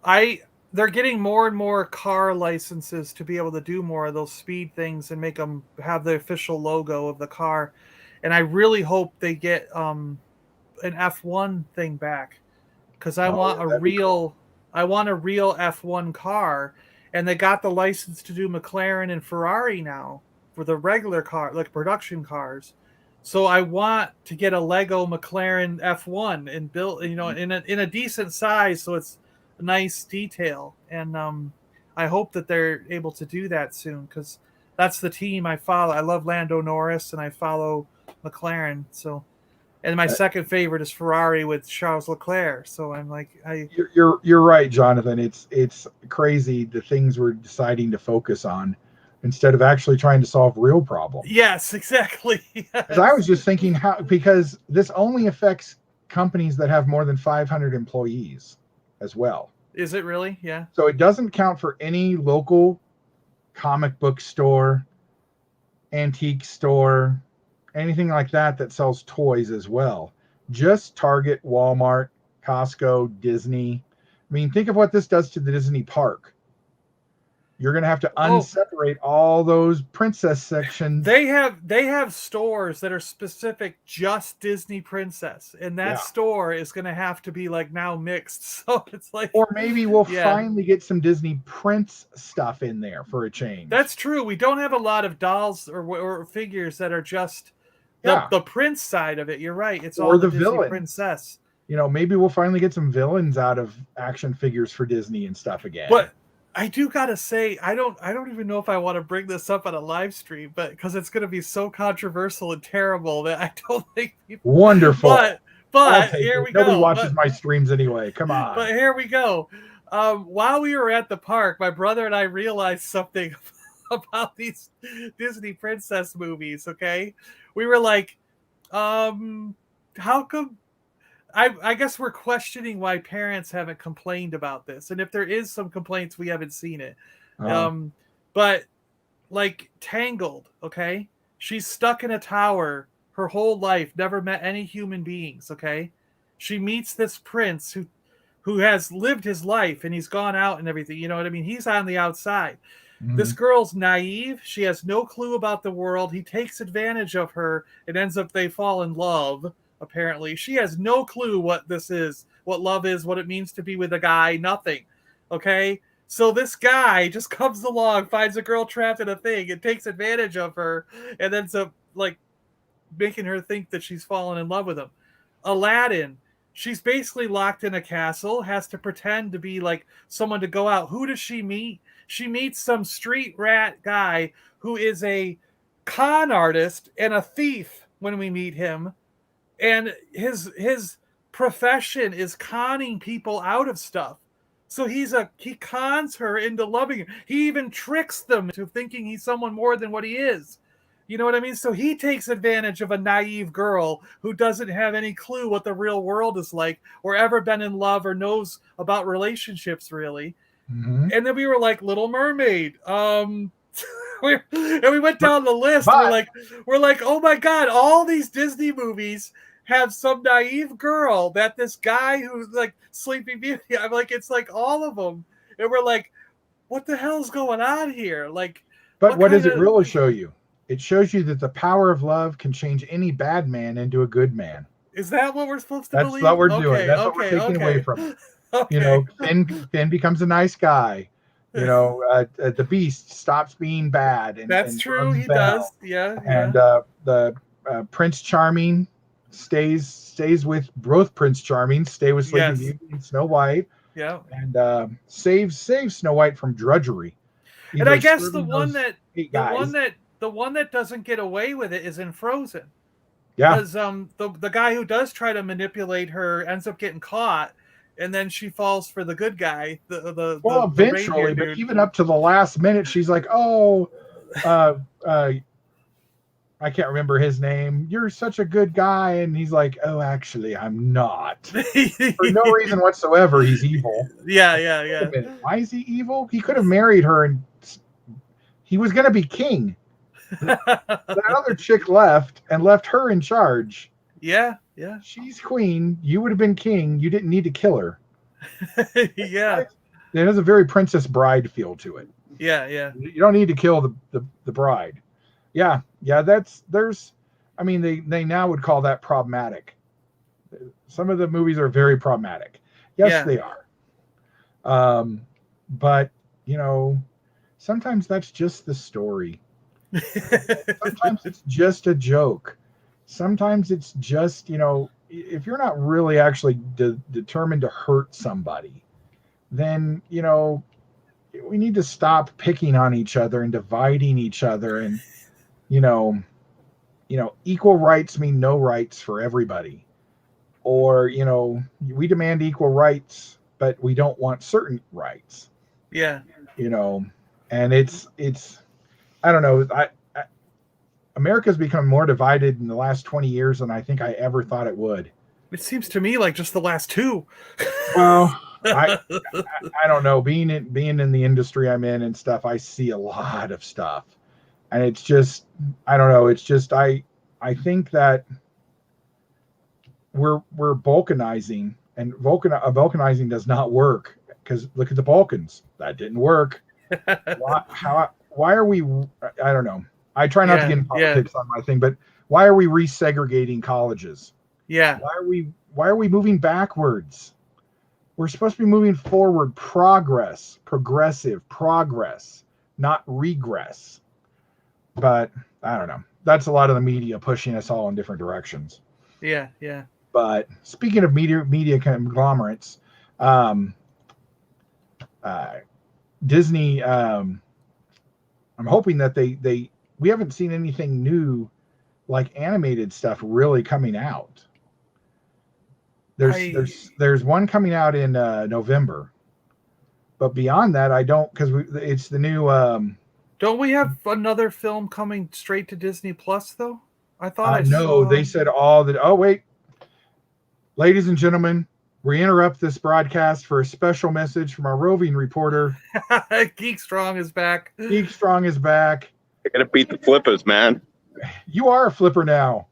They're getting more and more car licenses to be able to do more of those Speed things and make them have the official logo of the car. And I really hope they get an F1 thing back, because I want a real F1 car, and they got the license to do McLaren and Ferrari now for the regular car, like production cars. So I want to get a Lego McLaren F1 and build, in a decent size, so it's a nice detail. And I hope that they're able to do that soon, because that's the team I follow. I love Lando Norris, and I follow McLaren. So, and my second favorite is Ferrari with Charles Leclerc. So I'm like, you're right, Jonathan. It's crazy the things we're deciding to focus on instead of actually trying to solve real problems. Yes, exactly. Because I was just thinking because this only affects companies that have more than 500 employees as well. Is it really? Yeah. So it doesn't count for any local comic book store, antique store, anything like that sells toys as well. Just Target, Walmart, Costco, Disney. I mean, think of what this does to the Disney park. You're going to have to unseparate all those princess sections. They have stores that are specific just Disney princess, and that store is going to have to be like now mixed. So it's like, or maybe we'll finally get some Disney Prince stuff in there for a change. That's true. We don't have a lot of dolls or figures that are just the Prince side of it. You're right. It's all the Disney villains. Princess. Maybe we'll finally get some villains out of action figures for Disney and stuff again. But I do gotta say, I don't even know if I want to bring this up on a live stream, but because it's going to be so controversial and terrible that I don't think people. Wonderful. But here we go. Nobody watches my streams anyway. Come on. But here we go. While we were at the park, my brother and I realized something about these Disney princess movies. Okay, we were like, how come? I guess we're questioning why parents haven't complained about this, and if there is some complaints, we haven't seen it. But like Tangled, okay, she's stuck in a tower her whole life, never met any human beings. Okay, she meets this prince who has lived his life and he's gone out and everything. You know what I mean? He's on the outside. Mm-hmm. This girl's naive. She has no clue about the world. He takes advantage of her. It ends up they fall in love. Apparently, she has no clue what this is, what love is, what it means to be with a guy, nothing. Okay? So this guy just comes along, finds a girl trapped in a thing, and takes advantage of her, and ends up, like, making her think that she's fallen in love with him. Aladdin, she's basically locked in a castle, has to pretend to be, like, someone to go out. Who does she meet? She meets some street rat guy who is a con artist and a thief when we meet him. And his profession is conning people out of stuff. So he cons her into loving him. He even tricks them into thinking he's someone more than what he is. You know what I mean? So he takes advantage of a naive girl who doesn't have any clue what the real world is like, or ever been in love, or knows about relationships really. Mm-hmm. And then we were like, Little Mermaid. And we went down the list. We're like, oh my God, all these Disney movies have some naive girl that this guy who's like Sleeping Beauty. I'm like, it's like all of them. And we're like, what the hell's going on here? Like, but what does it really show you? It shows you that the power of love can change any bad man into a good man. Is that what we're supposed to believe? That's what we're doing. That's what we're taking away from it. Okay. Finn becomes a nice guy. The Beast stops being bad. That's true. He does. Yeah. And the Prince Charming stays with both Prince Charmings. Stay with Sleeping Beauty and Snow White. Yeah. And saves Snow White from drudgery. And I guess the one that doesn't get away with it is in Frozen. Yeah. Because the guy who does try to manipulate her ends up getting caught. And then she falls for the good guy. Eventually, but even up to the last minute, she's like, I can't remember his name. You're such a good guy. And he's like, oh, actually, I'm not. For no reason whatsoever, he's evil. Yeah. Wait a minute, why is he evil? He could have married her and he was going to be king. That other chick left her in charge. Yeah. She's queen. You would have been king. You didn't need to kill her. Yeah. It has a very Princess Bride feel to it. Yeah. You don't need to kill the bride. Yeah. They now would call that problematic. Some of the movies are very problematic. Yes, they are. But sometimes that's just the story. Sometimes it's just a joke. sometimes it's just, if you're not really actually determined to hurt somebody, then, we need to stop picking on each other and dividing each other. And, equal rights mean no rights for everybody. Or, we demand equal rights, but we don't want certain rights. Yeah. And it's I don't know. America's become more divided in the last 20 years than I think I ever thought it would. It seems to me like just the last 2. Well, I don't know. Being in the industry I'm in and stuff, I see a lot of stuff, and it's just, I don't know. It's just I think that we're balkanizing, and balkanizing does not work, because look at the Balkans. That didn't work. Why are we? I don't know. I try not to get in politics on my thing, but why are we resegregating colleges? Yeah. Why are we moving backwards? We're supposed to be moving forward, progressive progress, not regress. But I don't know. That's a lot of the media pushing us all in different directions. Yeah. But speaking of media conglomerates, Disney, I'm hoping that we haven't seen anything new, like animated stuff, really coming out. There's one coming out in November, but beyond that, I don't, because it's the new. Don't we have another film coming straight to Disney Plus though? I thought no. They said all that. Oh wait, ladies and gentlemen, we interrupt this broadcast for a special message from our roving reporter. Geek Strong is back. Geek Strong is back. I gotta beat the flippers, man. You are a flipper now.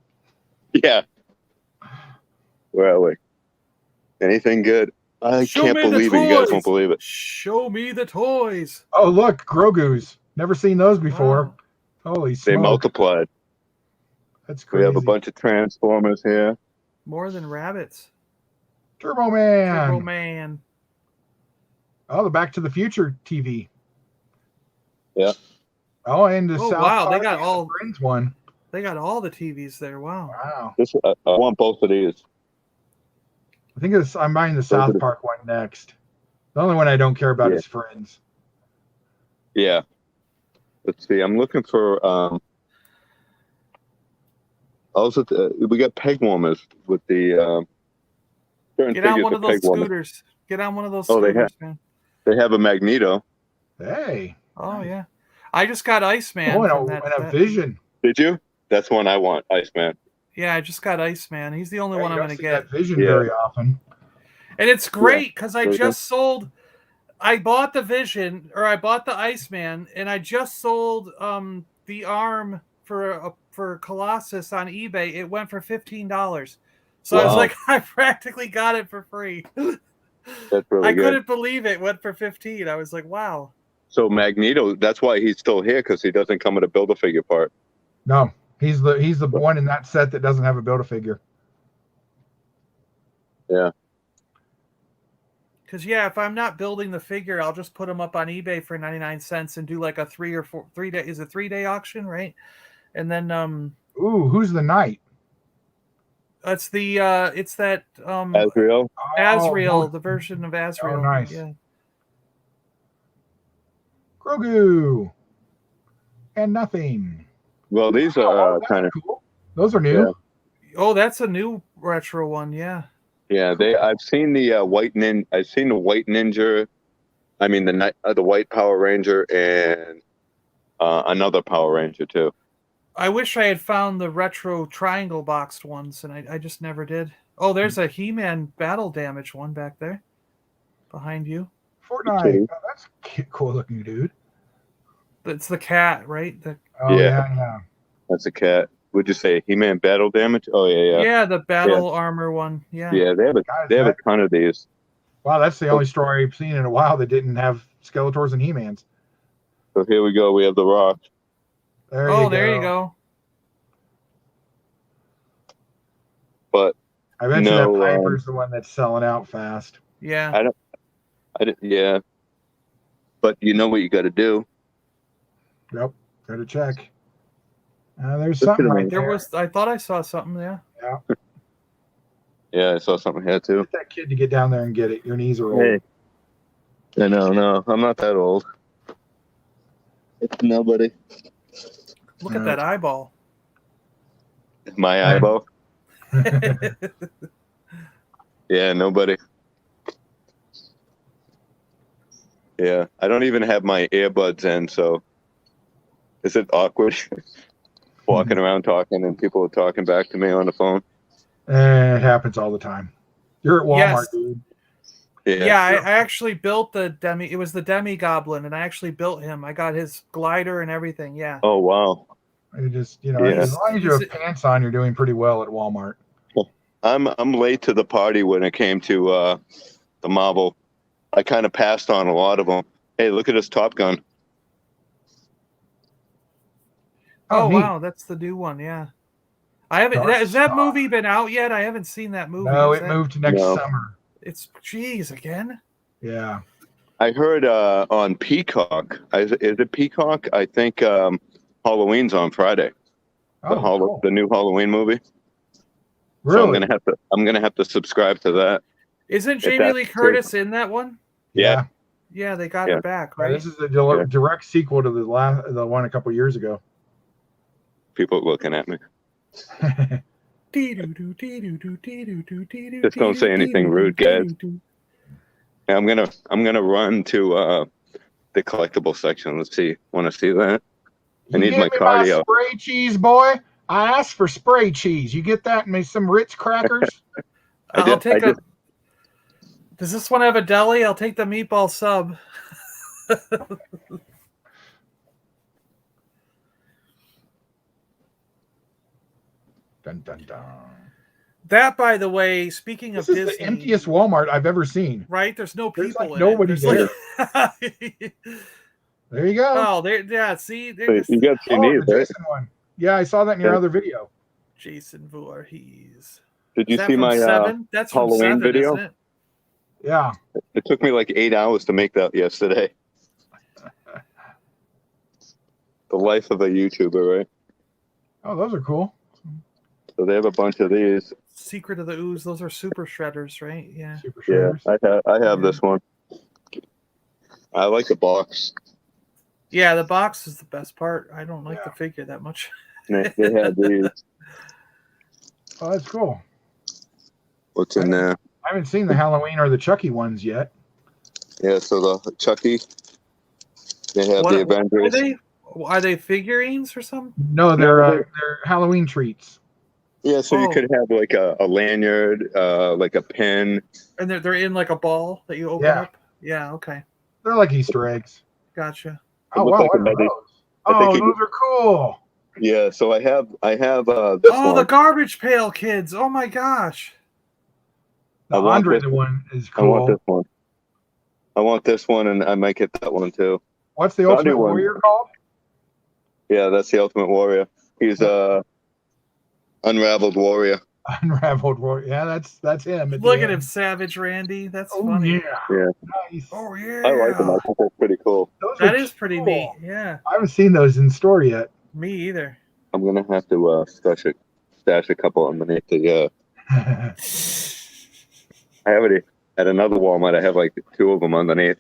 Yeah. Where are we? Anything good? I can't believe it. You guys won't believe it. Show me the toys. Oh, look, Grogu's. Never seen those before. Wow. Holy smoke. They multiplied. That's crazy. We have a bunch of Transformers here. More than rabbits. Turbo Man. Turbo Man. Oh, the Back to the Future TV. Yeah. Oh, and the South wow, Park they got all Friends one. They got all the TVs there. Wow. I want both of these. I think I'm buying the South Park one next. The only one I don't care about is Friends. Yeah. Let's see. I'm looking for. Also, we got peg warmers with the. Get on one of those scooters. Get on one of those scooters, man. They have a Magneto. Hey. Oh yeah. I just got Iceman. Oh, and a Vision. Did you? That's one I want, Iceman. Yeah, I just got Iceman. He's the only one I'm going to get. That Vision very often. And it's great because I just sold. I bought the Vision, or I bought the Iceman, and I just sold the arm for Colossus on eBay. It went for $15. So I was like, I practically got it for free. That's really good. I couldn't believe it went for $15. I was like, wow. So Magneto, that's why he's still here, because he doesn't come with a Build-A-Figure part. No, he's the one in that set that doesn't have a Build-A-Figure. Yeah. Because if I'm not building the figure, I'll just put them up on eBay for 99 cents and do like a 3 day. Is it 3-day auction, right? And then ooh, who's the knight? It's the it's that Azrael. Azrael, the version of Azrael. Oh, nice. Yeah. Grogu and nothing. Well, these are kind of cool. Those are new. Yeah. Oh, that's a new retro one. Yeah. Yeah, I've seen the white ninja. I've seen the white ninja. I mean the white Power Ranger and another Power Ranger too. I wish I had found the retro triangle boxed ones, and I just never did. Oh, there's a He-Man battle damage one back there, behind you. Fortnite. Oh, that's a cool looking dude. It's the cat, right? Yeah. That's a cat. Would you say He-Man battle damage? Oh yeah. Yeah, the battle armor one. Yeah. Yeah, they have a ton of these. Wow, that's the only story I've seen in a while that didn't have Skeletors and He-Mans. So here we go. We have the Rock. There you go. But I bet you that Piper's the one that's selling out fast. Yeah. Yeah. But you know what you got to do. Yep. Got to check. There's something right There there. was. I thought I saw something. Yeah. Yeah. Yeah, I saw something here too. Get that kid to get down there and get it. Your knees are old. Hey. No, I'm not that old. It's nobody. Look at that eyeball. My eyeball. Yeah, nobody. Yeah, I don't even have my earbuds in, so is it awkward walking around talking and people are talking back to me on the phone? It happens all the time. You're at Walmart, Yes. dude. Yeah, I actually built the demi. It was the demi goblin, and I actually built him. I got his glider and everything. Yeah. Oh wow. You just, Yeah. as long as you have pants on, you're doing pretty well at Walmart. I'm late to the party when it came to the Marvel. I kind of passed on a lot of them. Hey, look at this Top Gun. Oh neat. wow, that's the new one. Yeah. I haven't. Has that movie been out yet? I haven't seen that movie. No, it moved to next summer. It's again. Yeah. I heard on Peacock. Is it Peacock? I think Halloween's on Friday. Cool. The new Halloween movie. Really? So I'm gonna have to subscribe to that. Isn't Jamie Lee Curtis in that one? Yeah. Yeah, they got her back, right? Yeah, this is the direct sequel to the one a couple years ago. People looking at me. Just don't say anything rude, guys. I'm gonna run to the collectible section. Want to see that? I need my cardio. Spray cheese, boy. I asked for spray cheese. You get that? And some Ritz crackers. Does this one have a deli? I'll take the meatball sub. Dun, dun, dun. That, by the way, speaking of Disney, this is the emptiest Walmart I've ever seen. Right? There's no people. Like nobody there. There you go. Oh, there. Yeah. See, you got your knees, the right? Jason one. Yeah, I saw that in your other video. Jason Voorhees. Did you see my That's Halloween 7, video? Isn't it? Yeah. It took me like 8 hours to make that yesterday. The life of a YouTuber, right? Oh, those are cool. So they have a bunch of these. Secret of the Ooze. Those are super shredders, right? Yeah. Super shredders. Yeah, I have this one. I like the box. Yeah, the box is the best part. I don't like the figure that much. They have these. Oh, that's cool. What's in there? I haven't seen the Halloween or the Chucky ones yet. Yeah, so the Chucky. They have the Avengers. Are they figurines or something? No, they're Halloween treats. Yeah, so you could have like a lanyard, like a pin. And they're in like a ball that you open up? Yeah, okay. They're like Easter eggs. Gotcha. Oh, wow, what are those? Oh, those are cool. Yeah, so I have this one. The Garbage Pail Kids. Oh my gosh. The Andre one is cool. I want this one. I want this one, and I might get that one too. What's the Ultimate Warrior called? Yeah, that's the Ultimate Warrior. He's Unraveled Warrior. Unraveled Warrior. Yeah, that's him. Look at him, Savage Randy. That's funny. Yeah. Nice. Oh yeah. I like them. I think that's pretty cool. That is pretty neat. Yeah. I haven't seen those in store yet. Me either. I'm gonna have to stash a couple underneath the. I have it at another Walmart. I have like 2 of them underneath.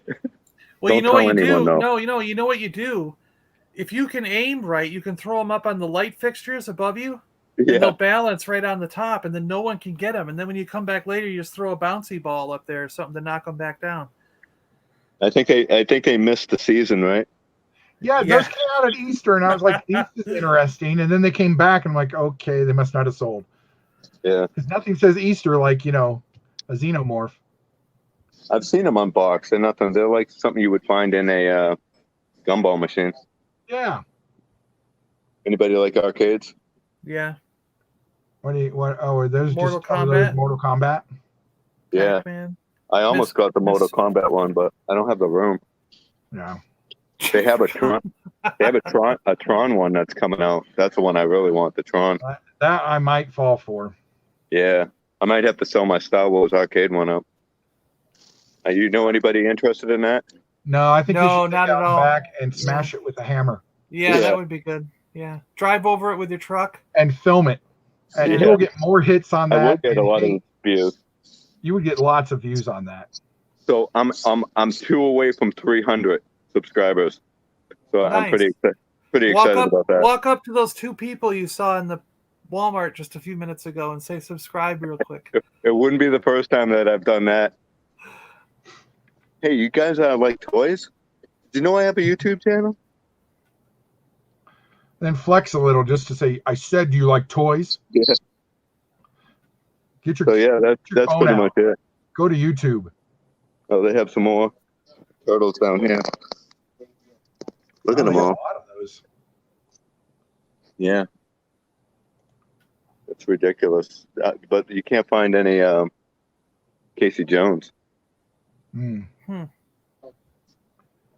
Well, you know what you do? No, you know what you do? If you can aim right, you can throw them up on the light fixtures above you. And they'll balance right on the top, and then no one can get them. And then when you come back later, you just throw a bouncy ball up there or something to knock them back down. I think they missed the season, right? Yeah, those came out at Easter, and I was like, "This is interesting." And then they came back, and I'm like, "Okay, they must not have sold." Yeah, because nothing says Easter like a xenomorph. I've seen them unboxed. They're nothing. They're like something you would find in a gumball machine. Yeah. Anybody like arcades? Yeah. Are those Mortal just Kombat? Mortal Kombat? Yeah. Pac-Man. I almost got the Mortal Kombat one, but I don't have the room. No. They have a Tron. They have a Tron one that's coming out. That's the one I really want. The Tron. That I might fall for. Yeah, I might have to sell my Star Wars arcade one up. You know anybody interested in that? No, I think you should not at all. back and smash it with a hammer. Yeah, that would be good. Yeah. Drive over it with your truck. and film it, and Yeah. you will get more hits on I that. will get a and lot of views. You would get lots of views on that. So I'm 2 away from 300 subscribers. So I'm Nice. pretty Walk excited up, about that. walk up to those 2 people you saw in the Walmart just a few minutes ago and say subscribe real quick. It wouldn't be the first time that I've done that. Hey, you guys like toys? Do you know I have a YouTube channel? Then flex a little just to say, I said, do you like toys? Yeah. Get your So yeah, your that's phone pretty out. much it. Go to YouTube. Oh, they have some more turtles down here. Look at They them have all. a lot of those. Yeah. It's ridiculous. But you can't find any Casey Jones. Hmm.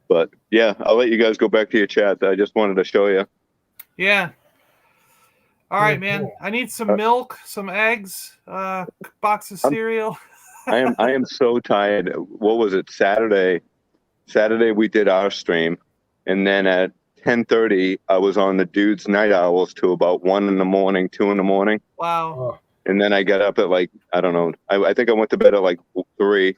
But yeah, I'll let you guys go back to your chat. I just wanted to show you. Yeah. All right, man. Cool. I need some milk, some eggs, box of cereal. I am so tired. What was it? Saturday we did our stream, and then at 10:30 I was on the Dudes Night Owls to about 1 in the morning, 2 in the morning, Wow. Oh, and then I got up at like I don't know. I think I went to bed at like 3,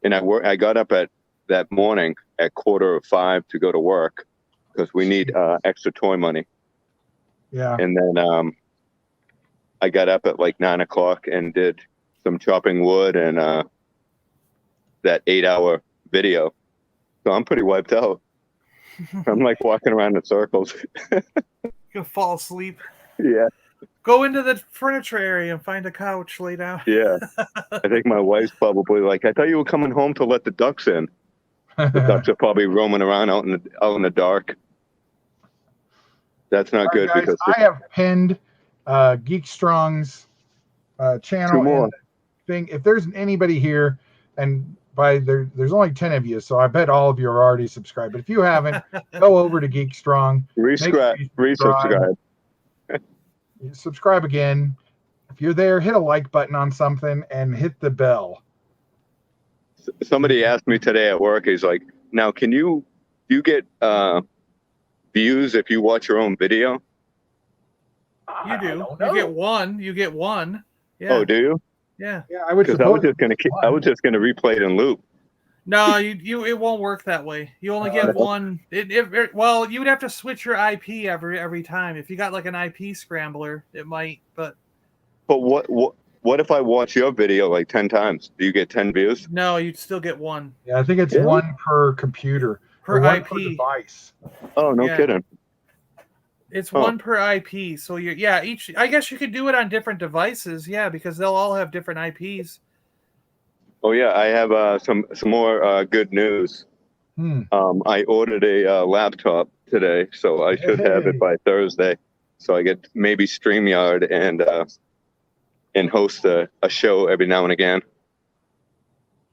and I got up at that morning at 4:45 to go to work because we need extra toy money. yeah. And then I got up at like 9 o'clock and did some chopping wood and that 8-hour video. So I'm pretty wiped out. I'm like walking around in circles. You'll fall asleep. Yeah, Go into the furniture area and find a couch, lay down. yeah. I think my wife's probably like, I thought you were coming home to let the ducks in. The ducks are probably roaming around out in the dark. That's not All right, good guys, because I have pinned Geek Strong's channel 2 more. and thing. If there's anybody here, and there's only 10 of you, so I bet all of you are already subscribed. But if you haven't, go over to Geek Strong. Resubscribe. Subscribe again. If you're there, hit a like button on something and hit the bell. Somebody asked me today at work. He's like, "Now, do you get views if you watch your own video?" You do. You get one. You get one. Yeah. Oh, do you? Yeah. Yeah, I would Because I was just gonna replay it in loop. No, it won't work that way. You only get one. Well, you would have to switch your IP every time. If you got like an IP scrambler, it might. But what if I watch your video like 10 times? Do you get 10 views? no, you'd still get one Yeah, I think it's one per computer per or one IP. per device. Oh, no kidding. It's one per IP. So each. I guess you could do it on different devices. Yeah, because they'll all have different IPs. Oh yeah, I have some more good news. I ordered a laptop today, so I should have it by Thursday. So I get maybe StreamYard and host a show every now and again.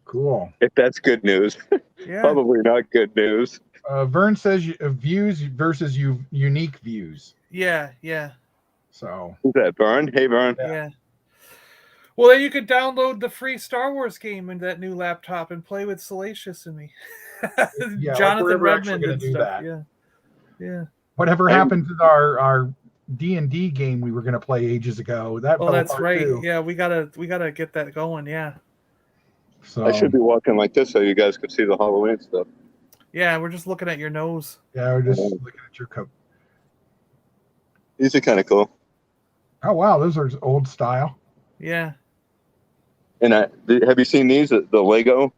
Cool. If that's good news. Yeah. Probably not good news. Vern says views versus unique views. Yeah. So Who's that, Vern? Hey, Vern. Yeah. Well, then you could download the free Star Wars game in that new laptop and play with Salacious and me. Yeah, Jonathan we're actually Redmond gonna and do stuff. that. Yeah. Whatever happened to our D&D game we were going to play ages ago? That Oh, fell that's apart right. too. Yeah, we gotta get that going. Yeah. So I should be walking like this so you guys could see the Halloween stuff. Yeah, we're just looking at your nose. yeah, we're just looking at your cup. These are kind of cool. Oh wow, those are old style. Yeah. And have you seen these? The Lego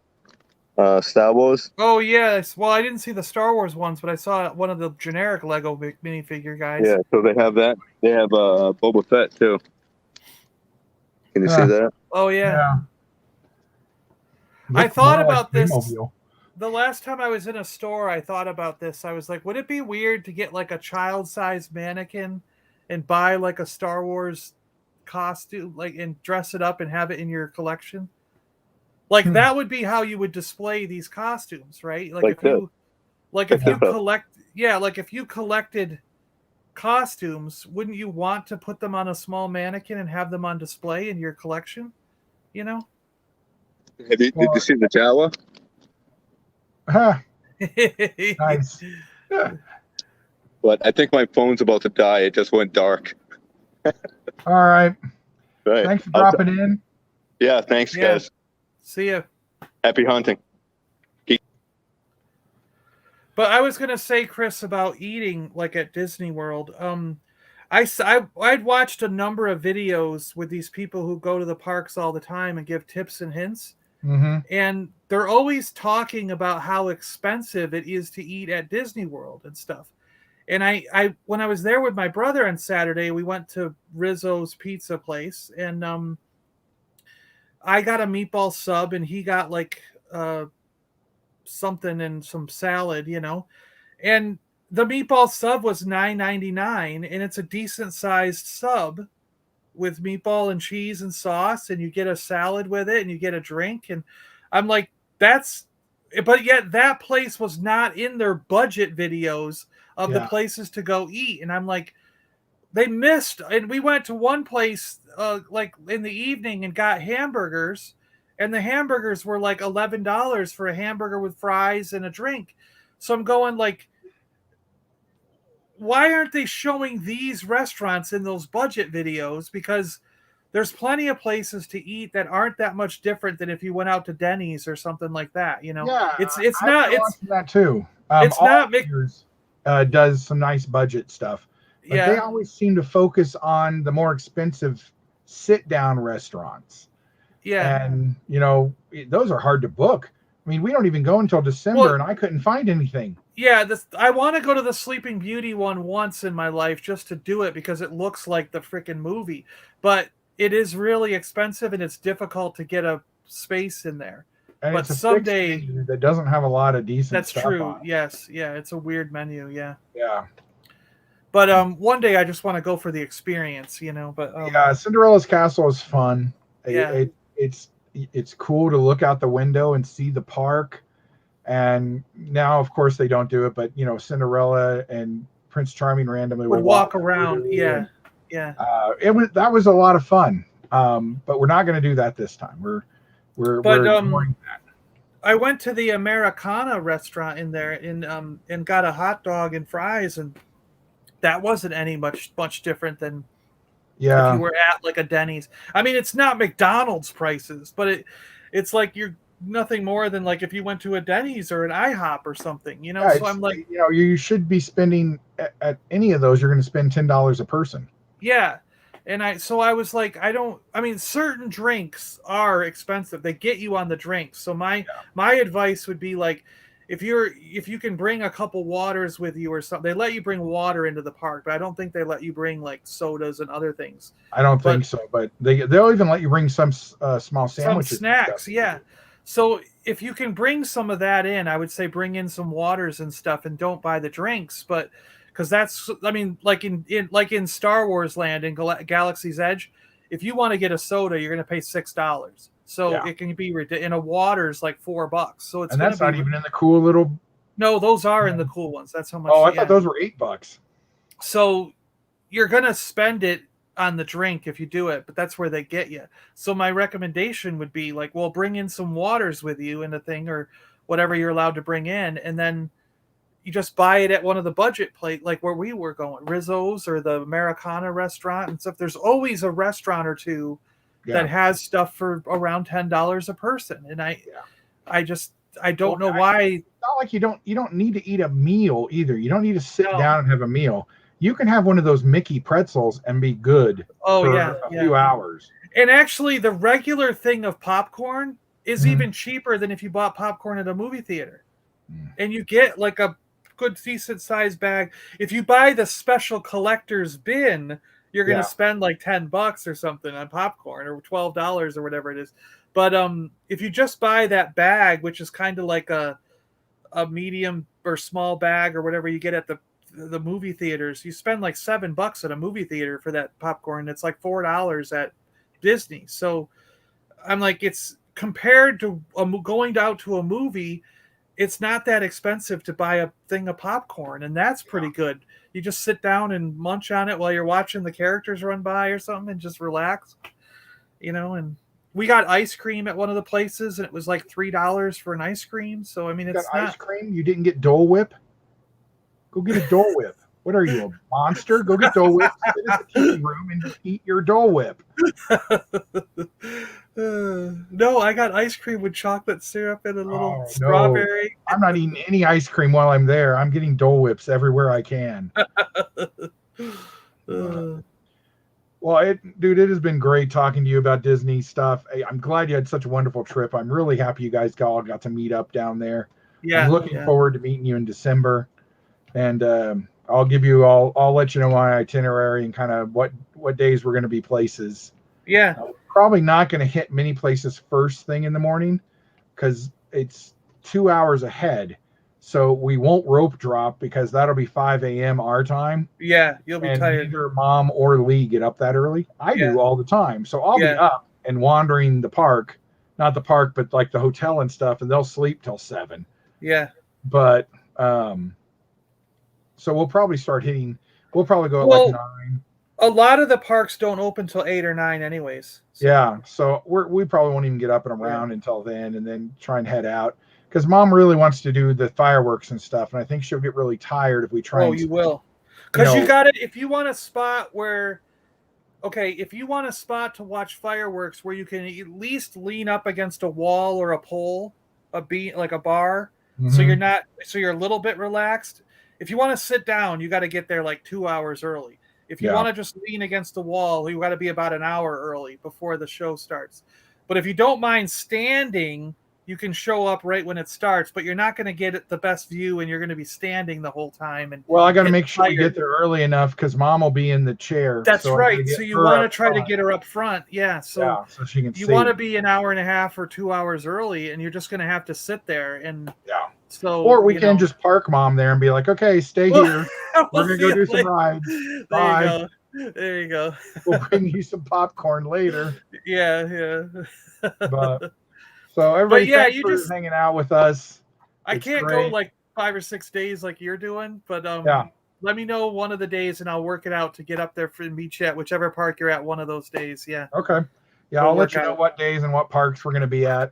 Star Wars? Oh yes. Well, I didn't see the Star Wars ones, but I saw one of the generic Lego minifigure guys. Yeah, so they have that. They have Boba Fett too. Can you see that? Oh yeah. I Looks thought more like about this Playmobil. the last time I was in a store. I thought about this. I was like, would it be weird to get like a child-sized mannequin and buy like a Star Wars costume, like, and dress it up and have it in your collection? Like that would be how you would display these costumes, right? Like if you collected costumes, wouldn't you want to put them on a small mannequin and have them on display in your collection? You know? Did you see the Jawa? Huh, nice. Well, but I think my phone's about to die. It just went dark. All right. Right. Thanks for dropping in. Yeah, thanks, Yeah. guys. See ya. Happy hunting. But I was gonna say, Chris, about eating like at Disney World. I'd watched a number of videos with these people who go to the parks all the time and give tips and hints, Mm-hmm. and they're always talking about how expensive it is to eat at Disney World and stuff. And I when I was there with my brother on Saturday, we went to Rizzo's Pizza Place, and I got a meatball sub, and he got like something and some salad, and the meatball sub was $9.99, and it's a decent sized sub with meatball and cheese and sauce, and you get a salad with it, and you get a drink, and I'm like, but yet that place was not in their budget videos of the places to go eat, and I'm like, they missed. And we went to one place like in the evening and got hamburgers, and the hamburgers were like $11 for a hamburger with fries and a drink. So I'm going like, why aren't they showing these restaurants in those budget videos? Because there's plenty of places to eat that aren't that much different than if you went out to Denny's or something like that. Yeah, it's I've not been it's watching that too. it's not does some nice budget stuff, but they always seem to focus on the more expensive sit down restaurants. Yeah, and those are hard to book. I mean, we don't even go until December, and I couldn't find anything. Yeah, I want to go to the Sleeping Beauty one once in my life just to do it because it looks like the freaking movie. But it is really expensive, and it's difficult to get a space in there. And but it's a someday fixed menu that doesn't have a lot of decent that's stuff true. on it. Yes, yeah, it's a weird menu. Yeah. But one day I just want to go for the experience, But Cinderella's Castle is fun. Yeah. It's cool to look out the window and see the park. And now, of course, they don't do it, but Cinderella and Prince Charming randomly would walk around. Yeah. That was a lot of fun. But we're not going to do that this time. We're ignoring that. I went to the Americana restaurant in there and got a hot dog and fries, and that wasn't any much different than if you were at like a Denny's. I mean, it's not McDonald's prices, but it's like you're nothing more than like if you went to a Denny's or an IHOP or something, So I'm like, you should be spending at any of those. You're going to spend $10 a person. Yeah. And I was like, certain drinks are expensive. They get you on the drinks. So my advice would be like, if you can bring a couple waters with you or something, they let you bring water into the park, but I don't think they let you bring like sodas and other things. I don't think so, but they'll even let you bring some small sandwiches, some snacks. Yeah. So if you can bring some of that in, I would say bring in some waters and stuff, and don't buy the drinks, but because that's, like in Star Wars Land in Galaxy's Edge, if you want to get a soda, you're going to pay $6. So it can be in a water's like $4. So it's, and that's not even in the cool little. No, those are in the cool ones. That's how much. Oh, I thought those were $8. So you're going to spend it on the drink if you do it, but that's where they get you. So my recommendation would be like, well, bring in some waters with you in the thing or whatever you're allowed to bring in, and then you just buy it at one of the budget like where we were going, Rizzo's or the Americana restaurant and stuff. There's always a restaurant or two that has stuff for around $10 a person, and I don't know why. It's not like you don't need to eat a meal either. You don't need to sit down and have a meal. You can have one of those Mickey pretzels and be good for a few hours. And actually, the regular thing of popcorn is even cheaper than if you bought popcorn at a movie theater. And you get like a good, decent sized bag. If you buy the special collector's bin, you're going to spend like $10 or something on popcorn, or $12 or whatever it is. But if you just buy that bag, which is kind of like a medium or small bag or whatever you get at the movie theaters, you spend like $7 at a movie theater for that popcorn. It's like $4 at Disney. So I'm like, it's compared to going out to a movie, it's not that expensive to buy a thing of popcorn, and that's pretty good. You just sit down and munch on it while you're watching the characters run by or something and just relax, and we got ice cream at one of the places, and it was like $3 for an ice cream. So I mean, it's not ice cream. You didn't get Dole Whip? Go get a Dole Whip. What are you, a monster? Go get Dole Whip, sit in the TV room, and just eat your Dole Whip. No, I got ice cream with chocolate syrup and a little Oh, strawberry. no. I'm not eating any ice cream while I'm there. I'm getting Dole Whips everywhere I can. Well, dude, it has been great talking to you about Disney stuff. I'm glad you had such a wonderful trip. I'm really happy you guys all got to meet up down there. Yeah, I'm looking forward to meeting you in December, and I'll let you know my itinerary and kind of what days we're going to be places. Yeah. We're probably not going to hit many places first thing in the morning because it's 2 hours ahead. So we won't rope drop because that'll be 5 a.m. our time. Yeah, you'll be And tired. neither Mom or Lee get up that early. I do all the time. So I'll be up and wandering the park, not the park, but like the hotel and stuff, and they'll sleep till 7. Yeah. But so we'll probably we'll probably go at like 9. A lot of the parks don't open till 8 or 9 anyways. So. Yeah. So we probably won't even get up and around until then, and then try and head out. Because Mom really wants to do the fireworks and stuff, and I think she'll get really tired if we try. Oh, you will. Because you got it. If you want a spot if you want a spot to watch fireworks where you can at least lean up against a wall or a pole, like a bar, so you're a little bit relaxed. If you want to sit down, you got to get there like 2 hours early. If you want to just lean against the wall, you got to be about an hour early before the show starts. But if you don't mind standing, you can show up right when it starts, but you're not going to get the best view, and you're going to be standing the whole time. And I got to make sure we get there early enough because Mom will be in the chair. That's right. So you want to try to get her up front, so she can. You want to be an hour and a half or 2 hours early, and you're just going to have to sit there and So, or we can just park Mom there and be like, okay, stay here. We're gonna go do some rides. Bye. There you go. We'll bring you some popcorn later. Yeah. But so everybody, thanks for hanging out with us. I can't go like 5 or 6 days like you're doing, but let me know one of the days and I'll work it out to get up there and meet you at whichever park you're at one of those days. Yeah. Okay. Yeah, I'll let you know what days and what parks we're gonna be at,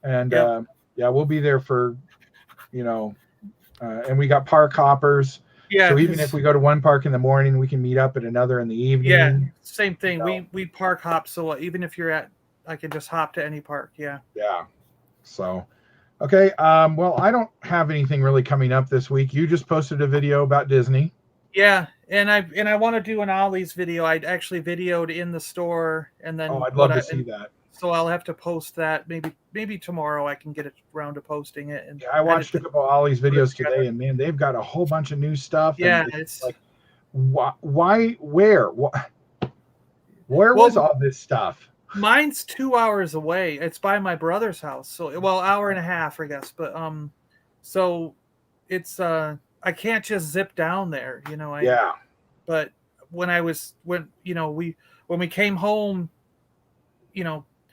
and we'll be there for. And we got park hoppers. Yeah. So even if we go to one park in the morning, we can meet up at another in the evening. Yeah. Same thing. We park hop. So even if you're I can just hop to any park. Yeah. Yeah. So, okay. Well, I don't have anything really coming up this week. You just posted a video about Disney. Yeah. And I want to do an Ollie's video. I actually videoed in the store and then. Oh, I'd love to see that. So I'll have to post that maybe tomorrow. I can get it around to posting it. And I watched a couple of Ollie's videos today, and man, they've got a whole bunch of new stuff. Yeah, it's like, where was all this stuff? Mine's 2 hours away. It's by my brother's house, so hour and a half, I guess. But so it's I can't just zip down there, But when we came home,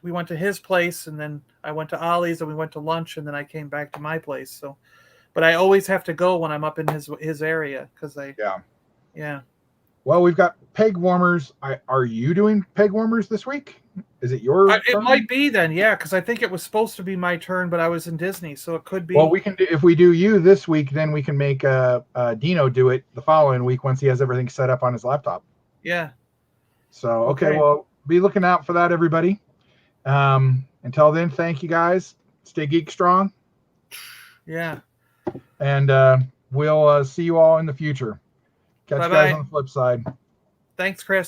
we went to his place, and then I went to Ollie's, and we went to lunch, and then I came back to my place. So, but I always have to go when I'm up in his area because Yeah. Well, we've got peg warmers. Are you doing peg warmers this week? Is it your turn? It might be then, yeah, because I think it was supposed to be my turn, but I was in Disney, so it could be. Well, we can do if we do you this week, then we can make Dino do it the following week once he has everything set up on his laptop. Yeah. So okay. Well, be looking out for that, everybody. Until then, thank you guys. Stay geek strong. Yeah. And we'll see you all in the future. Catch you guys on the flip side. Thanks, Chris.